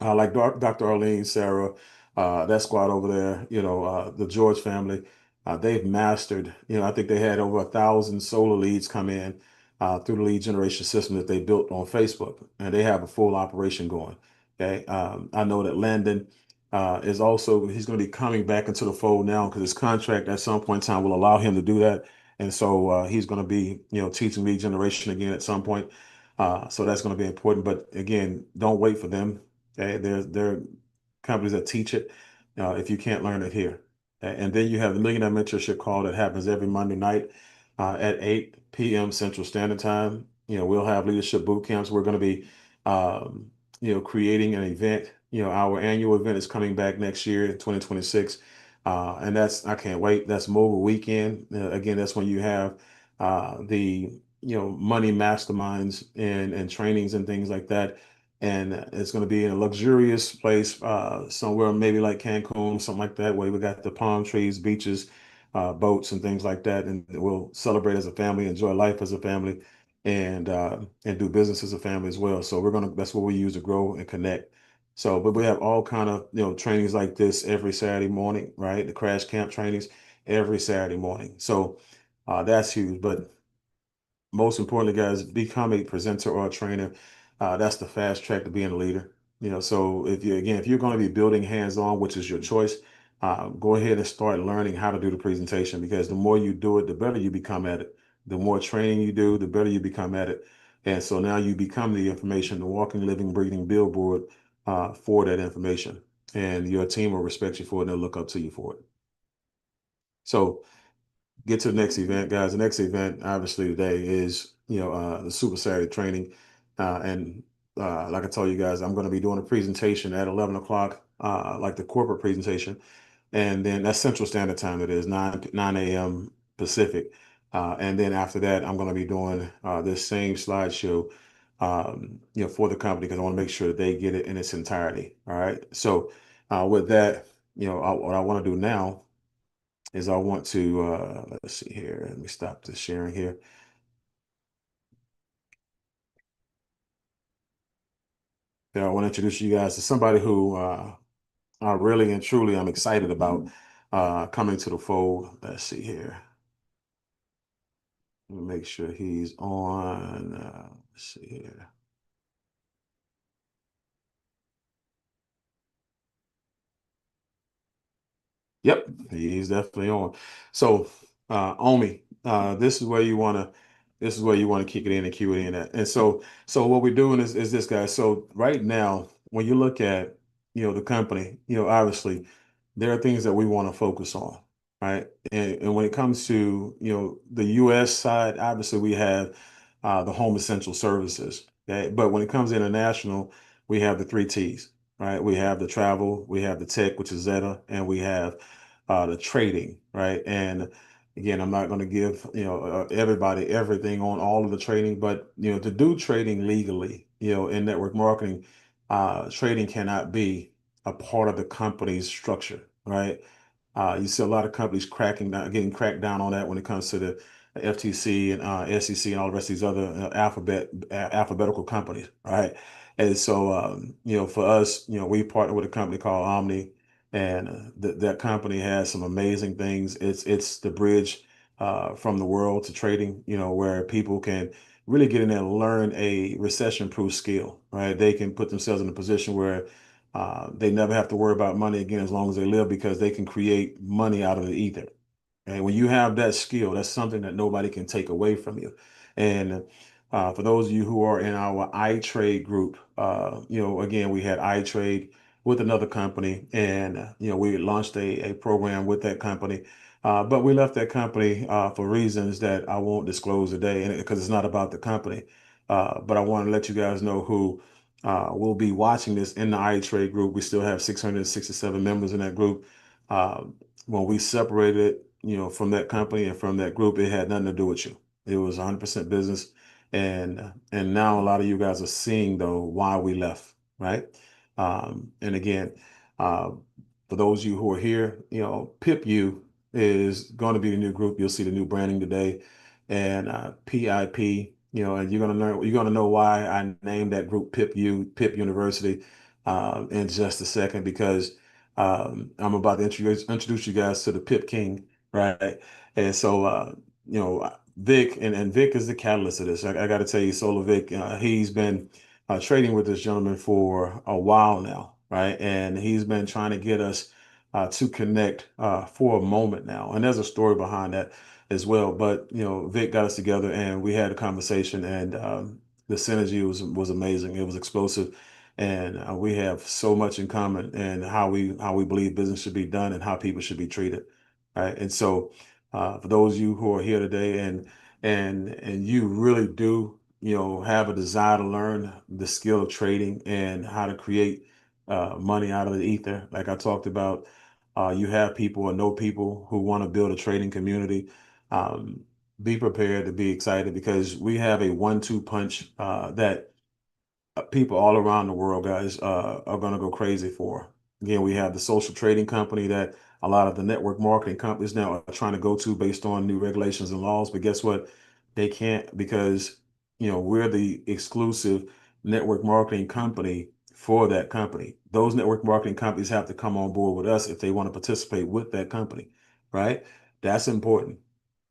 Speaker 1: like Dr. Arlene, Sarah, that squad over there. The George family. They've mastered. I think they had over 1,000 solar leads come in through the lead generation system that they built on Facebook, and they have a full operation going. Okay, I know that Landon he's going to be coming back into the fold now because his contract at some point in time will allow him to do that. And so he's going to be, teaching lead generation again at some point. So that's going to be important. But again, don't wait for them. Okay? There are companies that teach it if you can't learn it here. And then you have the Millionaire Mentorship Call that happens every Monday night at 8 p.m. Central Standard Time. We'll have leadership boot camps. We're going to be, creating an event. Our annual event is coming back next year in 2026. And I can't wait. That's Mobile Weekend. Again, that's when you have the, money masterminds and trainings and things like that. And it's going to be in a luxurious place, somewhere maybe like Cancun, something like that, where we got the palm trees, beaches, boats, and things like that. And we'll celebrate as a family, enjoy life as a family, and do business as a family as well. So that's what we use to grow and connect. So, but we have all kind of, trainings like this every Saturday morning, right? The crash camp trainings every Saturday morning. So that's huge. But most importantly, guys, become a presenter or a trainer. That's the fast track to being a leader. So if you're going to be building hands-on, which is your choice, go ahead and start learning how to do the presentation, because the more you do it, the better you become at it. The more training you do, the better you become at it. And so now you become the information, the walking, living, breathing billboard for that information. And your team will respect you for it, and they'll look up to you for it. So get to the next event, guys. The next event, obviously, today is, the Super Saturday training. And like I told you guys, I'm going to be doing a presentation at 11 o'clock, like the corporate presentation. And then that's Central Standard Time. It is 9 a.m. Pacific. And then after that, I'm going to be doing this same slideshow, for the company, because I want to make sure that they get it in its entirety. All right. So with that, what I want to do now is I want to, let's see here. Let me stop the sharing here. I want to introduce you guys to somebody who I really and truly I'm excited about coming to the fold. Let's see here. Let me make sure he's on. Let's see here. Yep, he's definitely on. So, Omi, this is where you want to kick it in and cue it in at. And so what we're doing is this, guys. So right now, when you look at, the company, obviously there are things that we want to focus on, right? And when it comes to, the US side, obviously we have the home essential services. Okay. But when it comes to international, we have the three T's, right? We have the travel, we have the tech, which is Zeta, and we have the trading, right? And again, I'm not going to give everybody everything on all of the trading, but to do trading legally, in network marketing, trading cannot be a part of the company's structure, right? You see a lot of companies getting cracked down on that when it comes to the FTC and SEC and all the rest of these other alphabetical companies, right? And so, for us, we partner with a company called Omni, and that company has some amazing things. It's the bridge from the world to trading, where people can really get in there and learn a recession-proof skill, right? They can put themselves in a position where they never have to worry about money again as long as they live, because they can create money out of the ether. And when you have that skill, that's something that nobody can take away from you. And for those of you who are in our iTrade group, again, we had iTrade with another company, and we launched a program with that company. But we left that company for reasons that I won't disclose today, and because it's not about the company. But I want to let you guys know who will be watching this in the iTrade group. We still have 667 members in that group. When we separated, from that company and from that group, it had nothing to do with you. It was 100% business. And now a lot of you guys are seeing though why we left, right? And again, for those of you who are here, PIPU is going to be the new group. You'll see the new branding today, and PIP, and you're going to know why I named that group PIP University in just a second, because I'm about to introduce you guys to the Pip King, right? And so, Vic, and Vic is the catalyst of this. I got to tell you, Solar Vic, he's been trading with this gentleman for a while now, right? And he's been trying to get us to connect for a moment now. And there's a story behind that as well. But, Vic got us together and we had a conversation, and the synergy was amazing. It was explosive. And we have so much in common, and how we believe business should be done and how people should be treated, right? And so, for those of you who are here today, and you really do, have a desire to learn the skill of trading and how to create money out of the ether, like I talked about, you have people or know people who want to build a trading community. Um, be prepared to be excited, because we have a 1-2 punch that people all around the world, guys, are going to go crazy for. Again, we have the social trading company that a lot of the network marketing companies now are trying to go to based on new regulations and laws. But guess what? They can't, because, we're the exclusive network marketing company for that company. Those network marketing companies have to come on board with us if they want to participate with that company, right? That's important.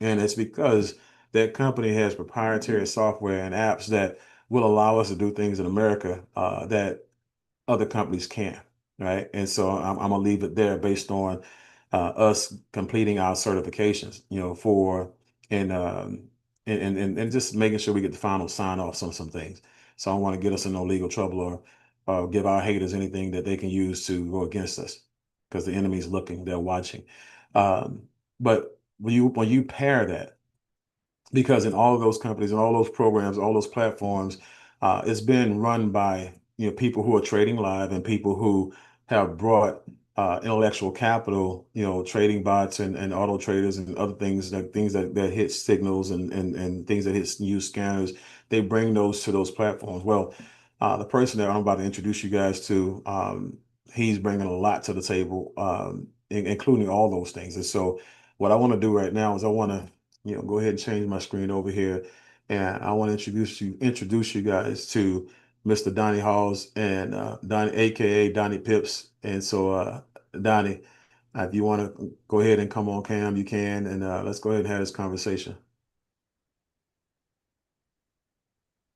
Speaker 1: And it's because that company has proprietary software and apps that will allow us to do things in America that other companies can't, right? And so I'm gonna leave it there based on us completing our certifications, for and just making sure we get the final sign offs on some things. So I don't want to get us in no legal trouble, or give our haters anything that they can use to go against us, because the enemy's looking, they're watching. But when you pair that, because in all of those companies and all those programs, all those platforms, it's been run by people who are trading live, and people who have brought intellectual capital, trading bots and auto traders and other things, like things that hit signals and things that hit use scanners. They bring those to those platforms. Well, the person that I'm about to introduce you guys to, he's bringing a lot to the table, including all those things. And so what I want to do right now is I want to, go ahead and change my screen over here. And I want to introduce you guys to Mr. Donnie Halls and Donnie, aka Donnie Pips. And so Donnie, if you want to go ahead and come on cam, you can, and let's go ahead and have this conversation.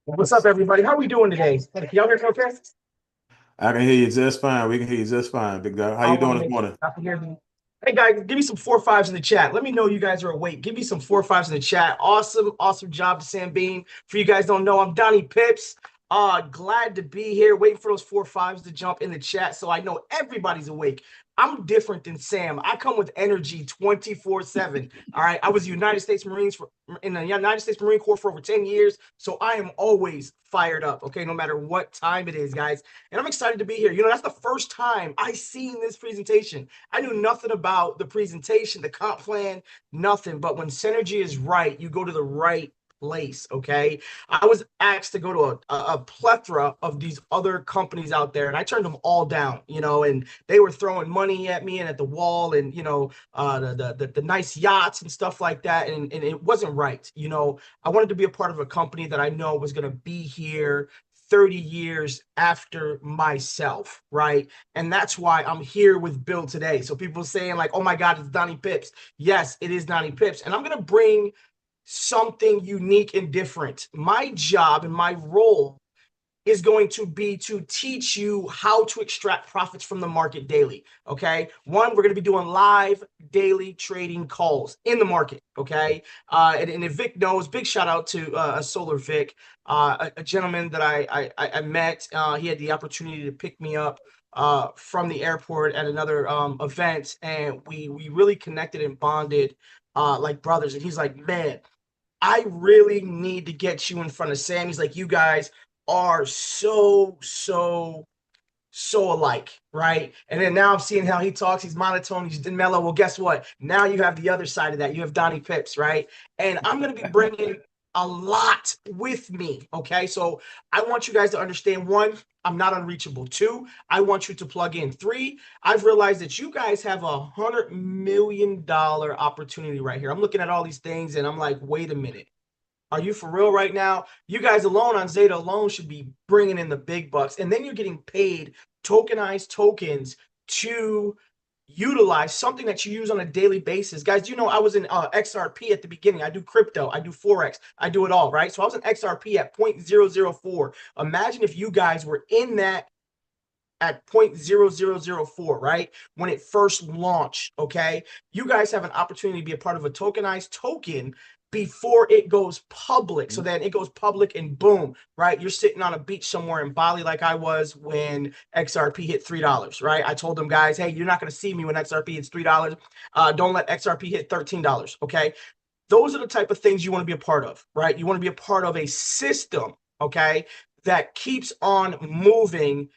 Speaker 12: What's up, everybody? How are we doing today? Can y'all hear me okay?
Speaker 1: I can hear you just fine. We can hear you just fine, big guy. How you doing this morning?
Speaker 12: I can hear you. Hey, guys, give me some 4-5s in the chat. Let me know you guys are awake. Give me some 4-5s in the chat. Awesome, awesome job to Sam Bean. For you guys don't know, I'm Donnie Pips. Glad to be here. Waiting for those 4-5s to jump in the chat so I know everybody's awake. I'm different than Sam. I come with energy 24/7. All right. I was in the United States Marine Corps for over 10 years. So I am always fired up. Okay. No matter what time it is, guys. And I'm excited to be here. That's the first time I seen this presentation. I knew nothing about the presentation, the comp plan, nothing. But when synergy is right, you go to the right place. Okay. I was asked to go to a plethora of these other companies out there, and I turned them all down, and they were throwing money at me and at the wall, and the nice yachts and stuff like that, and it wasn't right. I wanted to be a part of a company that I know was going to be here 30 years after myself, right? And that's why I'm here with Bill today. So people saying like, oh my God, it's Donnie Pips. Yes, it is Donnie Pips. And I'm going to bring something unique and different. My job and my role is going to be to teach you how to extract profits from the market daily. Okay. One, we're going to be doing live daily trading calls in the market. Okay. And if Vic knows, big shout out to Solar Vic, a gentleman that I met. He had the opportunity to pick me up from the airport at another event, and we really connected and bonded like brothers. And he's like, man, I really need to get you in front of Sam. He's like, you guys are so alike, right? And then now I'm seeing how he talks. He's monotone, he's mellow. Well, guess what? Now you have the other side of that. You have Donnie Pips, right? And I'm going to be bringing a lot with me, okay? So I want you guys to understand, one, I'm not unreachable. Two, I want you to plug in. Three, I've realized that you guys have $100 million opportunity right here. I'm looking at all these things and I'm like, wait a minute. Are you for real right now? You guys alone on Zeta alone should be bringing in the big bucks. And then you're getting paid tokenized tokens to utilize something that you use on a daily basis. Guys, I was in XRP at the beginning. I do crypto, I do Forex, I do it all, right? So I was in XRP at 0.0004. Imagine if you guys were in that at 0.0004, right? When it first launched, okay? You guys have an opportunity to be a part of a tokenized token before it goes public. So then it goes public and boom, right? You're sitting on a beach somewhere in Bali like I was when XRP hit $3, right? I told them, guys, hey, you're not going to see me when XRP hits $3. Don't let XRP hit $13, okay? Those are the type of things you want to be a part of, right? You want to be a part of a system, okay, that keeps on moving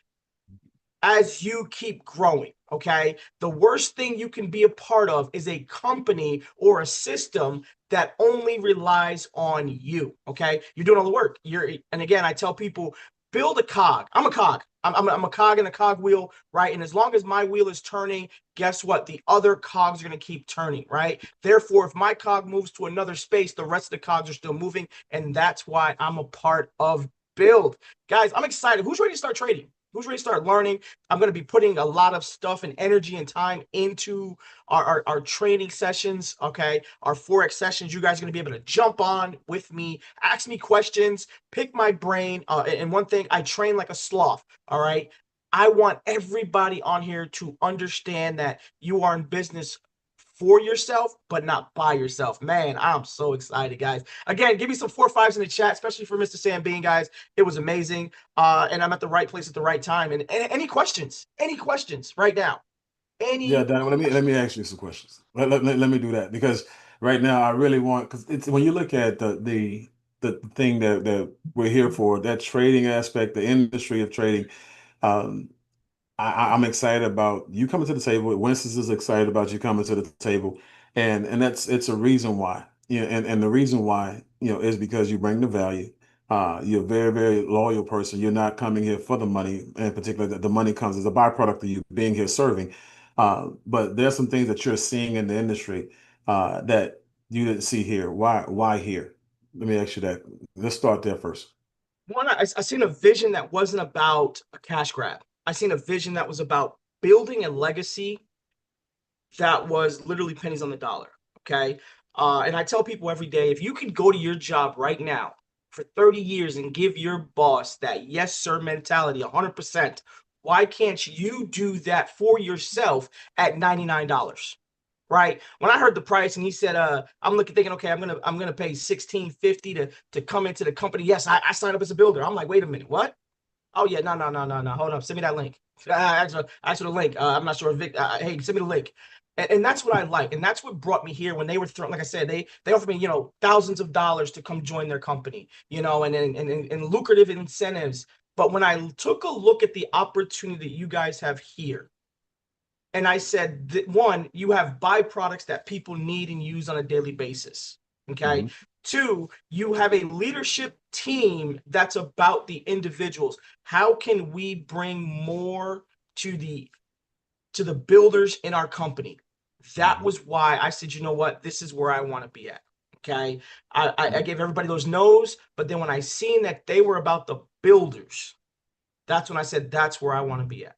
Speaker 12: as you keep growing, okay? The worst thing you can be a part of is a company or a system that only relies on you, okay? You're doing all the work. And again, I tell people, build a cog. I'm a cog. I'm a cog in a cog wheel, right? And as long as my wheel is turning, guess what? The other cogs are going to keep turning, right? Therefore, if my cog moves to another space, the rest of the cogs are still moving. And that's why I'm a part of Build. Guys, I'm excited. Who's ready to start trading? Who's ready to start learning? I'm going to be putting a lot of stuff and energy and time into our training sessions, okay? Our Forex sessions. You guys are going to be able to jump on with me, ask me questions, pick my brain. And one thing, I train like a sloth, all right? I want everybody on here to understand that you are in business for yourself, but not by yourself. Man, I'm so excited, guys. Again, give me some 4-5s in the chat, especially for Mr. Sam Bean, guys. It was amazing. And I'm at the right place at the right time. And any questions right now?
Speaker 1: Yeah, Dan, let me ask you some questions. Let me do that, because right now I really want, because it's when you look at the thing that we're here for, that trading aspect, the industry of trading, I'm excited about you coming to the table. Winston is excited about you coming to the table, and it's a reason why. And the reason why is because you bring the value. You're a very, very loyal person. You're not coming here for the money, in particular, that the money comes as a byproduct of you being here serving. But there's some things that you're seeing in the industry that you didn't see here. Why here? Let me ask you that. Let's start there first.
Speaker 12: One, I seen a vision that wasn't about a cash grab. I seen a vision that was about building a legacy that was literally pennies on the dollar. Okay. And I tell people every day, if you could go to your job right now for 30 years and give your boss that yes, sir mentality 100%, why can't you do that for yourself at $99? Right. When I heard the price and he said, I'm looking thinking, okay, I'm gonna pay $16.50 to come into the company. Yes, I signed up as a builder. I'm like, wait a minute, what? Oh yeah, no. Hold up, send me that link. Ask for the link. I'm not sure if Vic. Hey, send me the link. And that's what I like, and that's what brought me here. When they were throwing, like I said, they offered me, thousands of dollars to come join their company, and lucrative incentives. But when I took a look at the opportunity that you guys have here, and I said that one, you have byproducts that people need and use on a daily basis. Okay. Two, you have a leadership team that's about the individuals. How can we bring more to the builders in our company? That was why I said, you know what, this is where I want to be at. Okay. I gave everybody those no's, but then when I seen that they were about the builders, that's when I said, that's where I want to be at.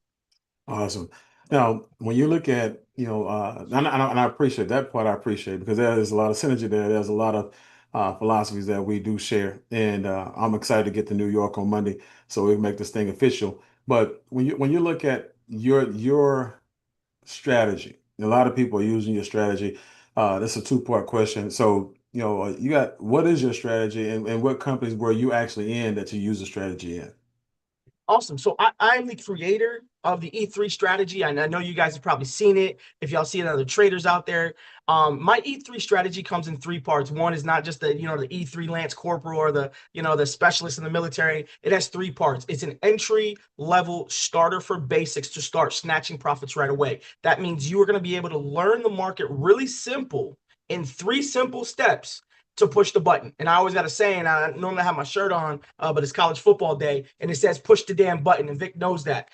Speaker 1: Awesome. Now, when you look at, and I appreciate that part, I appreciate because there's a lot of synergy there. There's a lot of philosophies that we do share. And I'm excited to get to New York on Monday so we can make this thing official. But when you look at your strategy, a lot of people are using your strategy. That's a two-part question. So, what is your strategy and what companies were you actually in that you use the strategy in?
Speaker 12: Awesome. So I'm the creator of the E3 strategy. And I know you guys have probably seen it. If y'all see it, other traders out there, my E3 strategy comes in three parts. One is not just the E3 Lance Corporal or the specialist in the military. It has three parts. It's an entry level starter for basics to start snatching profits right away. That means you are going to be able to learn the market really simple in 3 simple steps to push the button. And I always got a saying, I normally have my shirt on, but it's college football day, and it says push the damn button, and Vic knows that.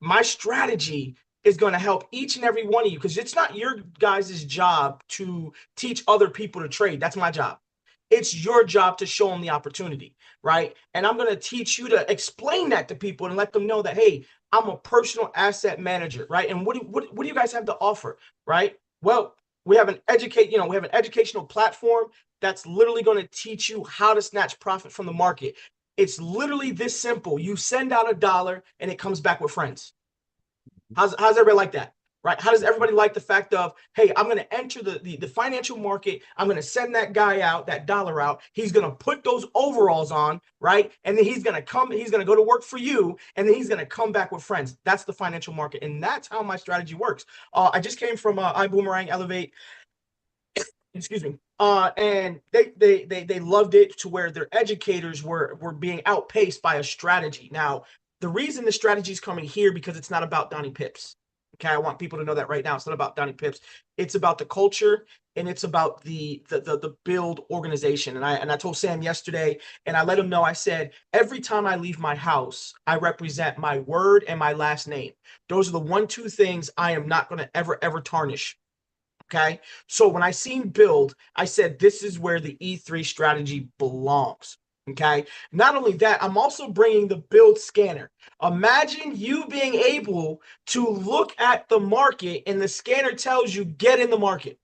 Speaker 12: My strategy is going to help each and every one of you, because it's not your guys' job to teach other people to trade. That's my job. It's your job to show them the opportunity, right? And I'm going to teach you to explain that to people and let them know that, hey, I'm a personal asset manager, right? And what do you guys have to offer, right? Well, we have an educational platform that's literally going to teach you how to snatch profit from the market. It's literally this simple. You send out $1 and it comes back with friends. How's everybody like that? Right? How does everybody like the fact of, hey, I'm going to enter the financial market. I'm going to send that guy out, that dollar out. He's going to put those overalls on, right? And then he's going to go to work for you, and then he's going to come back with friends. That's the financial market. And that's how my strategy works. I just came from iBoomerang Elevate. Excuse me. And they loved it to where their educators were being outpaced by a strategy. Now, the reason the strategy is coming here because it's not about Donnie Pips. Okay, I want people to know that right now. It's not about Donnie Pips. It's about the culture, and it's about the build organization. And I told Sam yesterday, and I let him know, I said, every time I leave my house, I represent my word and my last name. Those are the 1-2 things I am not going to ever tarnish. Okay. So when I seen build, I said, this is where the E3 strategy belongs. Okay. Not only that, I'm also bringing the build scanner. Imagine you being able to look at the market and the scanner tells you get in the market.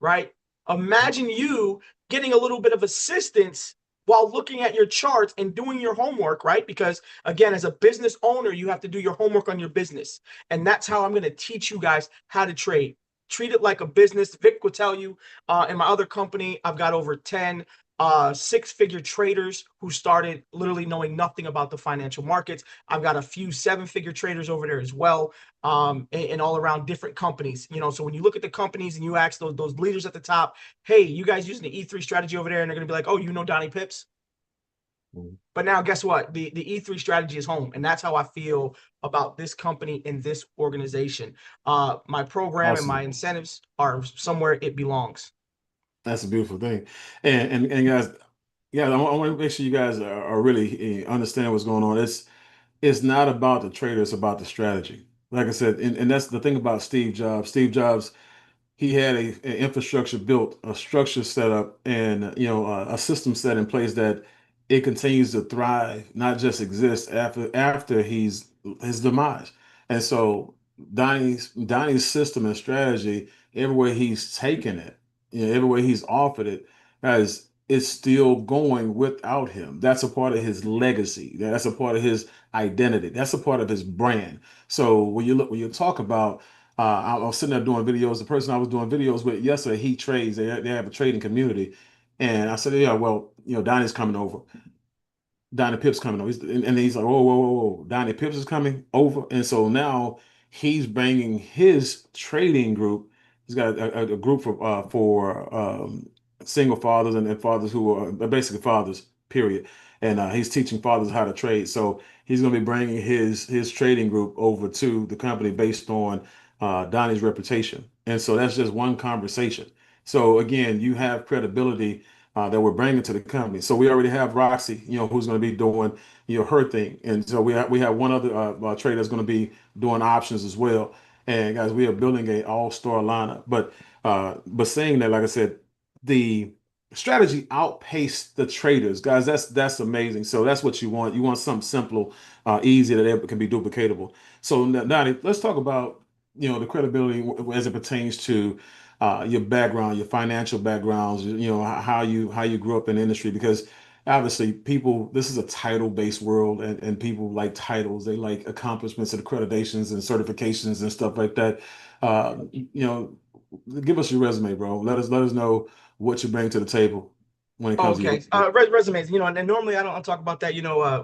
Speaker 12: Right. Imagine you getting a little bit of assistance while looking at your charts and doing your homework, right? Because again, as a business owner, you have to do your homework on your business. And that's how I'm going to teach you guys how to trade. Treat it like a business. Vic will tell you, in my other company, I've got over 10 6-figure traders who started literally knowing nothing about the financial markets. I've got a few 7-figure traders over there as well, and all around different companies. So when you look at the companies and you ask those leaders at the top, hey, you guys using the E3 strategy over there? And they're going to be like, oh, Donnie Pips? But now guess what? The E3 strategy is home. And that's how I feel about this company and this organization. My program and my incentives are somewhere it belongs.
Speaker 1: That's a beautiful thing. And guys, Yeah, I want to make sure you guys are really understand what's going on. It's not about the trader, it's about the strategy. Like I said, and that's the thing about Steve Jobs. Steve Jobs, he had an infrastructure built, a structure set up, and a system set in place that it continues to thrive, not just exist after his demise. And so Donnie's system and strategy, everywhere he's taken it, everywhere he's offered it, guys, it's still going without him. That's a part of his legacy. That's a part of his identity. That's a part of his brand. So when you talk about I was sitting there doing videos. The person I was doing videos with yesterday, he trades. They have a trading community, and I said, "Yeah, well, Donnie's coming over. Donnie Pips coming over." And he's like, "Whoa, whoa, whoa, whoa! Donnie Pips is coming over." And so now he's bringing his trading group. He's got a group for single fathers and fathers who are basically fathers, period. And he's teaching fathers how to trade. So he's going to be bringing his trading group over to the company based on Donnie's reputation. And so that's just one conversation. So again, you have credibility that we're bringing to the company. So we already have Roxy, who's going to be doing, her thing. And so we have one other trader that's going to be doing options as well. And guys, we are building a all-star lineup. But saying that, like I said, the strategy outpaced the traders, guys. That's amazing. So that's what you want. You want something simple, easy that can be duplicatable. So Donnie, let's talk about the credibility as it pertains to your background, your financial backgrounds, how you grew up in the industry, because obviously people, this is a title-based world, and people like titles, they like accomplishments and accreditations and certifications and stuff like that. Give us your resume, bro. Let us know what you bring to the table when it comes to
Speaker 12: Okay.
Speaker 1: your
Speaker 12: Resumes, and normally I don't talk about that,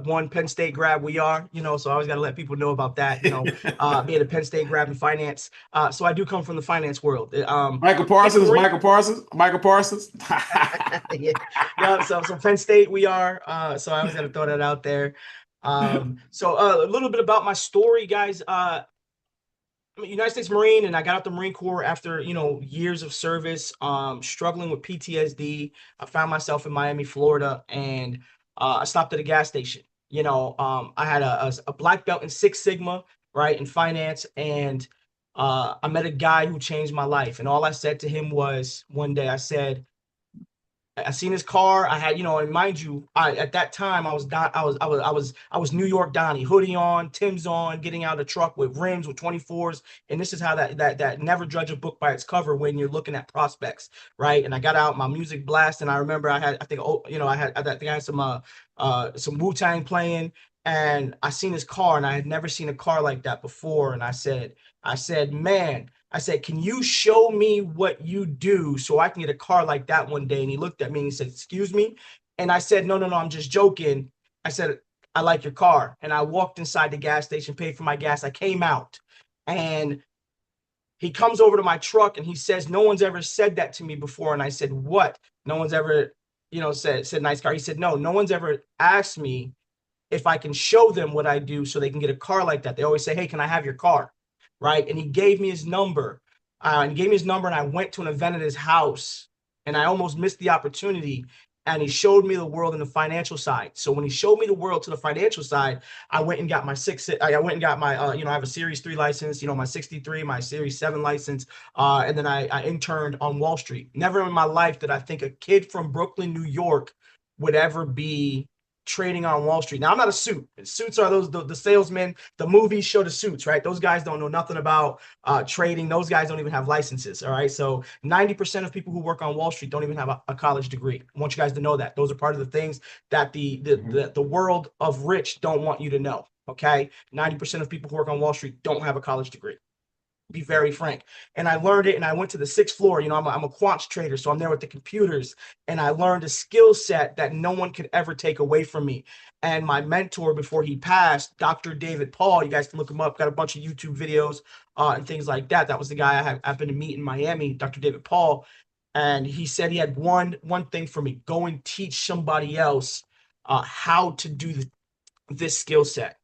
Speaker 12: one Penn State grad we are, so I always got to let people know about that, being a Penn State grad in finance. So I do come from the finance world.
Speaker 1: Michael Parsons, Michael Parsons.
Speaker 12: Yeah. So Penn State we are. So I always got to throw that out there. So a little bit about my story, guys. I'm a United States Marine, and I got out the Marine Corps after, years of service, struggling with PTSD. I found myself in Miami, Florida, and I stopped at a gas station. I had a black belt in Six Sigma, right, in finance, and I met a guy who changed my life. And all I said to him was, one day I said, I seen his car. I had, and mind you, at that time I was New York Donnie, hoodie on, Tim's on, getting out of the truck with rims with 24s. And this is how that never judge a book by its cover when you're looking at prospects, right? And I got out my music blast, and I remember I think I had some Wu-Tang playing, and I seen his car, and I had never seen a car like that before. And I said, man, I said, can you show me what you do so I can get a car like that one day? And he looked at me and he said, excuse me? And I said, no, I'm just joking. I said, I like your car. And I walked inside the gas station, paid for my gas. I came out, and he comes over to my truck and he says, no one's ever said that to me before. And I said, what? No one's ever, said nice car. He said, no one's ever asked me if I can show them what I do so they can get a car like that. They always say, hey, can I have your car? Right. And he gave me his number. And I went to an event at his house, and I almost missed the opportunity. And he showed me the world in the financial side. So when he showed me the world to the financial side, I went and got my I have a Series 3 license, my 63, my Series 7 license. And then I interned on Wall Street. Never in my life did I think a kid from Brooklyn, New York would ever be trading on Wall Street. Now, I'm not a suit. Suits are the salesmen. The movies show the suits, right? Those guys don't know nothing about trading. Those guys don't even have licenses, all right? So 90% of people who work on Wall Street don't even have a college degree. I want you guys to know that. Those are part of the things that the world of rich don't want you to know, okay? 90% of people who work on Wall Street don't have a college degree. Be very frank. And I learned it, and I went to the 6th floor. I'm a quants trader, so I'm there with the computers, and I learned a skill set that no one could ever take away from me. And my mentor before he passed, Dr. David Paul, you guys can look him up, got a bunch of YouTube videos and things like that. That was the guy I happened to meet in Miami, Dr. David Paul. And he said he had one thing for me: go and teach somebody else how to do this skill set.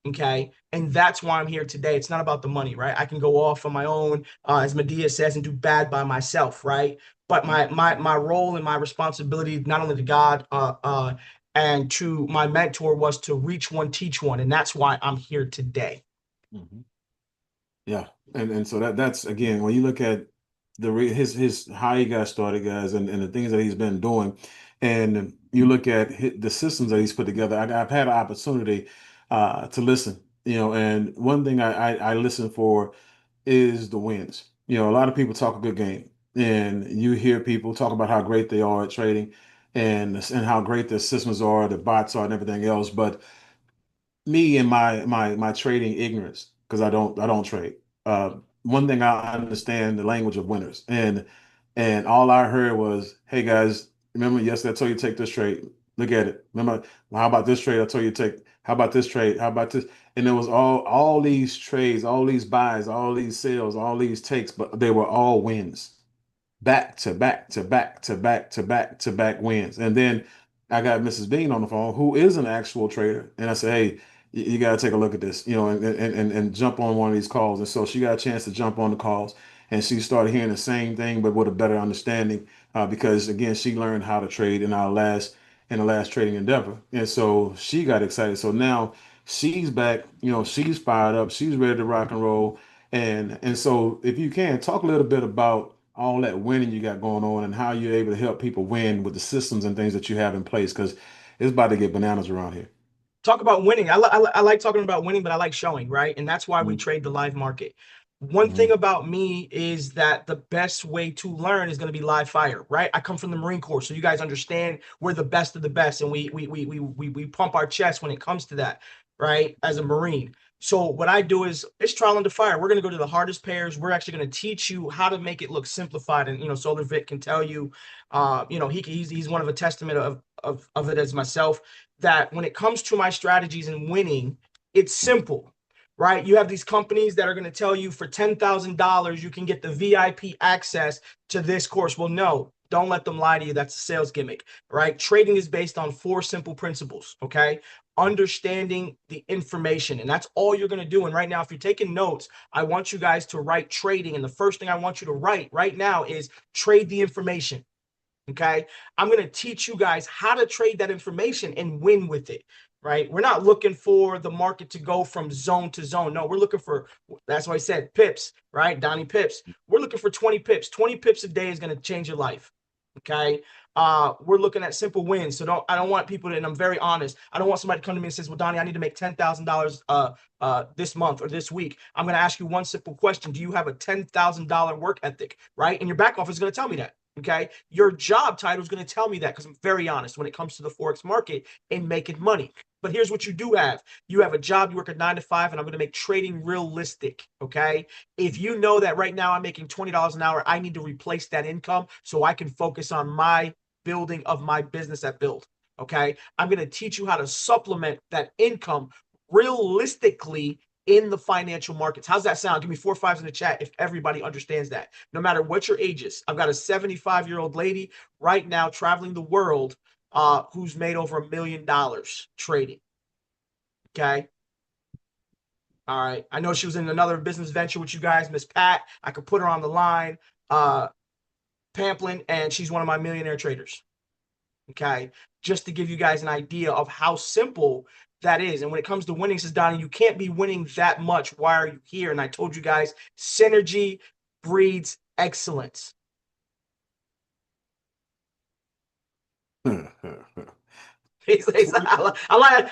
Speaker 12: Okay. And that's why I'm here today. It's not about the money, right? I can go off on my own, as Medea says, and do bad by myself, right? but my role and my responsibility, not only to God, and to my mentor, was to reach one, teach one, and that's why I'm here today.
Speaker 1: Mhm. Yeah, and so that's again when you look at his how he got started, guys, and the things that he's been doing, and you look at the systems that he's put together. I've had an opportunity to listen, and one thing I listen for is the wins. A lot of people talk a good game, and you hear people talk about how great they are at trading, and how great their systems are, the bots are, and everything else, but me and my trading ignorance because I don't trade. Uh, One thing I understand the language of winners, and all I heard was, "Hey guys, remember yesterday I told you to take this trade. Look at it. Remember, well, how about this trade? I told you to take. How about this trade? How about this?" And it was all these trades, all these buys, all these sales, all these takes, but they were all wins, back to back to back to back to back to back wins. And then I got Mrs. Bean on the phone, who is an actual trader, and I said, "Hey, you got to take a look at this, and jump on one of these calls." And so she got a chance to jump on the calls, and she started hearing the same thing, but with a better understanding, because again, she learned how to trade in the last trading endeavor, and so she got excited. So now she's back, she's fired up, she's ready to rock and roll, and so if you can talk a little bit about all that winning you got going on and how you're able to help people win with the systems and things that you have in place, because it's about to get bananas around here.
Speaker 12: Talk about winning. I like talking about winning, but I like showing, right? And that's why we trade the live market. One thing about me is that the best way to learn is going to be live fire, right? I come from the Marine Corps, so you guys understand we're the best of the best, and we pump our chest when it comes to that, right? As a Marine. So what I do is it's trial under fire. We're going to go to the hardest pairs. We're actually going to teach you how to make it look simplified. And Solar Vic can tell you, he's one of a testament of it as myself, that when it comes to my strategies and winning, it's simple, right? You have these companies that are going to tell you for $10,000 you can get the VIP access to this course. Well, no, don't let them lie to you. That's a sales gimmick, right? Trading is based on 4 simple principles, okay? Understanding the information, and that's all you're going to do. And right now, if you're taking notes, I want you guys to write trading, and the first thing I want you to write right now is trade the information. Okay, I'm going to teach you guys how to trade that information and win with it, right? We're not looking for the market to go from zone to zone. No, we're looking for, that's why I said pips, right? Donnie Pips. We're looking for 20 pips. 20 pips a day is going to change your life. Okay. We're looking at simple wins. So I don't want people to, and I'm very honest, I don't want somebody to come to me and says, "Well, Donnie, I need to make $10,000 this month or this week." I'm going to ask you one simple question. Do you have a $10,000 work ethic, right? And your back office is going to tell me that. Okay. Your job title is going to tell me that, because I'm very honest when it comes to the Forex market and making money. But here's what you do have. You have a job, you work a 9 to 5, and I'm going to make trading realistic. Okay. If you know that right now I'm making $20 an hour, I need to replace that income so I can focus on my building of my business at Build. Okay. I'm going to teach you how to supplement that income realistically in the financial markets. How's that sound? Give me 4 5s in the chat if everybody understands that. No matter what your age is. I've got a 75-year-old lady right now traveling the world who's made over $1 million trading. Okay. All right. I know she was in another business venture with you guys, Miss Pat. I could put her on the line. Pamplin, and she's one of my millionaire traders. Okay. Just to give you guys an idea of how simple that is. And when it comes to winning, says Donnie, you can't be winning that much. Why are you here? And I told you guys, synergy breeds excellence. I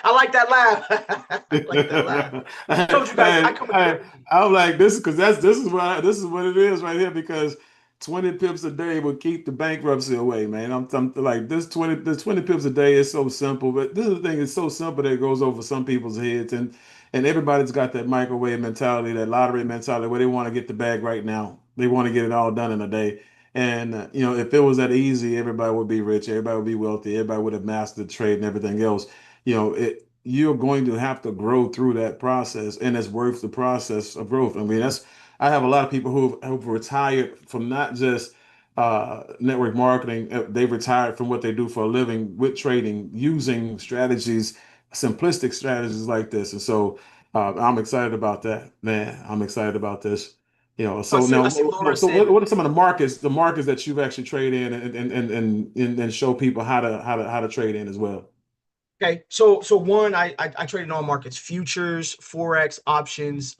Speaker 12: like that laugh. I like that laugh. I told you guys,
Speaker 1: I'm like this because this is what it is right here, because 20 pips a day will keep the bankruptcy away, man. I'm like this 20 pips a day is so simple, but this is the thing, it's so simple that it goes over some people's heads, and everybody's got that microwave mentality, that lottery mentality, where they want to get the bag right now. They want to get it all done in a day. And if it was that easy, everybody would be rich, everybody would be wealthy, everybody would have mastered trade and everything else. You're going to have to grow through that process, and it's worth the process of growth. I mean, I have a lot of people who've retired from not just network marketing. They've retired from what they do for a living with trading, using strategies, simplistic strategies like this. And so I'm excited about that, man. I'm excited about this. You know, so
Speaker 12: see-
Speaker 1: now,
Speaker 12: I see Laura
Speaker 1: so
Speaker 12: said-
Speaker 1: what are some of the markets that you've actually traded in and show people how to trade in as well?
Speaker 12: Okay, so one, I trade in all markets: futures, forex, options.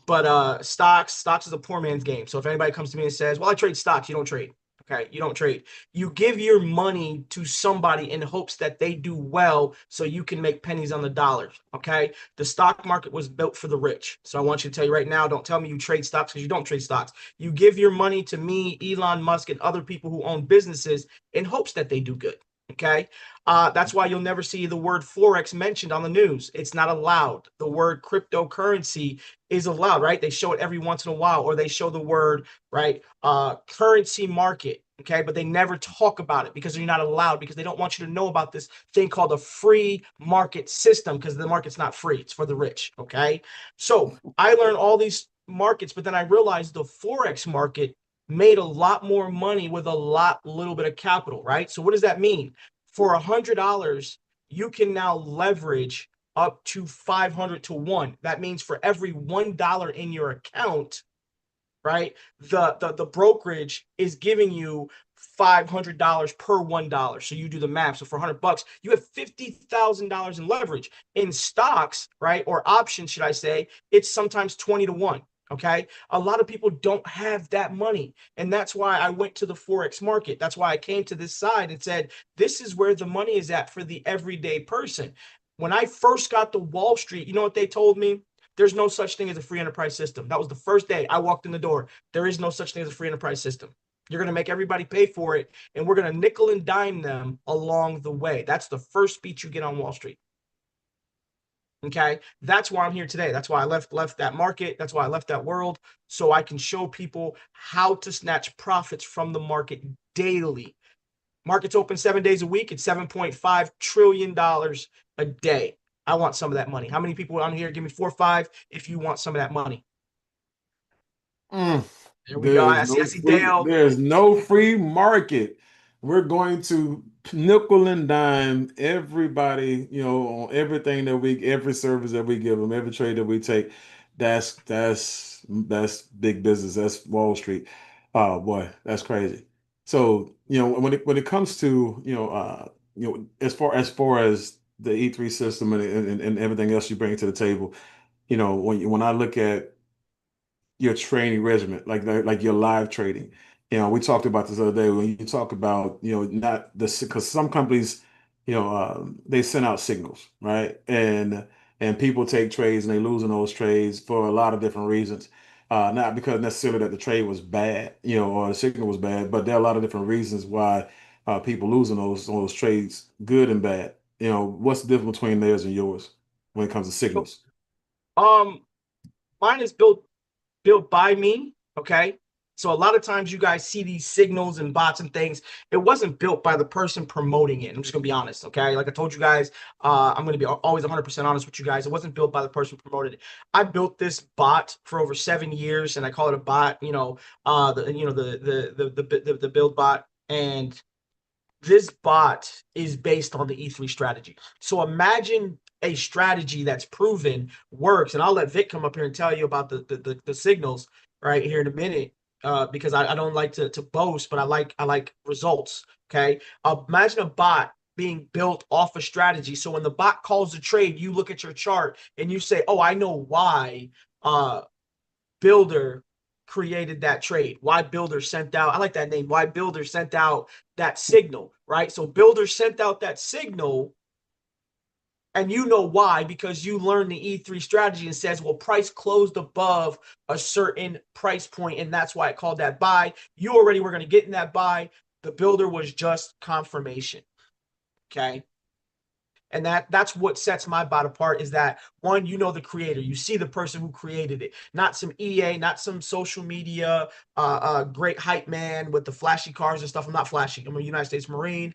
Speaker 12: But stocks is a poor man's game. So if anybody comes to me and says, "Well, I trade stocks," you don't trade. Okay, you don't trade. You give your money to somebody in hopes that they do well, so you can make pennies on the dollar. Okay, the stock market was built for the rich. So I want you to tell you right now: don't tell me you trade stocks, because you don't trade stocks. You give your money to me, Elon Musk, and other people who own businesses in hopes that they do good. Okay. That's why you'll never see the word Forex mentioned on the news. It's not allowed. The word cryptocurrency is allowed, right? They show it every once in a while, or they show the word, right, currency market. Okay. But they never talk about it because you're not allowed, because they don't want you to know about this thing called a free market system, because the market's not free. It's for the rich. Okay. So I learned all these markets, but then I realized the Forex market made a lot more money with a little bit of capital, right? So what does that mean? For $100, you can now leverage up to 500 to 1. That means for every $1 in your account, right, the brokerage is giving you $500 per $1. So you do the math. So for $100, you have $50,000 in leverage. In stocks, right, or options, should I say, it's sometimes 20 to 1. Okay. A lot of people don't have that money. And that's why I went to the Forex market. That's why I came to this side and said, this is where the money is at for the everyday person. When I first got to Wall Street, you know what they told me? There's no such thing as a free enterprise system. That was the first day I walked in the door. There is no such thing as a free enterprise system. You're going to make everybody pay for it, and we're going to nickel and dime them along the way. That's the first speech you get on Wall Street. Okay, that's why I'm here today. That's why I left that market. That's why I left that world, so I can show people how to snatch profits from the market daily. Markets open 7 days a week. It's $7.5 trillion a day. I want some of that money. How many people on here? Give me 4 or 5 if you want some of that money. There we go. I see Dale.
Speaker 1: There's no free market. We're going to nickel and dime everybody, you know, on everything every service that we give them, every trade that we take. That's big business. That's Wall Street. Oh boy, that's crazy. So, you know, when it comes to, as far as the E3 system and everything else you bring to the table, you know, when I look at your training regimen, like your live trading. You know, we talked about this the other day when you talk about, you know, not the, because some companies, you know, they send out signals, right? And people take trades and they lose in those trades for a lot of different reasons. Not because necessarily that the trade was bad, you know, or the signal was bad, but there are a lot of different reasons why people losing those trades, good and bad. You know, what's the difference between theirs and yours when it comes to signals?
Speaker 12: Mine is built by me. Okay. So a lot of times you guys see these signals and bots and things. It wasn't built by the person promoting it. I'm just gonna be honest. Okay. Like I told you guys, I'm gonna be always 100% honest with you guys. It wasn't built by the person who promoted it. I built this bot for over 7 years, and I call it a bot. You know, the build bot, and this bot is based on the E3 strategy. So imagine a strategy that's proven works, and I'll let Vic come up here and tell you about the signals right here in a minute, because I don't like to boast, but I like results. Okay, imagine a bot being built off a strategy. So when the bot calls a trade, you look at your chart and you say, "Oh, I know why Builder created that trade. Why Builder sent out," I like that name, why Builder sent out that signal, right? So Builder sent out that signal, and you know why, because you learned the E3 strategy and says, well, price closed above a certain price point, and that's why it called that buy. You already were going to get in that buy. The Builder was just confirmation. Okay. And that's what sets my bot apart, is that, one, you know the creator. You see the person who created it, not some EA, not some social media great hype man with the flashy cars and stuff. I'm not flashy. I'm a United States Marine.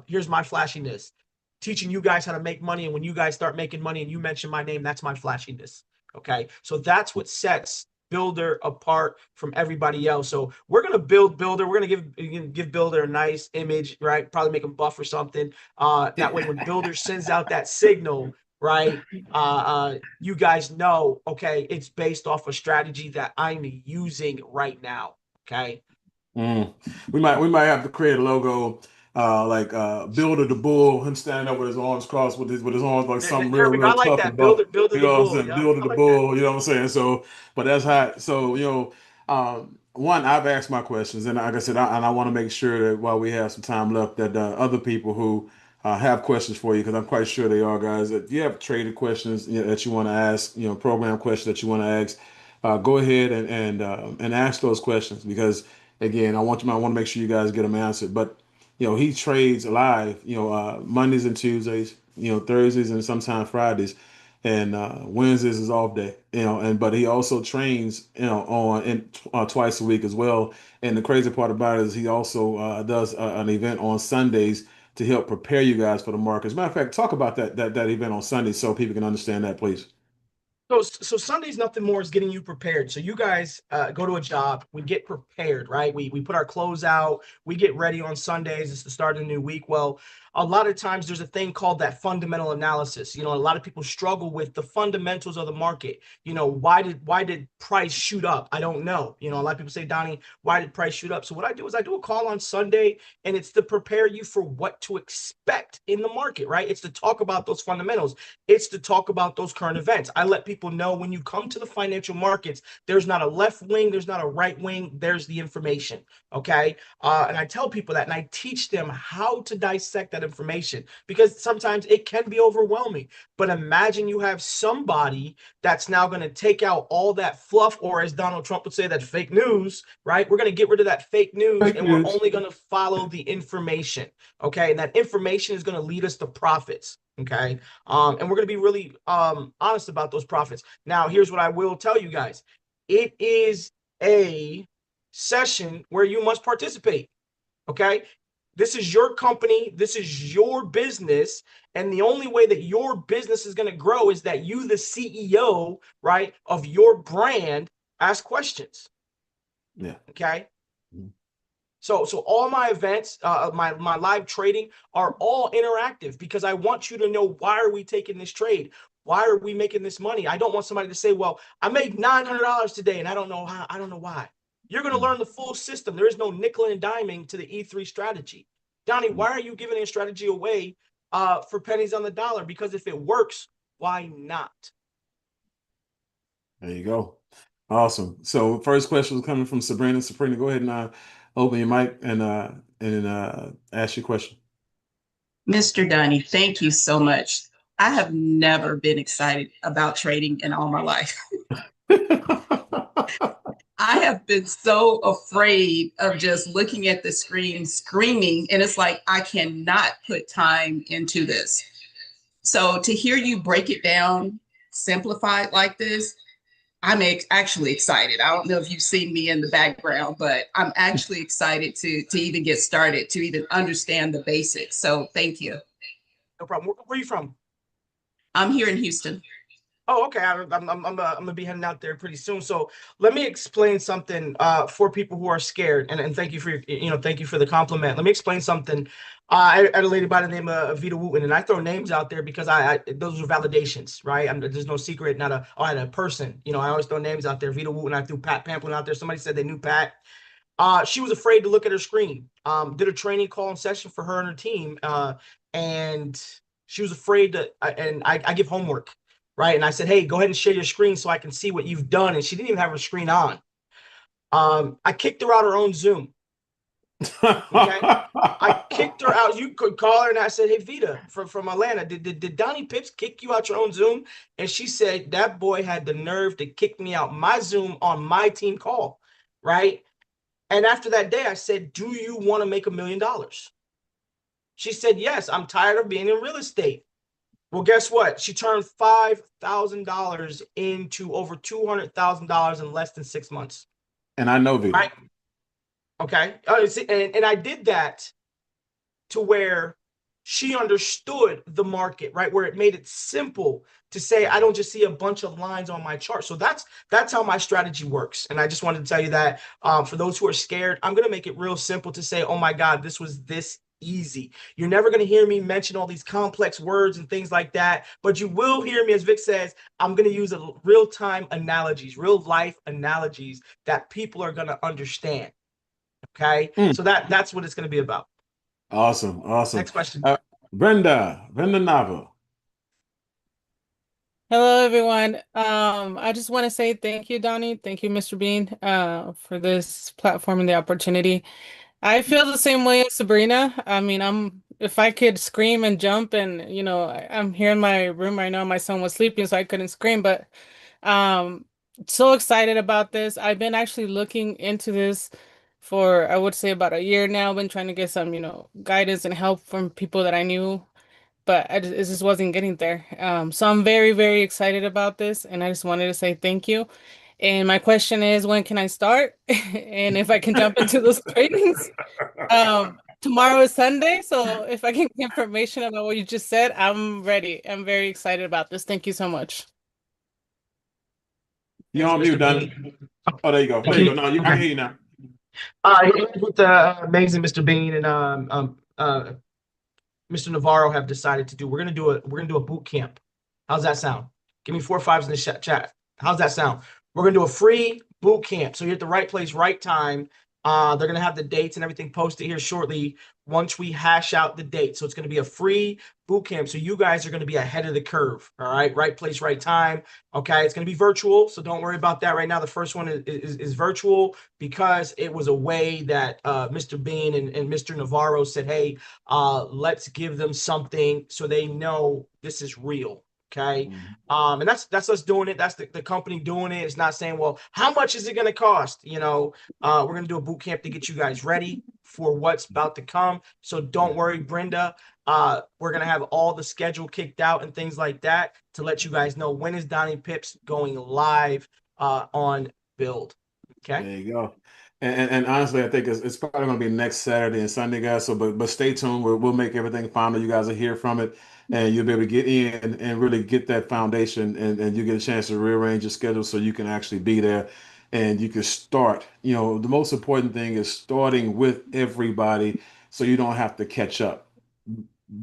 Speaker 12: Here's my flashiness. Teaching you guys how to make money, and when you guys start making money and you mention my name, that's my flashiness. Okay, so that's what sets Builder apart from everybody else. So we're gonna build Builder. We're gonna give Builder a nice image, right? Probably make him buff or something. That way, when Builder sends out that signal, right? You guys know, okay, it's based off a strategy that I'm using right now. Okay.
Speaker 1: We might have to create a logo like Builder the Bull, him standing up with his arms crossed with his arms like something real,
Speaker 12: Perfect. I
Speaker 1: real
Speaker 12: like
Speaker 1: tough
Speaker 12: that.
Speaker 1: and buff.
Speaker 12: Builder
Speaker 1: You
Speaker 12: the
Speaker 1: know what I'm
Speaker 12: bull.
Speaker 1: saying?
Speaker 12: Yeah,
Speaker 1: Builder
Speaker 12: I
Speaker 1: the
Speaker 12: like that.
Speaker 1: Bull, you know what I'm saying? So, but that's how, so, one, I've asked my questions, and like I said, I want to make sure that while we have some time left, that other people who have questions for you, because I'm quite sure they are, guys, that you have traded questions that you want to ask, program questions that you want to ask, go ahead and ask those questions, because again, I want to make sure you guys get them answered. But he trades live, Mondays and Tuesdays, Thursdays and sometimes Fridays, and Wednesdays is off day, but he also trains, twice a week as well. And the crazy part about it is he also does an event on Sundays to help prepare you guys for the market. As a matter of fact, talk about that event on Sunday so people can understand that, please.
Speaker 12: So Sunday's nothing more is getting you prepared. So you guys go to a job, we get prepared, right? We put our clothes out, we get ready on Sundays. It's the start of the new week. Well, a lot of times there's a thing called that fundamental analysis. A lot of people struggle with the fundamentals of the market. Why did price shoot up? I don't know. A lot of people say, Donnie, why did price shoot up? So what I do is I do a call on Sunday, and it's to prepare you for what to expect in the market, right? It's to talk about those fundamentals. It's to talk about those current events. I let people know when you come to the financial markets, there's not a left wing, there's not a right wing, there's the information, okay? And I tell people that, and I teach them how to dissect that information, because sometimes it can be overwhelming. But imagine you have somebody that's now going to take out all that fluff, or as Donald Trump would say, that fake news, right? We're going to get rid of that fake news, and we're only going to follow the information, okay? And that information is going to lead us to profits. Okay. And we're going to be really honest about those profits. Now, here's what I will tell you guys. It is a session where you must participate. Okay. This is your company. This is your business. And the only way that your business is going to grow is that you, the CEO, right, of your brand, ask questions.
Speaker 1: Yeah.
Speaker 12: Okay. So all my events, my live trading are all interactive, because I want you to know, why are we taking this trade? Why are we making this money? I don't want somebody to say, well, I made $900 today and I don't know how, I don't know why. You're going to learn the full system. There is no nickel and diming to the E3 strategy. Donnie, why are you giving a strategy away for pennies on the dollar? Because if it works, why not?
Speaker 1: There you go. Awesome. So first question was coming from Sabrina. Sabrina, go ahead and open your mic and ask your question.
Speaker 9: Mr. Donnie, thank you so much. I have never been excited about trading in all my life. I have been so afraid of just looking at the screen, screaming, and it's like, I cannot put time into this. So to hear you break it down, simplify it like this, I'm actually excited. I don't know if you've seen me in the background, but I'm actually excited to even get started, to even understand the basics. So thank you.
Speaker 12: No problem. Where are you from?
Speaker 9: I'm here in Houston.
Speaker 12: Oh, okay. I'm gonna be heading out there pretty soon. So let me explain something for people who are scared. And thank you for thank you for the compliment. Let me explain something. I had a lady by the name of Vita Wooten, and I throw names out there because those are validations, right? There's no secret. I had a person. I always throw names out there. Vita Wooten. I threw Pat Pamplin out there. Somebody said they knew Pat. She was afraid to look at her screen. Did a training call and session for her and her team, and she was afraid to. And I give homework. Right. And I said, hey, go ahead and share your screen so I can see what you've done. And she didn't even have her screen on. I kicked her out of her own Zoom. Okay. I kicked her out. You could call her and I said, hey, Vita from Atlanta, did Donnie Pips kick you out your own Zoom? And she said, that boy had the nerve to kick me out my Zoom on my team call. Right. And after that day, I said, do you want to make $1 million? She said, yes, I'm tired of being in real estate. Well, guess what? She turned $5,000 into over $200,000 in less than 6 months.
Speaker 1: And I know Vita.
Speaker 12: Right? Okay. And I did that to where she understood the market, right? Where it made it simple to say, I don't just see a bunch of lines on my chart. So that's how my strategy works. And I just wanted to tell you that for those who are scared, I'm going to make it real simple to say, oh my God, this was this easy. You're never going to hear me mention all these complex words and things like that, but you will hear me, as Vic says, I'm going to use a real-time analogies, real life analogies that people are going to understand. Okay. So that's what it's going to be about.
Speaker 1: Awesome. Awesome.
Speaker 12: Next question.
Speaker 1: Brenda Nava.
Speaker 13: Hello, everyone. I just want to say thank you, Donnie. Thank you, Mr. Bean, for this platform and the opportunity. I feel the same way as Sabrina. I mean, if I could scream and jump and, I'm here in my room right now. My son was sleeping, so I couldn't scream, but so excited about this. I've been actually looking into this for, I would say, about a year now. I've been trying to get some, guidance and help from people that I knew, but it just wasn't getting there. So I'm very, very excited about this, and I just wanted to say thank you. And my question is, when can I start? And if I can jump into those trainings. Tomorrow is Sunday, so if I can get information about what you just said, I'm ready. I'm very excited about this. Thank you so much.
Speaker 1: You're on mute, Donnie. Oh, there you go. There you go. No, you can hear you now.
Speaker 12: With the amazing Mr. Bean and Mr. Navarro have decided to do, we're gonna do a boot camp. How's that sound? Give me 4 or 5s in the chat. How's that sound? We're gonna do a free boot camp. So you're at the right place, right time. They're gonna have the dates and everything posted here shortly once we hash out the date. So it's gonna be a free boot camp. So you guys are gonna be ahead of the curve. All right, right place, right time. Okay, it's gonna be virtual, so don't worry about that right now. The first one is virtual because it was a way that Mr. Bean and Mr. Navarro said, hey, let's give them something so they know this is real. Okay. And that's us doing it. That's the company doing it. It's not saying, well, how much is it going to cost? We're going to do a boot camp to get you guys ready for what's about to come. So don't worry, Brenda. We're going to have all the schedule kicked out and things like that to let you guys know when is Donnie Pips going live on Build. Okay.
Speaker 1: There you go. And honestly, I think it's probably going to be next Saturday and Sunday, guys. So, but stay tuned. We'll make everything final. You guys will hear from it, and you'll be able to get in and really get that foundation, and you get a chance to rearrange your schedule so you can actually be there, and you can start. The most important thing is starting with everybody, so you don't have to catch up.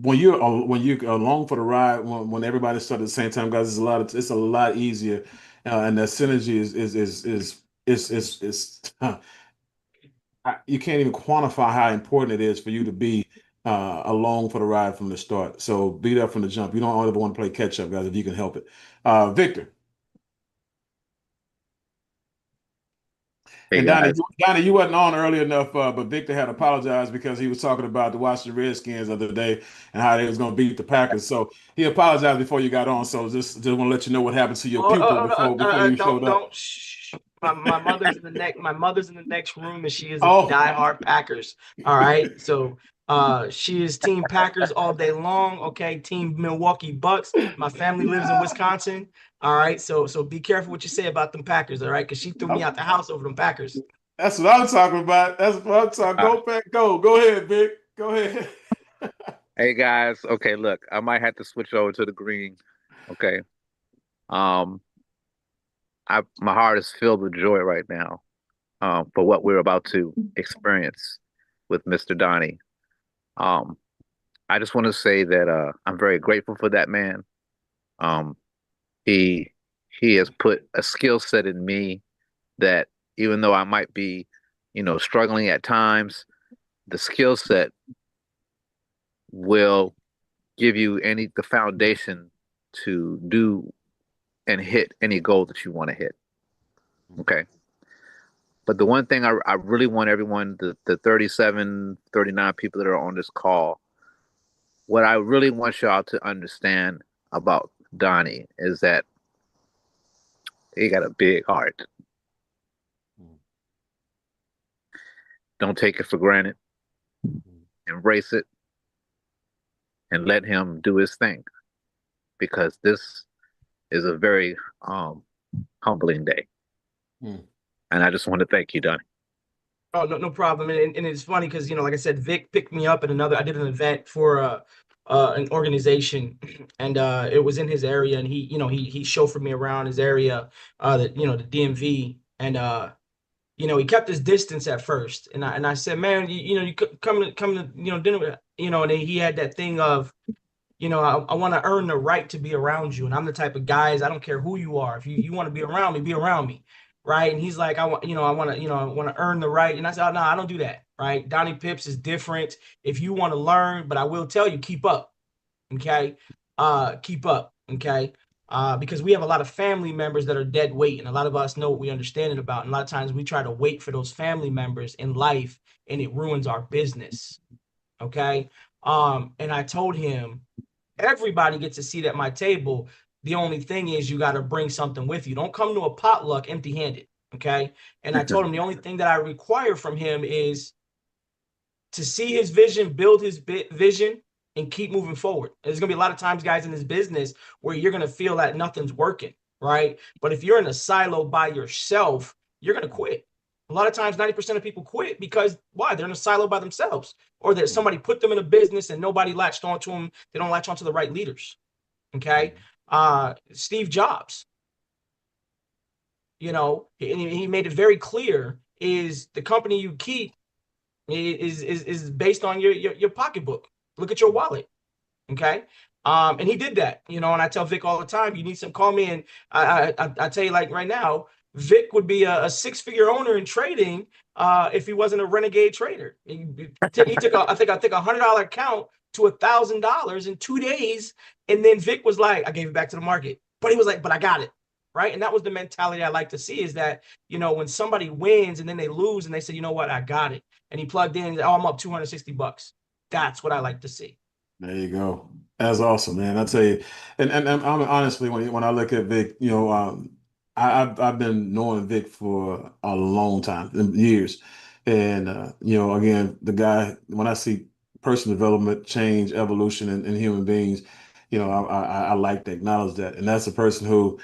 Speaker 1: When you're along for the ride, when everybody starts at the same time, guys, it's a lot easier, and that synergy is you can't even quantify how important it is for you to be along for the ride from the start. So be there from the jump. You don't ever want to play catch up, guys, if you can help it. Victor.
Speaker 5: Hey,
Speaker 1: and
Speaker 5: guys.
Speaker 1: Donnie, you wasn't on early enough, but Victor had apologized because he was talking about the Washington Redskins the other day and how they was going to beat the Packers. So he apologized before you got on. So just want to let you know what happened to your pupil before you showed up.
Speaker 12: My mother's in the next. My mother's in the next room, and she is a diehard Packers. All right, so she is Team Packers all day long. Okay, Team Milwaukee Bucks. My family lives in Wisconsin. All right, so be careful what you say about them Packers. All right, because she threw me out the house over them Packers.
Speaker 1: That's what I'm talking about. That's what I'm talking. Go back, go. Go ahead, Vic. Go ahead.
Speaker 5: Hey guys. Okay, look, I might have to switch over to the green. Okay. My heart is filled with joy right now for what we're about to experience with Mr. Donnie. I just want to say that I'm very grateful for that man. He has put a skill set in me that even though I might be, struggling at times, the skill set will give you the foundation to do and hit any goal that you want to hit. Okay. But the one thing I really want everyone, the 37, 39 people that are on this call, what I really want y'all to understand about Donnie is that he got a big heart. Don't take it for granted. Embrace it and let him do his thing, because this is a very humbling day. And I just want to thank you, Donnie.
Speaker 12: Oh, no problem. And it's funny because, like I said, Vic picked me up at I did an event for an organization, and it was in his area, and he chauffeured me around his area, the DMV, and he kept his distance at first, and I said, man, you come to dinner with you know, and then he had that thing of, you know, I want to earn the right to be around you. And I'm the type of guys, I don't care who you are. If you want to be around me. Right. And he's like, I want to earn the right. And I said, oh, no, I don't do that. Right. Donnie Pips is different. If you want to learn, but I will tell you, keep up. Okay. Keep up. Okay. Because we have a lot of family members that are dead weight, and a lot of us know what we understand it about. And a lot of times we try to wait for those family members in life, and it ruins our business. Okay. And I told him, everybody gets a seat at my table. The only thing is you got to bring something with you. Don't come to a potluck empty-handed. Okay. And I told him the only thing that I require from him is to see his vision, build his vision, and keep moving forward. There's going to be a lot of times, guys, in this business where you're going to feel that nothing's working, right? But if you're in a silo by yourself, you're going to quit. A lot of times, 90% of people quit because why? They're in a silo by themselves, or that somebody put them in a business and nobody latched onto them. They don't latch onto the right leaders. Okay. Steve Jobs, you know, he made it very clear is the company you keep is based on your pocketbook. Look at your wallet. Okay. And he did that, you know, and I tell Vic all the time, you need some, call me. And I tell you, like right now, Vic would be a six-figure owner in trading if he wasn't a renegade trader. He took I think $100 account to $1,000 in 2 days. And then Vic was like, I gave it back to the market, but he was like, but I got it. Right. And that was the mentality I like to see, is that, you know, when somebody wins and then they lose and they say, you know what, I got it. And he plugged in, oh, I'm up $260. That's what I like to see.
Speaker 1: There you go. That's awesome, man. I tell you, and I'm honestly, when I look at Vic, you know, I've been knowing Vic for a long time, years, and you know, again, the guy, when I see personal development, change, evolution in human beings, you know, I like to acknowledge that, and that's a person who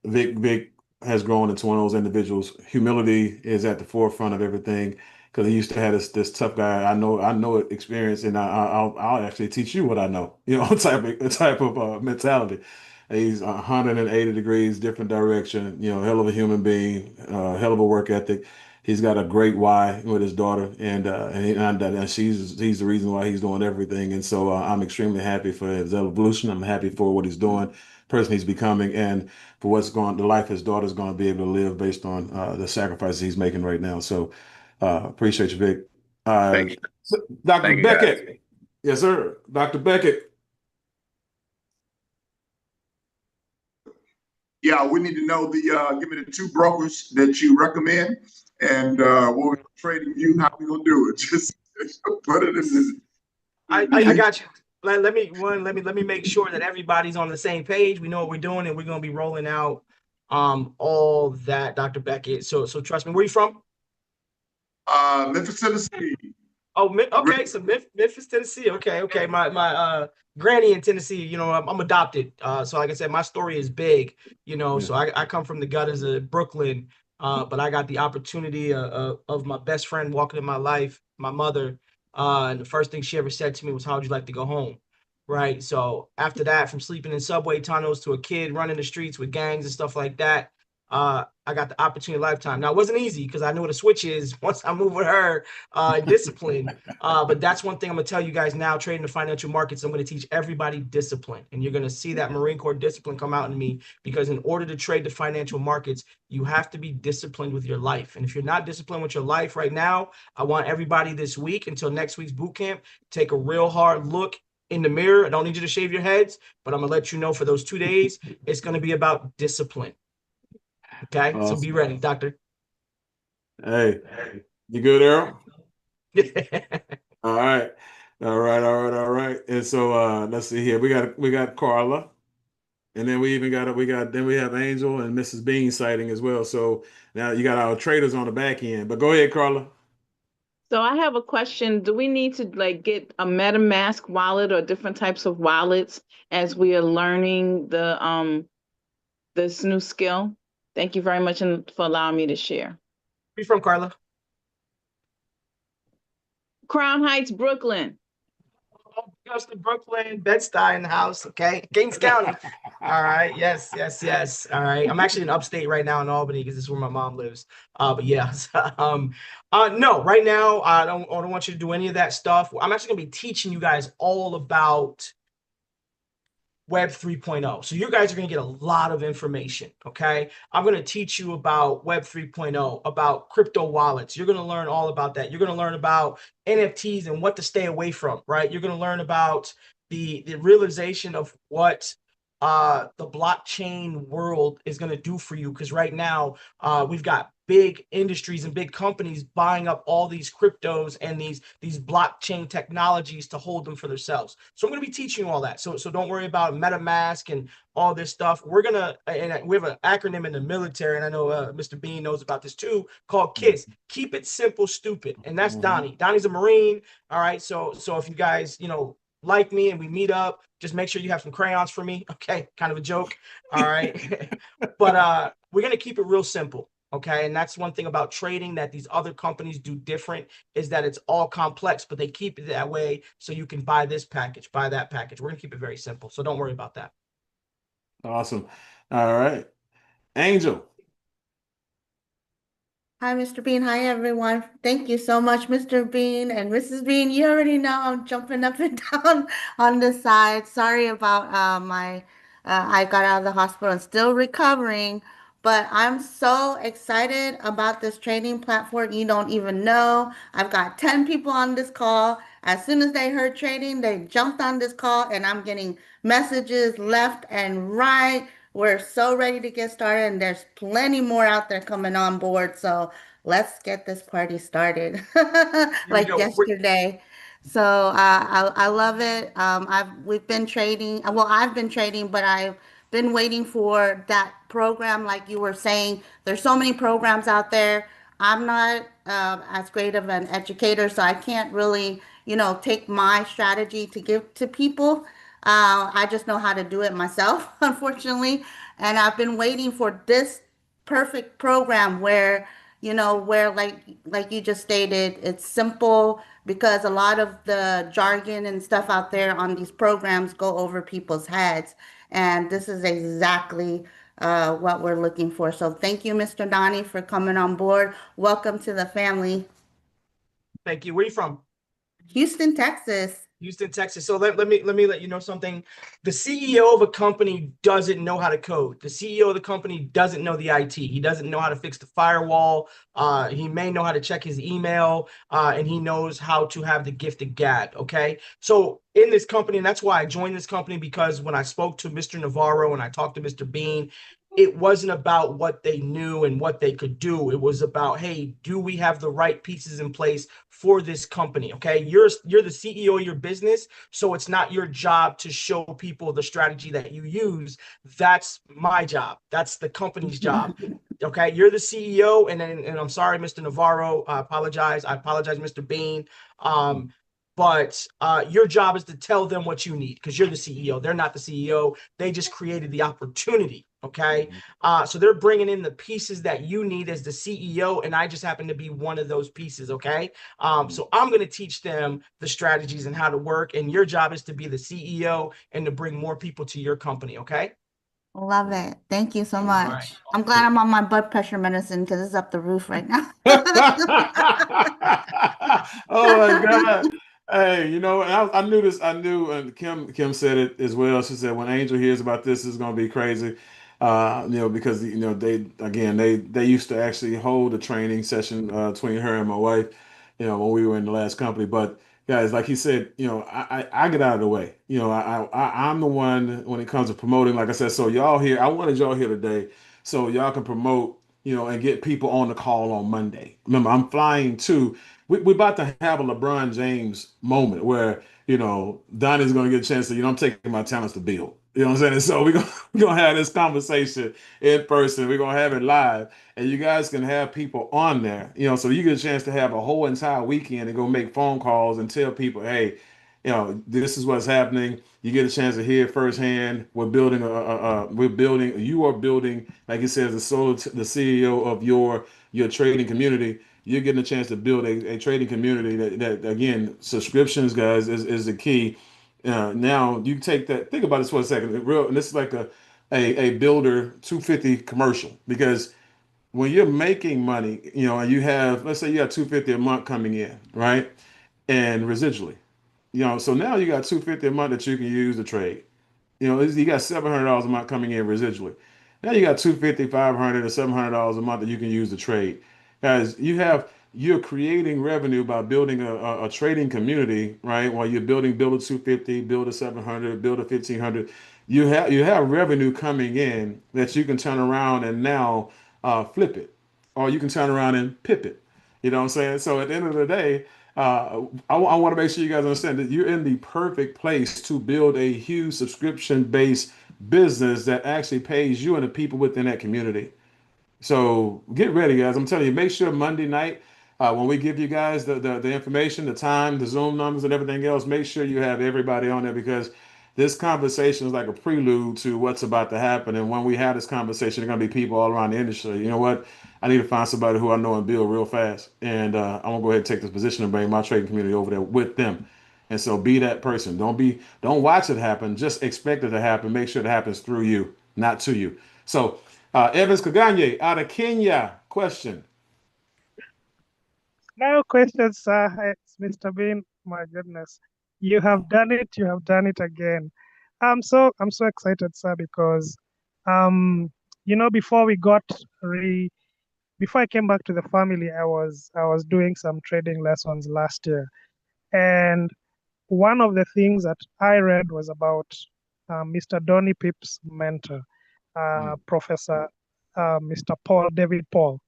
Speaker 1: Vic has grown into one of those individuals. Humility is at the forefront of everything, because he used to have this tough guy. I know it experience, and I'll actually teach you what I know. You know, type of mentality. He's 180 degrees different direction. You know, hell of a human being, hell of a work ethic. He's got a great why with his daughter, and he's the reason why he's doing everything. And so I'm extremely happy for his evolution. I'm happy for what he's doing, person he's becoming, and for the life his daughter's going to be able to live based on the sacrifices he's making right now. So. Appreciate you, Vic.
Speaker 5: Thank you.
Speaker 1: Dr.
Speaker 5: Thank you,
Speaker 1: Beckett.
Speaker 5: guys.
Speaker 1: Yes, sir. Dr. Beckett.
Speaker 4: Yeah, we need to know give me the 2 brokers that you recommend, and we'll be trading you. How we gonna do it? Just put it in the.
Speaker 12: I got you. Let me make sure that everybody's on the same page. We know what we're doing, and we're gonna be rolling out all that, Dr. Beckett. So trust me. Where are you from?
Speaker 4: Memphis, Tennessee.
Speaker 12: Oh, okay. So Memphis, Tennessee. Okay. My granny in Tennessee. You know, I'm adopted. So like I said, my story is big. You know, so I come from the gutters of Brooklyn. But I got the opportunity of my best friend walking in my life, my mother. And the first thing she ever said to me was, "How would you like to go home?" Right. So after that, from sleeping in subway tunnels to a kid running the streets with gangs and stuff like that, I got the opportunity of a lifetime. Now, it wasn't easy because I knew what a switch is once I moved with her, discipline. But that's one thing I'm going to tell you guys now, trading the financial markets, I'm going to teach everybody discipline. And you're going to see that Marine Corps discipline come out in me, because in order to trade the financial markets, you have to be disciplined with your life. And if you're not disciplined with your life right now, I want everybody this week until next week's boot camp, take a real hard look in the mirror. I don't need you to shave your heads, but I'm going to let you know for those 2 days, it's going to be about discipline. Okay,
Speaker 1: Awesome.
Speaker 12: So be ready, doctor.
Speaker 1: Hey, you good, Errol? All right. And so let's see here. We got Carla, and then we have Angel and Mrs. Bean sighting as well. So now you got our traders on the back end. But go ahead, Carla.
Speaker 2: So I have a question. Do we need to get a MetaMask wallet or different types of wallets as we are learning this new skill? Thank you very much for allowing me to share.
Speaker 12: Where you from, Carla?
Speaker 2: Crown Heights, Brooklyn.
Speaker 12: Augusta, Brooklyn, Bed-Stuy in the house. Okay, Kings County. All right. Yes, yes, yes. All right. I'm actually in upstate right now in Albany because this is where my mom lives. But yeah. No, right now I don't want you to do any of that stuff. I'm actually gonna be teaching you guys all about Web 3.0. So you guys are going to get a lot of information, okay? I'm going to teach you about Web 3.0, about crypto wallets. You're going to learn all about that. You're going to learn about NFTs and what to stay away from, right? You're going to learn about the realization of what the blockchain world is going to do for you, because right now we've got big industries and big companies buying up all these cryptos and these blockchain technologies to hold them for themselves. So I'm going to be teaching you all that. So don't worry about MetaMask and all this stuff. We're gonna, and we have an acronym in the military, and I know Mr. Bean knows about this too, called KISS. Keep it simple, stupid. And that's Donnie. Donnie's a Marine. All right. So if you guys, like me and we meet up, just make sure you have some crayons for me. Okay, kind of a joke. All right. But we're gonna keep it real simple. Okay, and that's one thing about trading that these other companies do different, is that it's all complex, but they keep it that way so you can buy this package, buy that package. We're gonna keep it very simple, so don't worry about that.
Speaker 1: Awesome. All right. Angel.
Speaker 14: Hi, Mr. Bean. Hi, everyone. Thank you so much, Mr. Bean and Mrs. Bean. You already know I'm jumping up and down on the side. Sorry about I got out of the hospital and still recovering, but I'm so excited about this training platform. You don't even know. I've got 10 people on this call. As soon as they heard trading, they jumped on this call, and I'm getting messages left and right. We're so ready to get started, and there's plenty more out there coming on board. So let's get this party started like yesterday. So I love it. We've been trading. Well, I've been trading, but I've been waiting for that program. Like you were saying, there's so many programs out there. I'm not as great of an educator, so I can't really, take my strategy to give to people. I just know how to do it myself, unfortunately. And I've been waiting for this perfect program where, where like you just stated, it's simple, because a lot of the jargon and stuff out there on these programs go over people's heads. And this is exactly what we're looking for. So thank you, Mr. Donnie, for coming on board. Welcome to the family.
Speaker 12: Thank you. Where are you from?
Speaker 14: Houston, Texas.
Speaker 12: Houston, Texas. So let me let you know something. The CEO of a company doesn't know how to code. The CEO of the company doesn't know the IT. He doesn't know how to fix the firewall. He may know how to check his email, and he knows how to have the gift of gab. Okay. So in this company, and that's why I joined this company, because when I spoke to Mr. Navarro and I talked to Mr. Bean, it wasn't about what they knew and what they could do. It was about, hey, do we have the right pieces in place for this company? Okay, you're the CEO of your business, so it's not your job to show people the strategy that you use. That's my job. That's the company's job. Okay, you're the CEO, and I'm sorry, Mr. Navarro. I apologize, Mr. Bean. But your job is to tell them what you need, because you're the CEO. They're not the CEO. They just created the opportunity. Okay. So they're bringing in the pieces that you need as the CEO, and I just happen to be one of those pieces. Okay. So I'm going to teach them the strategies and how to work, and your job is to be the CEO and to bring more people to your company. Okay.
Speaker 14: Love it. Thank you so much. Right. I'm glad I'm on my blood pressure medicine, because it's up the roof right now.
Speaker 1: Oh my God. Hey, I knew this. I knew, and Kim said it as well. She said when Angel hears about this, it's going to be crazy. Because they used to actually hold a training session between her and my wife, when we were in the last company. But guys, like he said, I get out of the way. I'm the one when it comes to promoting. Like I said, so y'all here, I wanted y'all here today so y'all can promote, and get people on the call on Monday. Remember, I'm flying too. We're about to have a LeBron James moment where, Donnie's going to get a chance to, I'm taking my talents to build. You know what I'm saying? So we're gonna have this conversation in person. We're gonna have it live, and you guys can have people on there. So you get a chance to have a whole entire weekend and go make phone calls and tell people, hey, this is what's happening. You get a chance to hear it firsthand. We're building You are building, like it says, the CEO of your trading community. you're getting a chance to build a trading community that again, subscriptions, guys, is the key. Now you take that, think about this for a second. And this is like a builder 250 commercial, because when you're making money, and you have, let's say you have 250 a month coming in, right? And residually, so now you got 250 a month that you can use to trade. You got $700 a month coming in residually. Now you got 250, 500, or $700 a month that you can use to trade. Guys, you're creating revenue by building a trading community, right? While you're build a 250, build a 700, build a 1500. You have revenue coming in that you can turn around and now flip it, or you can turn around and pip it. You know what I'm saying? So at the end of the day, I want to make sure you guys understand that you're in the perfect place to build a huge subscription-based business that actually pays you and the people within that community. So get ready, guys. I'm telling you, make sure Monday night, when we give you guys the information, the time, the Zoom numbers, and everything else, make sure you have everybody on there, because this conversation is like a prelude to what's about to happen. And when we have this conversation, there are going to be people all around the industry. You know what? I need to find somebody who I know and build real fast. And I'm going to go ahead and take this position and bring my trading community over there with them. And so be that person. Don't watch it happen. Just expect it to happen. Make sure it happens through you, not to you. So Evans Kaganye out of Kenya, question.
Speaker 15: No questions, sir. It's Mr. Bean. My goodness, you have done it. You have done it again. I'm so excited, sir, because before before I came back to the family, I was doing some trading lessons last year, and one of the things that I read was about Mr. Donnie Pip's mentor, Professor Mr. David Paul.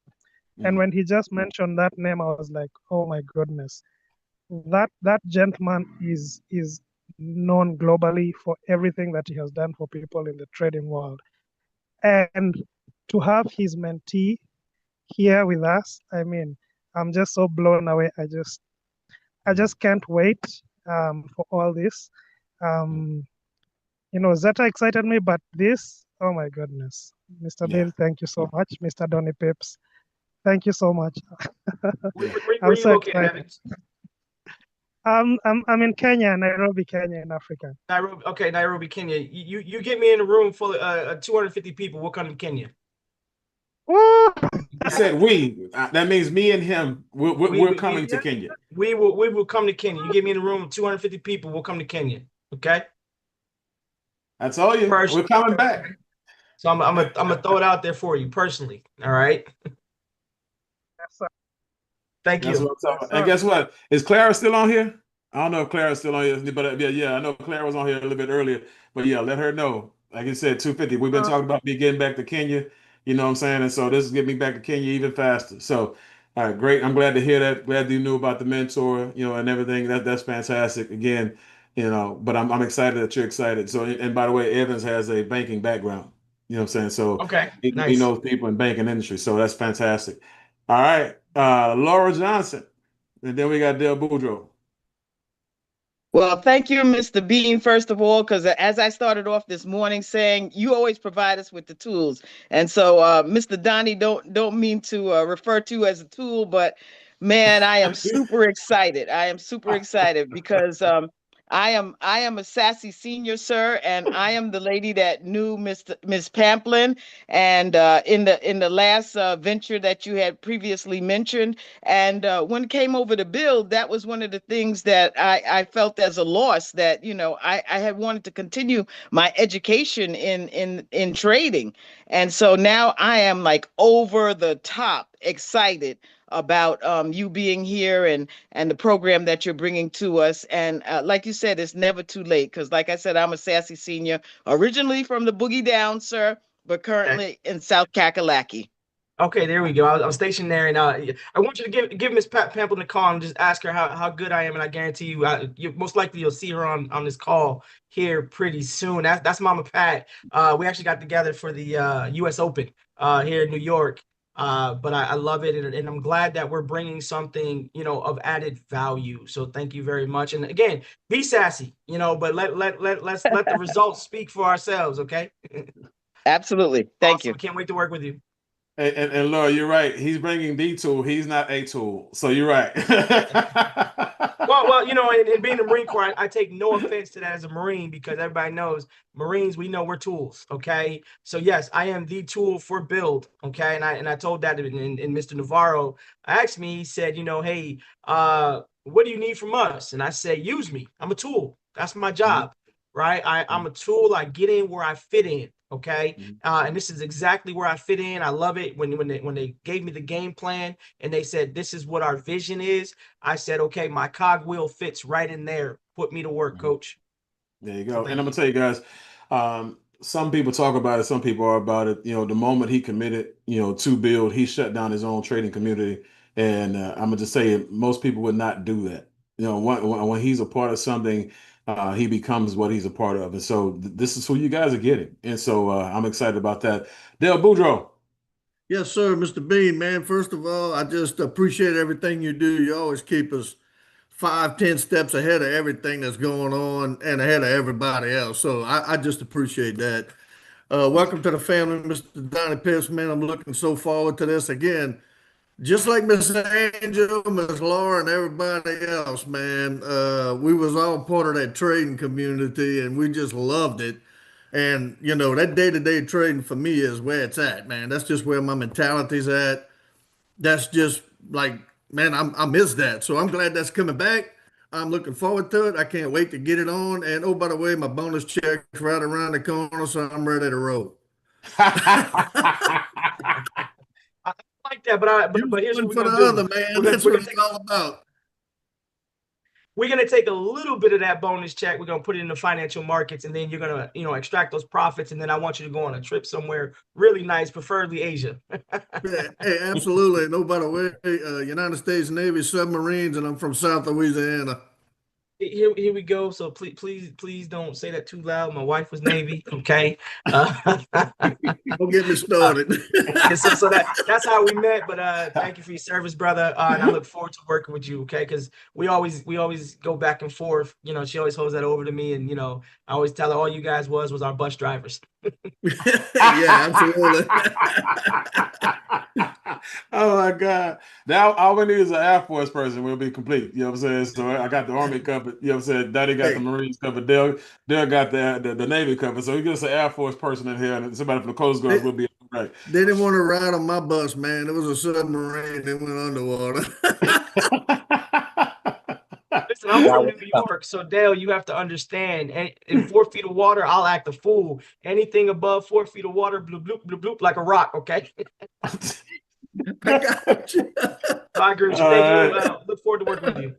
Speaker 15: And when he just mentioned that name, I was like, oh my goodness, that gentleman is known globally for everything that he has done for people in the trading world. And to have his mentee here with us, I mean, I'm just so blown away. I just can't wait for all this. Zeta excited me, but this, oh my goodness. Mr. Bill, thank you so much. Mr. Donnie Pips, thank you so much.
Speaker 12: Where
Speaker 15: I'm
Speaker 12: you
Speaker 15: so
Speaker 12: located,
Speaker 15: excited.
Speaker 12: Evans?
Speaker 15: I'm in Kenya, Nairobi, Kenya, in Africa.
Speaker 12: Nairobi, okay, Nairobi, Kenya. You get me in a room full of 250 people. We'll come to Kenya.
Speaker 15: Woo!
Speaker 1: I said we. That means me and him. We're coming to Kenya.
Speaker 12: We will come to Kenya. You get me in a room of 250 people. We'll come to Kenya. Okay.
Speaker 1: That's all you. We're coming back.
Speaker 12: So I'm gonna throw it out there for you personally. All right. Thank
Speaker 1: That's
Speaker 12: you.
Speaker 1: what I'm talking about. And guess what? Is Clara still on here? I don't know if Clara's still on here, but yeah, I know Clara was on here a little bit earlier. But yeah, let her know. Like I said, 250. We've been talking about me getting back to Kenya. You know what I'm saying? And so this is getting me back to Kenya even faster. So, all right, great. I'm glad to hear that. Glad you knew about the mentor, and everything. That's fantastic. Again, but I'm excited that you're excited. So, and by the way, Evans has a banking background. You know what I'm saying? So
Speaker 12: Okay,
Speaker 1: he
Speaker 12: nice.
Speaker 1: knows people in banking industry. So that's fantastic. All right, Laura Johnson, and then we got Del Boudreaux.
Speaker 6: Well, thank you, Mr. Bean, first of all, because as I started off this morning saying, you always provide us with the tools. And so, Mr. Donnie, don't mean to refer to as a tool, but man, I am super excited. I am super excited because I am a sassy senior, sir, and I am the lady that knew Miss Pamplin, and in the last venture that you had previously mentioned. And when it came over to build, that was one of the things that I felt as a loss, that I had wanted to continue my education in trading, and so now I am like over the top excited about you being here and the program that you're bringing to us. And like you said, it's never too late, because like I said, I'm a sassy senior, originally from the Boogie Down, sir, but currently in South Kakalaki.
Speaker 12: Okay, there we go. I'm stationed there, and I want you to give Miss Pamplin a call and just ask her how good I am, and I guarantee you, most likely you'll see her on this call here pretty soon. That's Mama Pat. We actually got together for the U.S. Open here in New York. But I love it, and I'm glad that we're bringing something, of added value. So thank you very much. And again, be sassy, but let's let the results speak for ourselves. Okay.
Speaker 6: Absolutely. Thank
Speaker 12: Awesome.
Speaker 6: you.
Speaker 12: I can't wait to work with you.
Speaker 1: And Laura, you're right. He's bringing the tool. He's not a tool. So you're right.
Speaker 12: Well, and being a Marine Corps, I take no offense to that as a Marine because everybody knows Marines, we know we're tools. Okay. So yes, I am the tool for build. Okay. And I told that in Mr. Navarro asked me, he said, hey, what do you need from us? And I said, use me. I'm a tool. That's my job. Right. I'm a tool. I get in where I fit in. Okay. And this is exactly where I fit in. I love it. When they gave me the game plan and they said, this is what our vision is, I said, okay, my cogwheel fits right in there. Put me to work, coach.
Speaker 1: There you go. And I'm gonna tell you guys, some people talk about it, some people are about it. The moment he committed, to build, he shut down his own trading community. And I'm gonna just say, most people would not do that. When he's a part of something, he becomes what he's a part of. And so this is who you guys are getting. And so I'm excited about that. Dale Boudreaux.
Speaker 16: Yes, sir, Mr. Bean, man. First of all, I just appreciate everything you do. You always keep us 5, 10 steps ahead of everything that's going on and ahead of everybody else. So I just appreciate that. Welcome to the family, Mr. Donnie Pitts, man. I'm looking so forward to this again. Just like Miss Angel, Miss Laura, and everybody else, man. We was all part of that trading community, and we just loved it. And that day-to-day trading for me is where it's at, man. That's just where my mentality's at. That's just like, man, I miss that. So I'm glad that's coming back. I'm looking forward to it. I can't wait to get it on. And oh, by the way, my bonus check's right around the corner, so I'm ready to roll.
Speaker 12: Like that, but here's what we're gonna do.
Speaker 16: Man. That's what it's all about.
Speaker 12: We're gonna take a little bit of that bonus check. We're gonna put it in the financial markets, and then you're gonna, extract those profits. And then I want you to go on a trip somewhere really nice, preferably Asia.
Speaker 16: Hey, absolutely. No, by the way, United States Navy submarines, and I'm from South Louisiana.
Speaker 12: Here we go. So please don't say that too loud. My wife was Navy. Okay. Don't
Speaker 16: get me started.
Speaker 12: So that's how we met. But thank you for your service, brother. And I look forward to working with you. Okay, because we always go back and forth. She always holds that over to me, and I always tell her all you guys was our bus drivers.
Speaker 16: Yeah, absolutely.
Speaker 1: Oh my God. Now all we need is an Air Force person. We'll be complete. You know what I'm saying? So I got the Army covered. You know what I'm saying? Daddy got the Marines covered. Dale got the Navy covered. So we get us an Air Force person in here, and somebody from the Coast Guard will be right.
Speaker 16: They didn't want to ride on my bus, man. It was a submarine that went underwater.
Speaker 12: Listen, I'm from New York, so Dale, you have to understand. In 4 feet of water, I'll act a fool. Anything above 4 feet of water, bloop bloop bloop bloop, like a rock. Okay.
Speaker 16: I got you.
Speaker 12: Bye, Grouch. Thank you. Look forward to working with you.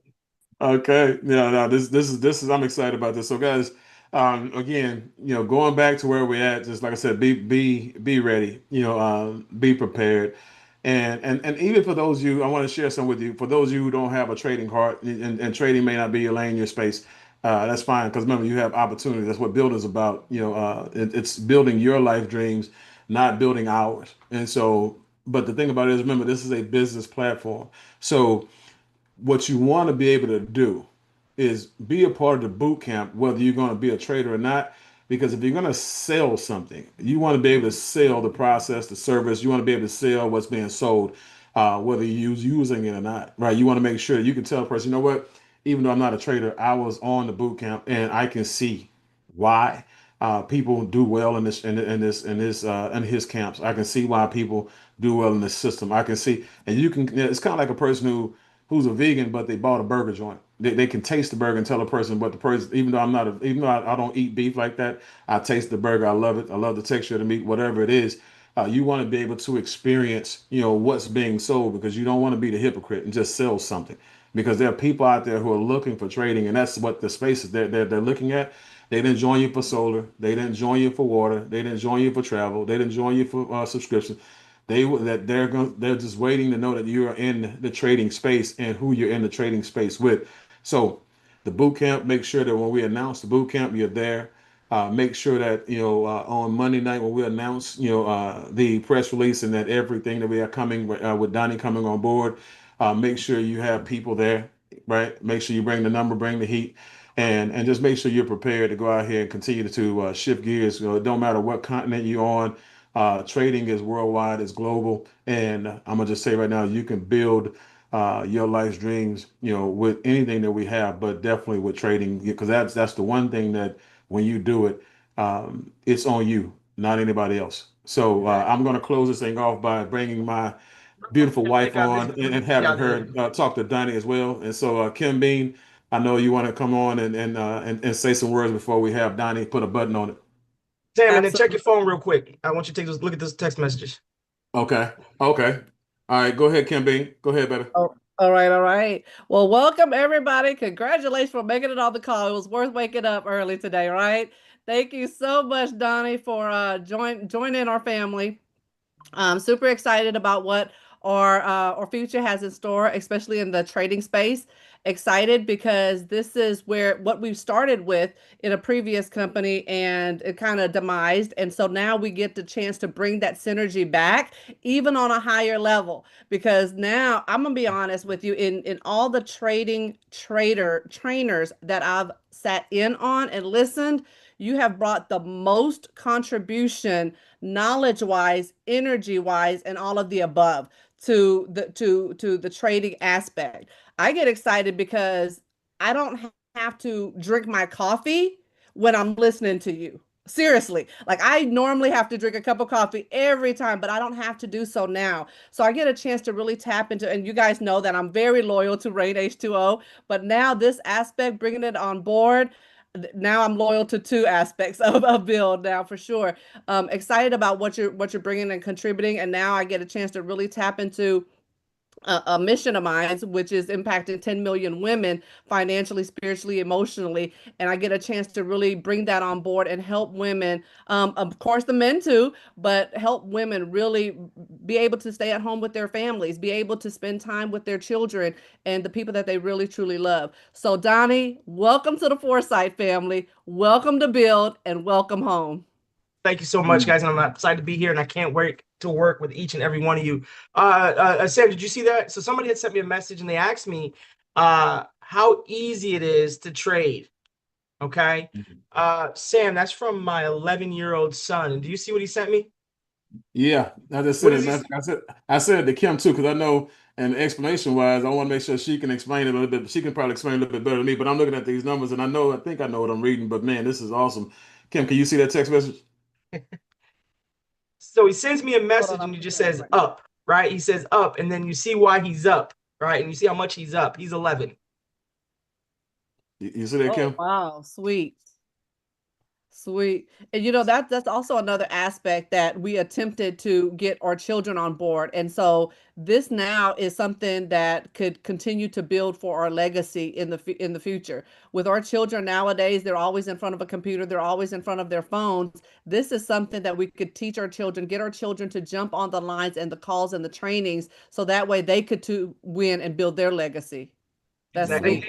Speaker 1: Okay. Yeah. No. This is. I'm excited about this. So, guys, again, going back to where we're at, just like I said, be ready. Be prepared. And even for those of you, I want to share some with you. For those of you who don't have a trading heart, and trading may not be your lane, your space, that's fine. Because remember, you have opportunity. That's what building's about. It's building your life dreams, not building ours. And so, but the thing about it is, remember, this is a business platform. So what you want to be able to do is be a part of the boot camp, whether you're going to be a trader or not. Because if you're going to sell something, you want to be able to sell the process, the service. You want to be able to sell what's being sold, whether you're using it or not, right? You want to make sure that you can tell a person, you know what? Even though I'm not a trader, I was on the boot camp, and I can see why people do well in his camps. I can see why people do well in this system. I can see, and you can. It's kind of like a person who's a vegan, but they bought a burger joint. They can taste the burger and tell a person what the person, even though I don't eat beef like that, I taste the burger. I love it. I love the texture of the meat, whatever it is. You want to be able to experience, what's being sold, because you don't want to be the hypocrite and just sell something, because there are people out there who are looking for trading, and that's what the space is they're looking at. They didn't join you for solar. They didn't join you for water. They didn't join you for travel. They didn't join you for subscription. They're just waiting to know that you are in the trading space and who you're in the trading space with. So the boot camp, make sure that when we announce the boot camp, you're there. Make sure that on Monday night when we announce the press release, and that everything that we are coming with Donnie coming on board, make sure you have people there, right? Make sure you bring the number, bring the heat, and just make sure you're prepared to go out here and continue to shift gears. It don't matter what continent you're on. Trading is worldwide, it's global, and I'm gonna just say right now, you can build your life's dreams, with anything that we have, but definitely with trading, because that's the one thing that when you do it, it's on you, not anybody else. So I'm gonna close this thing off by bringing my beautiful wife on and having her talk to Donnie as well. And so, Kim Bean, I know you want to come on and say some words before we have Donnie put a button on it.
Speaker 12: Sam, and then check your phone real quick. I want you to take look at those text messages.
Speaker 1: Okay. Okay. All right. Go ahead, Kim Bean. Go ahead, baby.
Speaker 17: Oh, all right, all right. Well, welcome everybody. Congratulations for making it on the call. It was worth waking up early today, right? Thank you so much, Donnie, for joining our family. I'm super excited about what our future has in store, especially in the trading space. Excited because this is where what we've started with in a previous company and it kind of demised. And so now we get the chance to bring that synergy back, even on a higher level. Because now I'm gonna be honest with you, in all the trainers that I've sat in on and listened, you have brought the most contribution knowledge-wise, energy-wise, and all of the above to the trading aspect. I get excited because I don't have to drink my coffee when I'm listening to you. Seriously, like I normally have to drink a cup of coffee every time, but I don't have to do so now. So I get a chance to really tap into, and you guys know that I'm very loyal to Rain H2O, but now this aspect, bringing it on board, now I'm loyal to two aspects of Build now for sure. Excited about what you're bringing and contributing, and now I get a chance to really tap into a mission of mine, which is impacting 10 million women financially, spiritually, emotionally. And I get a chance to really bring that on board and help women, of course, the men too, but help women really be able to stay at home with their families, be able to spend time with their children and the people that they really, truly love. So, Donnie, welcome to the Foresight family. Welcome to Build and welcome home.
Speaker 12: Thank you so much, guys. And I'm excited to be here, and I can't wait to work with each and every one of you. Sam, did you see that? So somebody had sent me a message, and they asked me how easy it is to trade. Okay, Sam, that's from my 11-year-old son. And do you see what he sent me?
Speaker 1: Yeah, I just said it. I said it to Kim too, because I know, and explanation wise, I want to make sure she can explain it a little bit. She can probably explain it a little bit better than me. But I'm looking at these numbers, and I think I know what I'm reading. But man, this is awesome. Kim, can you see that text message?
Speaker 12: So he sends me a message and he just says up, right? He says up, and then you see why he's up, right? And you see how much he's up. He's 11.
Speaker 1: You see that, Kim?
Speaker 17: Wow, sweet. Sweet. And that's also another aspect that we attempted to get our children on board. And so this now is something that could continue to build for our legacy in the future. With our children nowadays, they're always in front of a computer, they're always in front of their phones. This is something that we could teach our children, get our children to jump on the lines and the calls and the trainings so that way they could too win and build their legacy. That's
Speaker 12: exactly.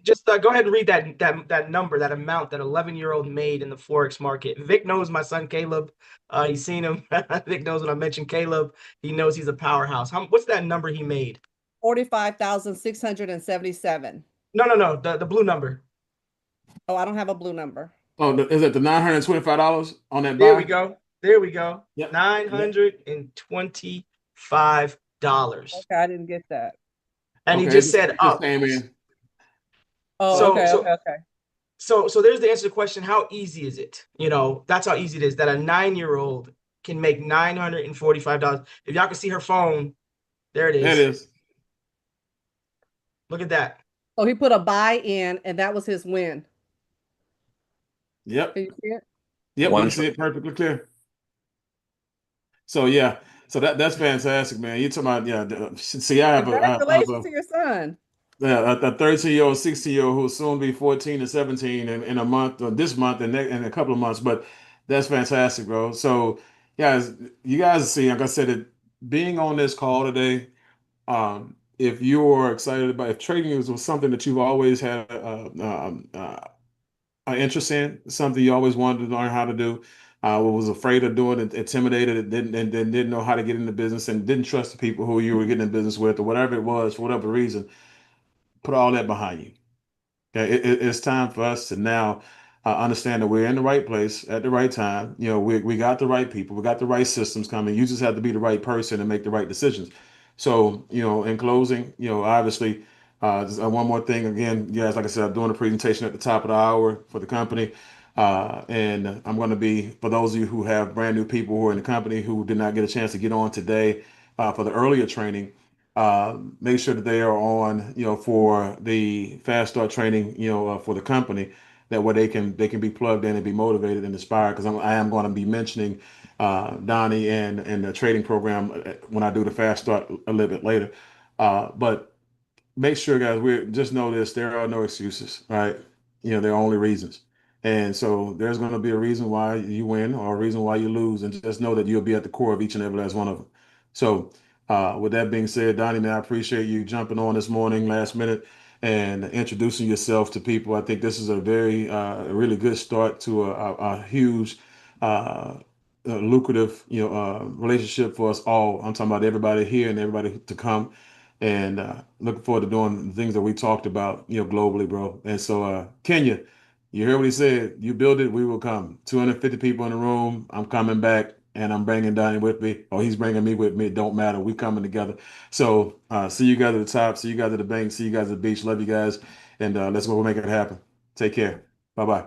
Speaker 12: Just go ahead and read that number, that amount that 11-year-old made in the Forex market. Vic knows my son Caleb. He's seen him. Vic knows when I mention Caleb, he knows he's a powerhouse. What's that number he made?
Speaker 17: 45,677.
Speaker 12: No, the blue number.
Speaker 17: Oh, I don't have a blue number.
Speaker 1: Oh, is it the $925 on that buy?
Speaker 12: There we go.
Speaker 1: Yep.
Speaker 12: $925.
Speaker 17: Okay, I didn't get that.
Speaker 12: And he just said up.
Speaker 17: Oh, okay.
Speaker 12: So there's the answer to the question, how easy is it? That's how easy it is that a 9-year-old can make $945. If y'all can see her phone, there it is.
Speaker 1: There it is.
Speaker 12: Look at that.
Speaker 17: So he put a buy in, and that was his win.
Speaker 1: Yep.
Speaker 17: Can you see it?
Speaker 1: Yep, we can see it perfectly clear. So yeah. So that's fantastic, man. You're talking about, see, I have
Speaker 17: congratulations to your son.
Speaker 1: Yeah, a 13-year-old, 16-year-old who'll soon be 14 and 17 in a month, or this month and in a couple of months. But that's fantastic, bro. So, guys, you guys see, like I said, being on this call today, if you're excited about, if trading was something that you've always had an interest in, something you always wanted to learn how to do, was afraid of doing it, intimidated, and didn't know how to get into business, and didn't trust the people who you were getting in business with, or whatever it was, for whatever reason, put all that behind you. Okay, it's time for us to now understand that we're in the right place at the right time. You know, we got the right people, we got the right systems coming. You just have to be the right person and make the right decisions. So, you know, in closing, you know, obviously, just, one more thing. Again, guys, like I said, I'm doing a presentation at the top of the hour for the company. And I'm going to be, for those of you who have brand new people who are in the company who did not get a chance to get on today for the earlier training, make sure that they are on, you know, for the fast start training, you know, for the company. That way they can be plugged in and be motivated and inspired. Because I am going to be mentioning Donnie and the trading program when I do the fast start a little bit later. But make sure, guys, we just know this: there are no excuses, right? You know, there are only reasons. And so there's going to be a reason why you win or a reason why you lose, and just know that you'll be at the core of each and every last one of them. So, with that being said, Donnie, man, I appreciate you jumping on this morning, last minute, and introducing yourself to people. I think this is a very, really good start to a huge, lucrative, you know, relationship for us all. I'm talking about everybody here and everybody to come, and looking forward to doing the things that we talked about, you know, globally, bro. And so, Kenya, you heard what he said. You build it, we will come. 250 people in the room. I'm coming back, and I'm bringing Donnie with me, or he's bringing me with me. It don't matter. We coming together. So, see you guys at the top. See you guys at the bank. See you guys at the beach. Love you guys, and let's go make it happen. Take care. Bye bye.